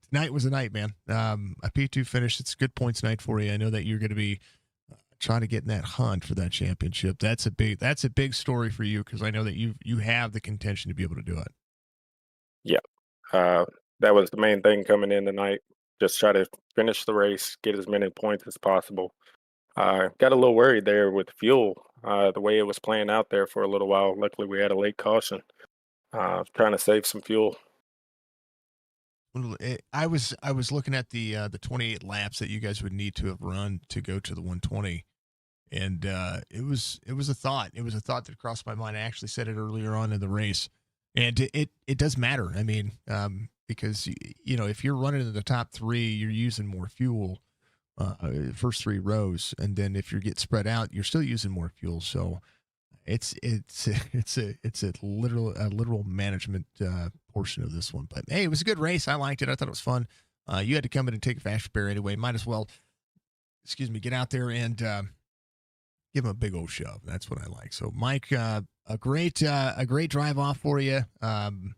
tonight was a night, man. A P2 finish. It's a good points night for you. I know that you're going to be trying to get in that hunt for that championship. That's a big story for you, because I know that you have the contention to be able to do it. Yeah, that was the main thing coming in tonight. Just try to finish the race, get as many points as possible. Got a little worried there with fuel, the way it was playing out there for a little while. Luckily, we had a late caution. Trying to save some fuel. I was looking at the 28 laps that you guys would need to have run to go to the 120, and it was a thought. It was a thought that crossed my mind. I actually said it earlier on in the race, and it does matter. I mean, because if you're running in the top three, you're using more fuel. First three rows, and then if you get spread out, you're still using more fuel. So it's a literal management portion of this one. But hey, it was a good race. I liked it. I thought it was fun. You had to come in and take a fast repair anyway. Might as well, get out there and give him a big old shove. That's what I like. So Mike, a great drive off for you. And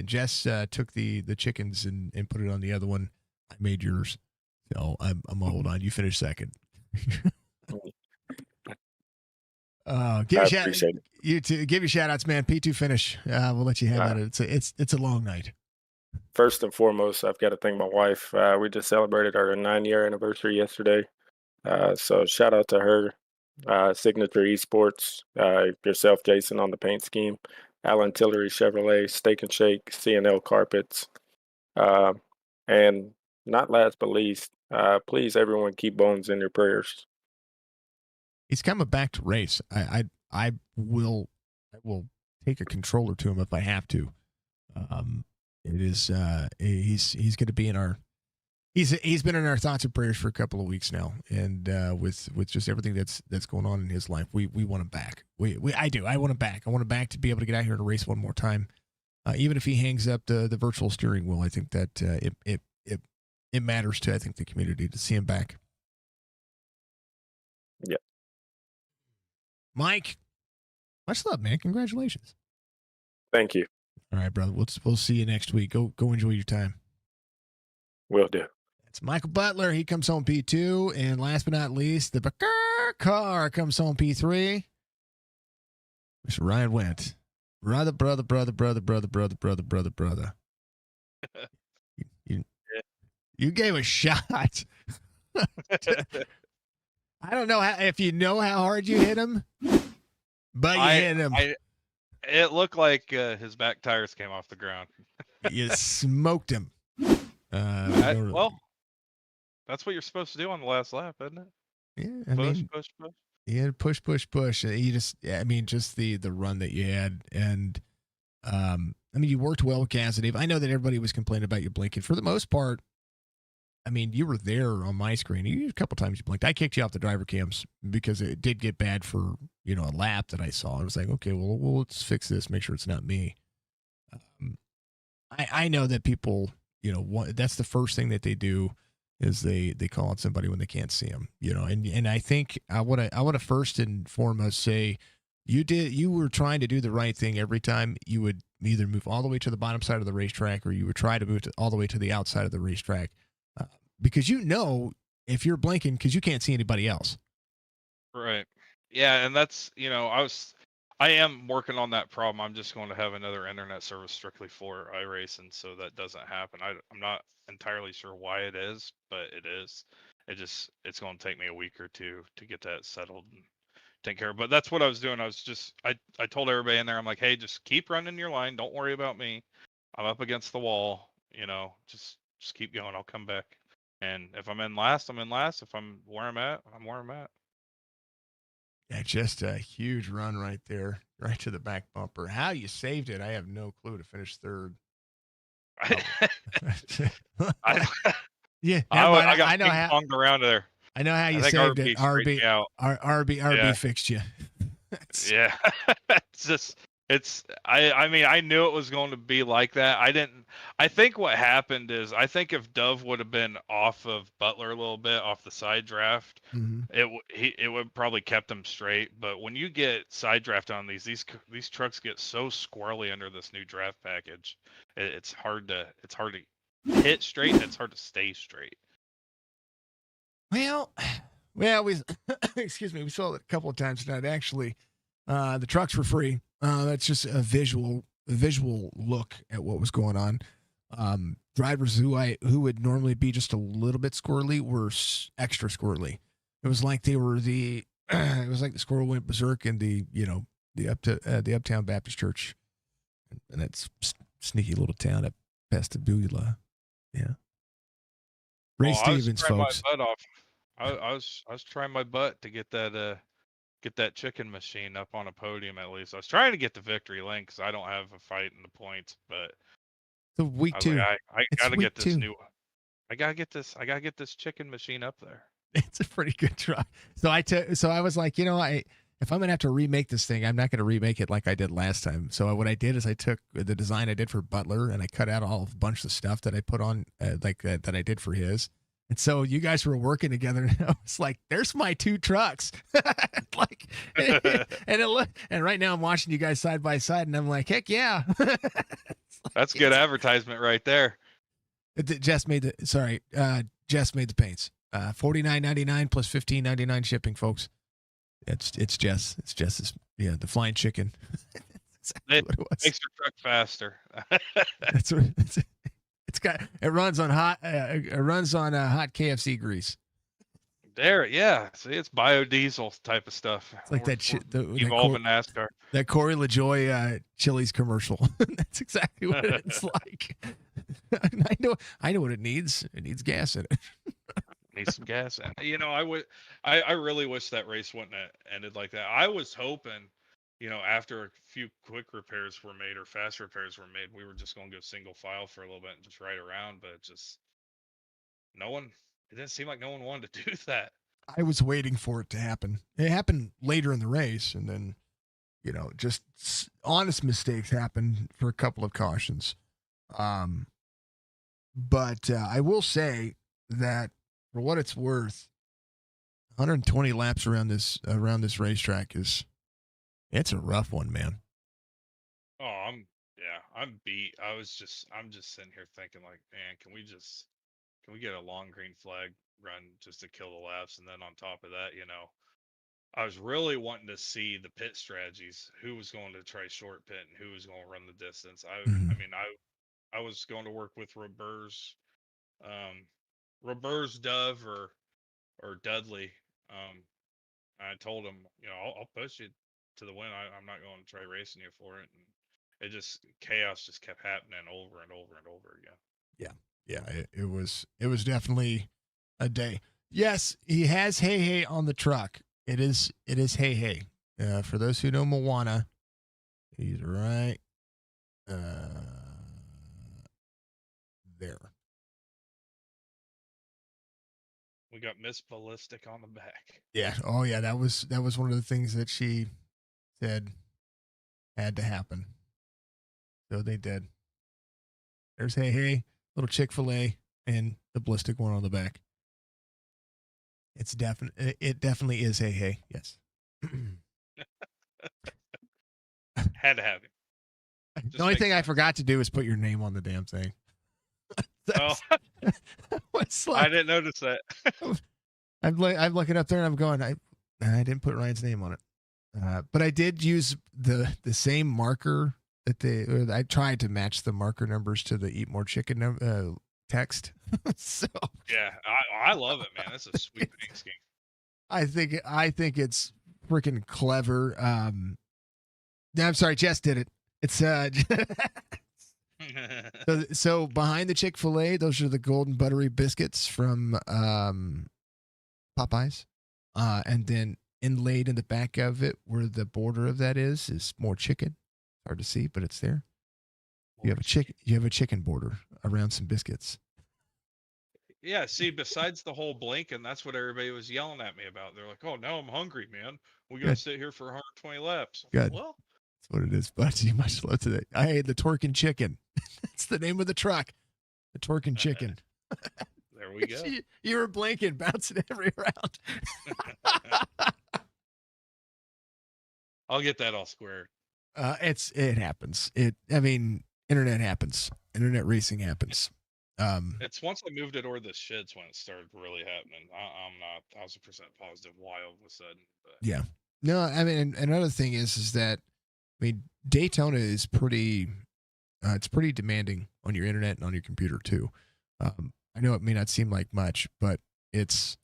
Jess took the chickens and put it on the other one. I made yours. So I'm gonna hold on. You finish second. Give you shout outs, man. P2 finish. We'll let you have it. It's a long night. First and foremost, I've got to thank my wife. We just celebrated our 9-year anniversary yesterday. So shout out to her, Signature Esports, yourself, Jason, on the paint scheme, Alan Tillery Chevrolet, Steak and Shake, CNL Carpets, and not last but least, please, everyone, keep Bones in your prayers. He's coming back to race. I will take a controller to him if I have to. It is he's going to be in our he's been in our thoughts and prayers for a couple of weeks now, and with just everything that's going on in his life, we want him back. I want him back. I want him back to be able to get out here and race one more time, even if he hangs up the virtual steering wheel. I think that it matters to, I think, the community to see him back. Yeah. Mike, much love, man. Congratulations. Thank you. All right, brother. We'll see you next week. Go enjoy your time. Will do. It's Michael Butler. He comes home P2. And last but not least, the Baker car comes home P3. Mr. Ryan Went. Brother. You gave a shot. I don't know if you know how hard you hit him, but you hit him. It looked like his back tires came off the ground. You smoked him. Well, that's what you're supposed to do on the last lap, isn't it? Yeah, push. Yeah, push. You just the run that you had, and you worked well with Cassidy. I know that everybody was complaining about you blinking. For the most part, you were there on my screen. A couple times you blinked. I kicked you off the driver cams because it did get bad for a lap that I saw. I was like, okay, well let's fix this. Make sure it's not me. I know that people, that's the first thing that they do is they call out somebody when they can't see them. And I think I want to first and foremost say you were trying to do the right thing every time. You would either move all the way to the bottom side of the racetrack, or you would try to move all the way to the outside of the racetrack. Because if you're blinking, because you can't see anybody else. Right. Yeah, and that's I am working on that problem. I'm just going to have another internet service strictly for iRacing, so that doesn't happen. I'm not entirely sure why it is, but it is. It's going to take me a week or two to get that settled and take care of. But that's what I was doing. I told everybody in there, I'm like, hey, just keep running your line. Don't worry about me. I'm up against the wall. Just keep going. I'll come back. And if I'm in last, I'm in last. If I'm where I'm at, I'm where I'm at. Yeah, just a huge run right there, right to the back bumper. How you saved it, I have no clue. To finish third. Yeah, I know how. Pong-ponged around there. I know how you I think saved RB it. straightened RB, me out. RB Yeah. fixed you. That's- Yeah. It's just I mean I knew it was going to be like that. I think what happened is I think if Dove would have been off of Butler a little bit off the side draft, Mhm. it would probably kept him straight. But when you get side draft on these trucks get so squirrely under this new draft package. It's hard to hit straight and it's hard to stay straight. Well, we excuse me. We saw it a couple of times tonight. Actually, the trucks were free. That's just a visual look at what was going on. Drivers who would normally be just a little bit squirrely were extra squirrely. It was like they were it was like the squirrel went berserk in the Uptown Baptist Church, and that's sneaky little town at Pastabula. Yeah. Ray Stevens, folks. My butt off. I was trying my butt to get that chicken machine up on a podium at least. I was trying to get the victory lane because I don't have a fight in the points, but The week I was 2. like, I It's gotta week get this 2. new. I gotta get this chicken machine up there. It's a pretty good truck. So I was like, if I'm gonna have to remake this thing, I'm not gonna remake it like I did last time. So what I did is I took the design I did for Butler and I cut out a bunch of stuff that I put on that I did for his. And so you guys were working together, and I was like, "There's my 2 trucks." and right now I'm watching you guys side by side, and I'm like, "Heck yeah!" That's good advertisement right there. Jess made the paints. $49.99 plus $15.99 shipping, folks. It's Jess. It's Jess's. Yeah, the flying chicken. Exactly what it was. Makes your truck faster. That's what it runs on hot hot KFC grease. There, yeah. See, it's biodiesel type of stuff. It's like evolving NASCAR. That Corey LaJoy Chili's commercial. That's exactly what it's like. I know what it needs. It needs gas in it. Needs some gas. I really wish that race wouldn't have ended like that. I was hoping, after a few quick repairs were made or fast repairs were made, we were just going to go single file for a little bit and just ride around. But it didn't seem like no one wanted to do that. I was waiting for it to happen. It happened later in the race, and then, just honest mistakes happened for a couple of cautions. But I will say that for what it's worth, 120 laps around this racetrack it's a rough one, man. Oh, I'm beat. I'm just sitting here thinking like, man, can we get a long green flag run just to kill the laps? And then on top of that, I was really wanting to see the pit strategies, who was going to try short pit and who was going to run the distance. I mean, I was going to work with Robert's Dove or Dudley. I told him, I'll push you to the win. I'm not going to try racing you for it. And chaos just kept happening over and over and over again. Yeah. It was definitely a day. Yes, he has Hey on the truck. It is Hey. For those who know Moana, he's right there. We got Miss Ballistic on the back. Yeah. Oh yeah, that was one of the things that she said had to happen. So they did. There's Hey, little Chick-fil-A, and the ballistic one on the back. It definitely is Hey. Yes. Had to have him. The only thing I forgot to do is put your name on the damn thing. I didn't notice that. I'm looking up there and I'm going, I didn't put Ryan's name on it. But I did use the same marker that I tried to match the marker numbers to the Eat More Chicken text. So yeah, I love it, man. That's a sweet paint scheme. I think it's freaking clever. No, I'm sorry, Jess did it. It's so behind the Chick-fil-A, those are the golden buttery biscuits from Popeyes, and then inlaid in the back of it, where the border of that is more chicken. Hard to see, but it's there. You have a chicken border around some biscuits. Yeah, see, besides the whole blinking, that's what everybody was yelling at me about. They're like, "Oh, now I'm hungry, man. We gotta Good. sit here for 120 laps." Good. Well, That's what it is. But you much love today. I ate the Torquing Chicken. That's the name of the truck. The Torquing Chicken. there we go. You were blinking, bouncing every round. I'll get that all squared. It happens. Internet happens. Internet racing happens. It's once I moved it over the shits when it started really happening. I'm not 1,000% positive why all of a sudden. But. Yeah. No, I mean, and another thing is that, I mean, Daytona is pretty, it's pretty demanding on your internet and on your computer too. I know it may not seem like much, but it's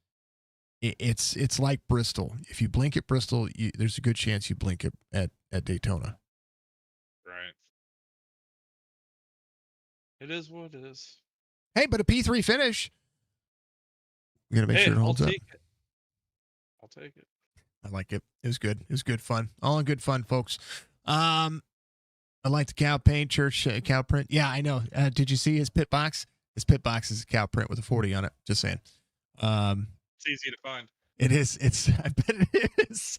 like Bristol. If you blink at Bristol, there's a good chance you blink at Daytona. Right. It is what it is. Hey, but a P3 finish. We got to make sure it holds up. I'll take it. I like it. It was good. It was good fun. All in good fun, folks. I like the cow paint church cow print. Yeah, I know. Did you see his pit box? His pit box is a cow print with a 40 on it. Just saying. It's easy to find. It is. I bet it is.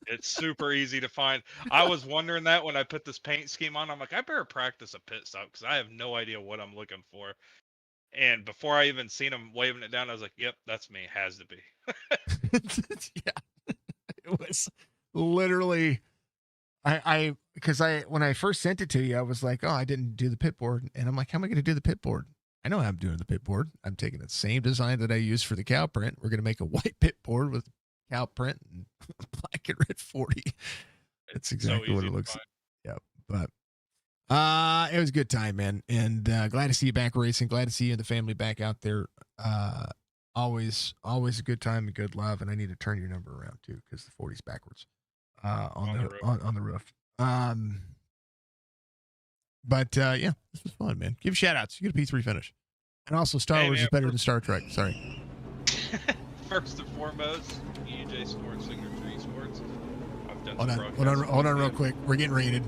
It's super easy to find. I was wondering that when I put this paint scheme on. I'm like, I better practice a pit stop because I have no idea what I'm looking for. And before I even seen him waving it down, I was like, yep, that's me. Has to be. Yeah. It was literally, because when I first sent it to you, I was like, oh, I didn't do the pit board. And I'm like, how am I going to do the pit board? I know how I'm doing the pit board. I'm taking the same design that I used for the cow print. We're going to make a white pit board with cow print and black and red 40. That's exactly so what it looks like. Yeah. But it was a good time, man. And glad to see you back racing. Glad to see you and the family back out there. Always a good time and good love. And I need to turn your number around too, because the 40's backwards on the roof. But yeah, this was fun, man. Give shout outs. You get a P3 finish. And also, Star Wars is better than Star Trek. Sorry. First and foremost, EJ Sports, Signature Esports. I've done Hold on real quick. We're getting rated.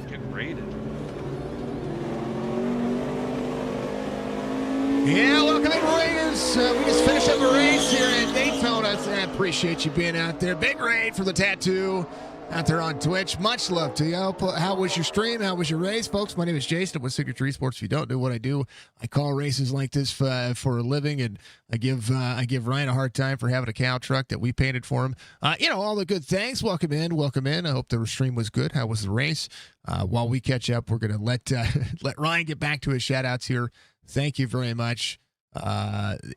Getting rated? Yeah, welcome in, Raiders. We just finished up a race here at Daytona. I appreciate you being out there. Big raid for the tattoo out there on Twitch. Much love to you. How was your stream? How was your race, folks? My name is Jason with Signature Esports. If you don't know what I do, I call races like this for a living, and I give Ryan a hard time for having a cow truck that we painted for him. All the good things. Welcome in. I hope the stream was good. How was the race? While we catch up, we're gonna let Ryan get back to his shout outs here. Thank you very much. And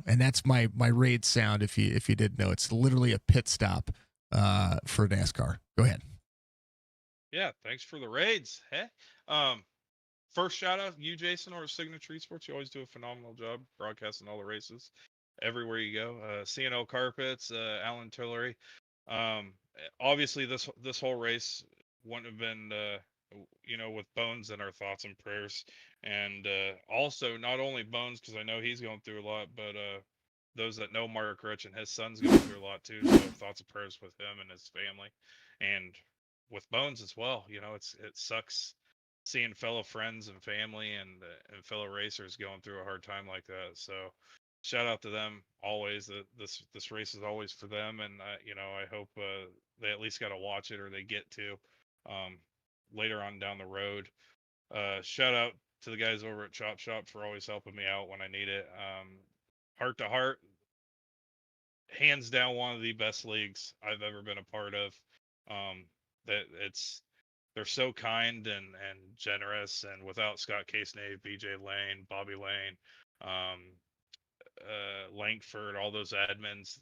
that's my raid sound. If you didn't know, it's literally a pit stop for NASCAR. Go ahead. Yeah, thanks for the raids. Hey, first shout out you, Jason, or Signature Esports. You always do a phenomenal job broadcasting all the races everywhere you go. CNO Carpets, Alan Tillery. Obviously this whole race wouldn't have been with Bones in our thoughts and prayers, and also not only Bones, because I know he's going through a lot, but those that know Mark Rich and his son's going through a lot too. So thoughts and prayers with him and his family, and with Bones as well. It sucks seeing fellow friends and family and fellow racers going through a hard time like that. So shout out to them always. This race is always for them, and I hope they at least got to watch it, or they get to later on down the road. Shout out to the guys over at Chop Shop for always helping me out when I need it. Hrt2Heart, hands down one of the best leagues I've ever been a part of. They're so kind and generous, and without Scott Casenave, BJ Lane, Bobby Lane, Langford, all those admins,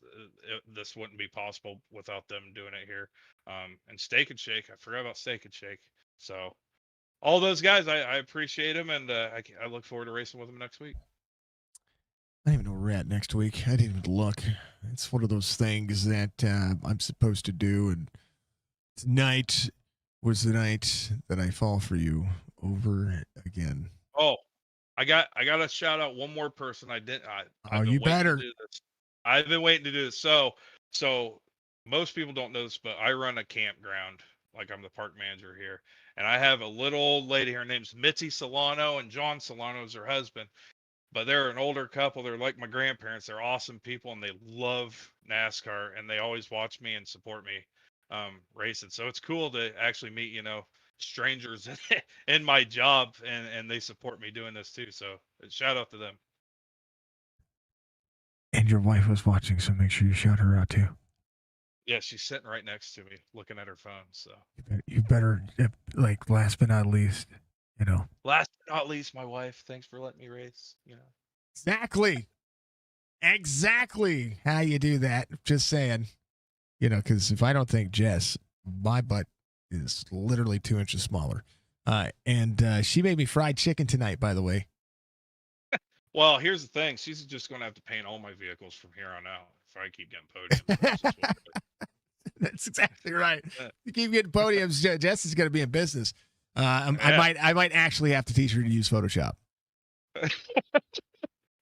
this wouldn't be possible without them doing it here. And Steak and Shake, I forgot about Steak and Shake. So all those guys, I appreciate them, and I look forward to racing with them next week. I don't even know where we're at next week. I didn't even look. It's one of those things that I'm supposed to do, and tonight was the night that I fall for you over again. Oh, I got to shout out one more person. I've been you better. to do this. I've been waiting to do this. So most people don't know this, but I run a campground. Like, I'm the park manager here, and I have a little old lady. Her name's Mitzi Solano, and John Solano is her husband. but they're an older couple. They're like my grandparents. They're awesome people, and they love NASCAR, and they always watch me and support me racing. So it's cool to actually meet, strangers in my job, and they support me doing this too. So shout out to them. And your wife was watching, so make sure you shout her out too. Yeah, she's sitting right next to me, looking at her phone. So You better, like, last but not least, last but not least, my wife. Thanks for letting me race. Exactly how you do that. Just saying, because if I don't think Jess, my butt is literally 2 inches smaller. And she made me fried chicken tonight, by the way. Well, here's the thing. She's just going to have to paint all my vehicles from here on out if I keep getting podiums. That's exactly right. You keep getting podiums, Jess is going to be in business. I might actually have to teach her to use Photoshop.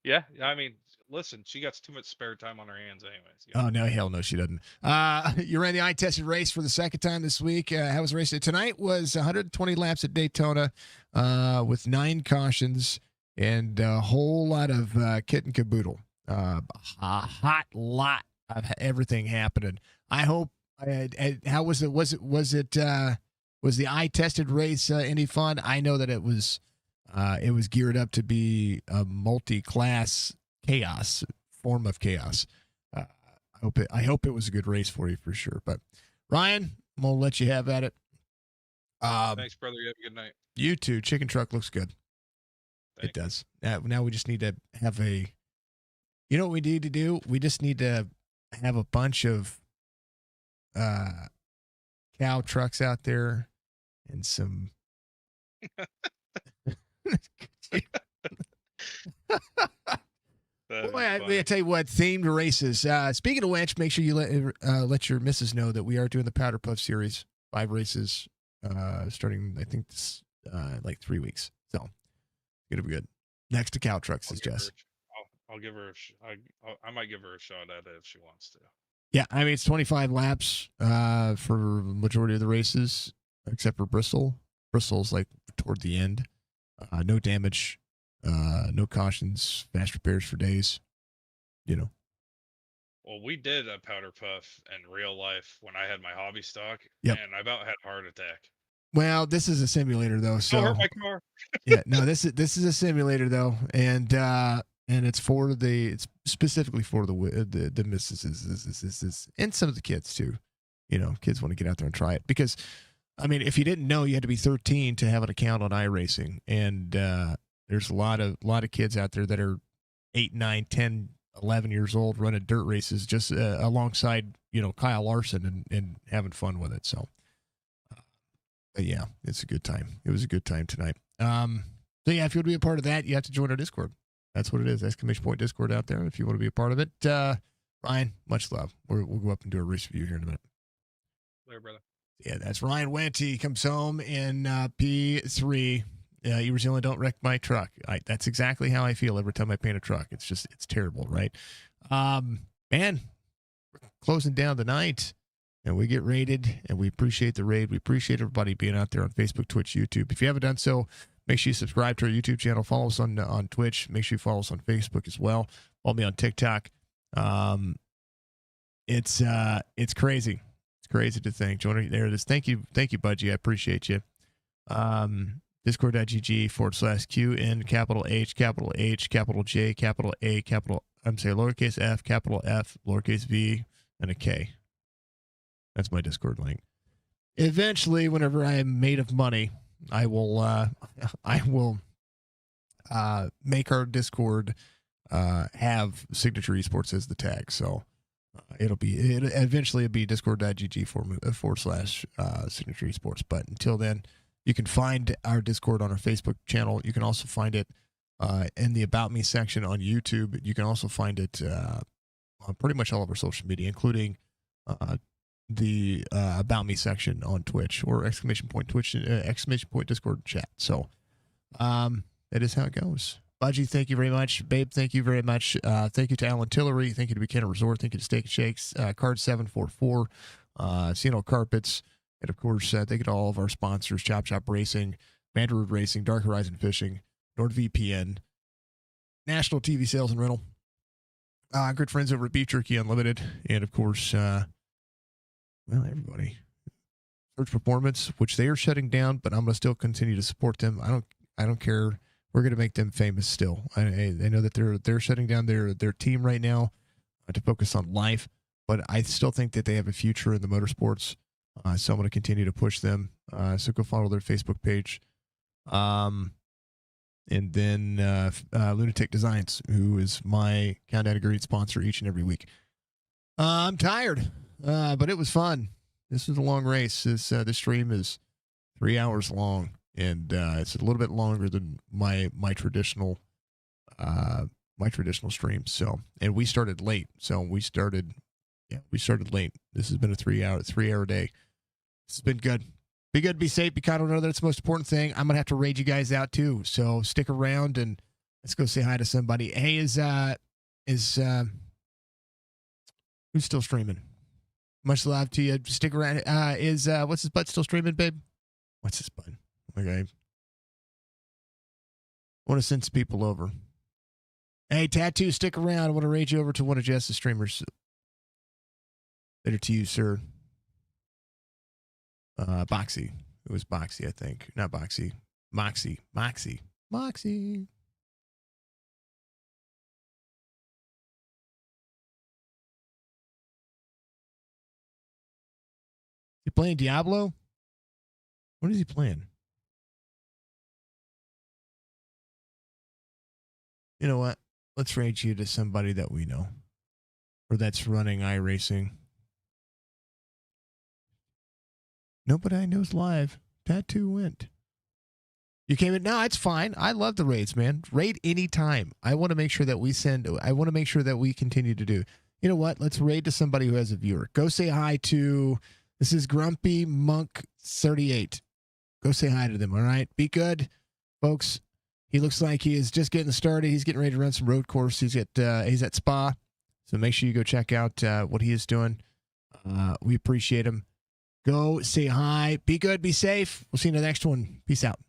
Yeah, I mean, listen, she got too much spare time on her hands anyways. Oh, no, hell no, she doesn't. You ran the eye-tested race for the second time this week. How was the race? Tonight was 120 laps at Daytona with 9 cautions and a whole lot of kit and caboodle. A hot lot of everything happening. I hope. How was it? Was the eye-tested race any fun? I know that it was geared up to be a multi-class chaos form of chaos. I hope it was a good race for you for sure. But Ryan, I'm gonna let you have at it. Thanks, brother. You have a good night. You too. Chicken truck looks good. Thank it does. Now we just need to have a. You know what we need to do? We just need to have a bunch of cow trucks out there and some. Boy, I tell you what, themed races. Speaking of which, make sure you let your missus know that we are doing the Powder Puff series, 5 races, starting I think this like 3 weeks. So it'll be good. Next to cow trucks is Jess. I'll give her. I might give her a shot at it if she wants to. Yeah, I mean it's 25 laps for the majority of the races, except for Bristol. Bristol's like toward the end. No damage. No cautions, fast repairs for days, Well, we did a powder puff in real life when I had my hobby stock, Yep. and I about had a heart attack. Well, this is a simulator though, so hurt my car. Yeah, no, this is a simulator though, and it's specifically for the misses and some of the kids too. Kids want to get out there and try it because, I mean, if you didn't know, you had to be 13 to have an account on iRacing, and there's a lot of kids out there that are 8, 9, 10, 11 years old running dirt races just alongside, Kyle Larson and having fun with it. So, but yeah, it's a good time. It was a good time tonight. So yeah, if you want to be a part of that, you have to join our Discord. That's what it is. Exclamation point Discord out there. If you want to be a part of it, Ryan, much love. We'll go up and do a race review here in a minute. Later, brother. Yeah, that's Ryan Wenty. Comes home in P3. You Brazilian don't wreck my truck. That's exactly how I feel every time I paint a truck. It's terrible, right? Man, we're closing down the night, and we get rated, and we appreciate the raid. We appreciate everybody being out there on Facebook, Twitch, YouTube. If you haven't done so, make sure you subscribe to our YouTube channel. Follow us on Twitch. Make sure you follow us on Facebook as well. Follow me on TikTok. It's crazy. It's crazy to think. Join there it is. Thank you, Budgie. I appreciate you. Discord.gg/QN capital H, capital J, capital A, lowercase f, capital F, lowercase v, and a K. That's my Discord link. Eventually, whenever I am made of money, I will make our Discord have Signature Esports as the tag. So it'll eventually be discord.gg/Signature Esports. But until then, you can find our Discord on our Facebook channel. You can also find it in the About Me section on YouTube. You can also find it on pretty much all of our social media, including the About Me section on Twitch or exclamation point Discord chat. So that is how it goes. Budgie, thank you very much. Babe, thank you very much. Thank you to Alan Tillery. Thank you to Buchanan Resort. Thank you to Steak and Shakes, Card 744, Cino Carpets. And, of course, thank you to all of our sponsors, Chop Shop Racing, Mandarin Racing, Dark Horizon Fishing, NordVPN, national TV sales and rental. Good friends over at Beef Jerky Unlimited. And, of course, everybody. Search Performance, which they are shutting down, but I'm going to still continue to support them. I don't care. We're going to make them famous still. I know that they're shutting down their team right now to focus on life, but I still think that they have a future in the motorsports. So I'm going to continue to push them. So go follow their Facebook page. And then Lunatic Designs, who is my Countdown to Great sponsor each and every week. I'm tired, but it was fun. This was a long race. This stream is 3 hours long, and it's a little bit longer than my traditional streams. So, and we started late. So we started late. This has been a 3 hour day. This has been good. Be good, be safe, be kind. I know that's the most important thing. I'm gonna have to raid you guys out too. So stick around and let's go say hi to somebody. Hey, is who's still streaming? Much love to you. Stick around. Is what's his butt still streaming, babe? What's his butt? Okay. I want to send some people over. Hey, Tattoo, stick around. I want to raid you over to one of Jess's streamers. Later to you, sir. Boxy. It was Boxy, I think. Not Boxy. Moxie. He playing Diablo? What is he playing? You know what? Let's raid you to somebody that we know. Or that's running iRacing. Nobody I know's live. Tattoo went. You came in? No, it's fine. I love the raids, man. Raid anytime. I want to make sure that we continue to do. You know what? Let's raid to somebody who has a viewer. Go say hi to... This is Grumpy Monk 38. Go say hi to them, all right? Be good, folks. He looks like he is just getting started. He's getting ready to run some road course. He's at Spa. So make sure you go check out what he is doing. We appreciate him. Go say hi. Be good. Be safe. We'll see you in the next one. Peace out.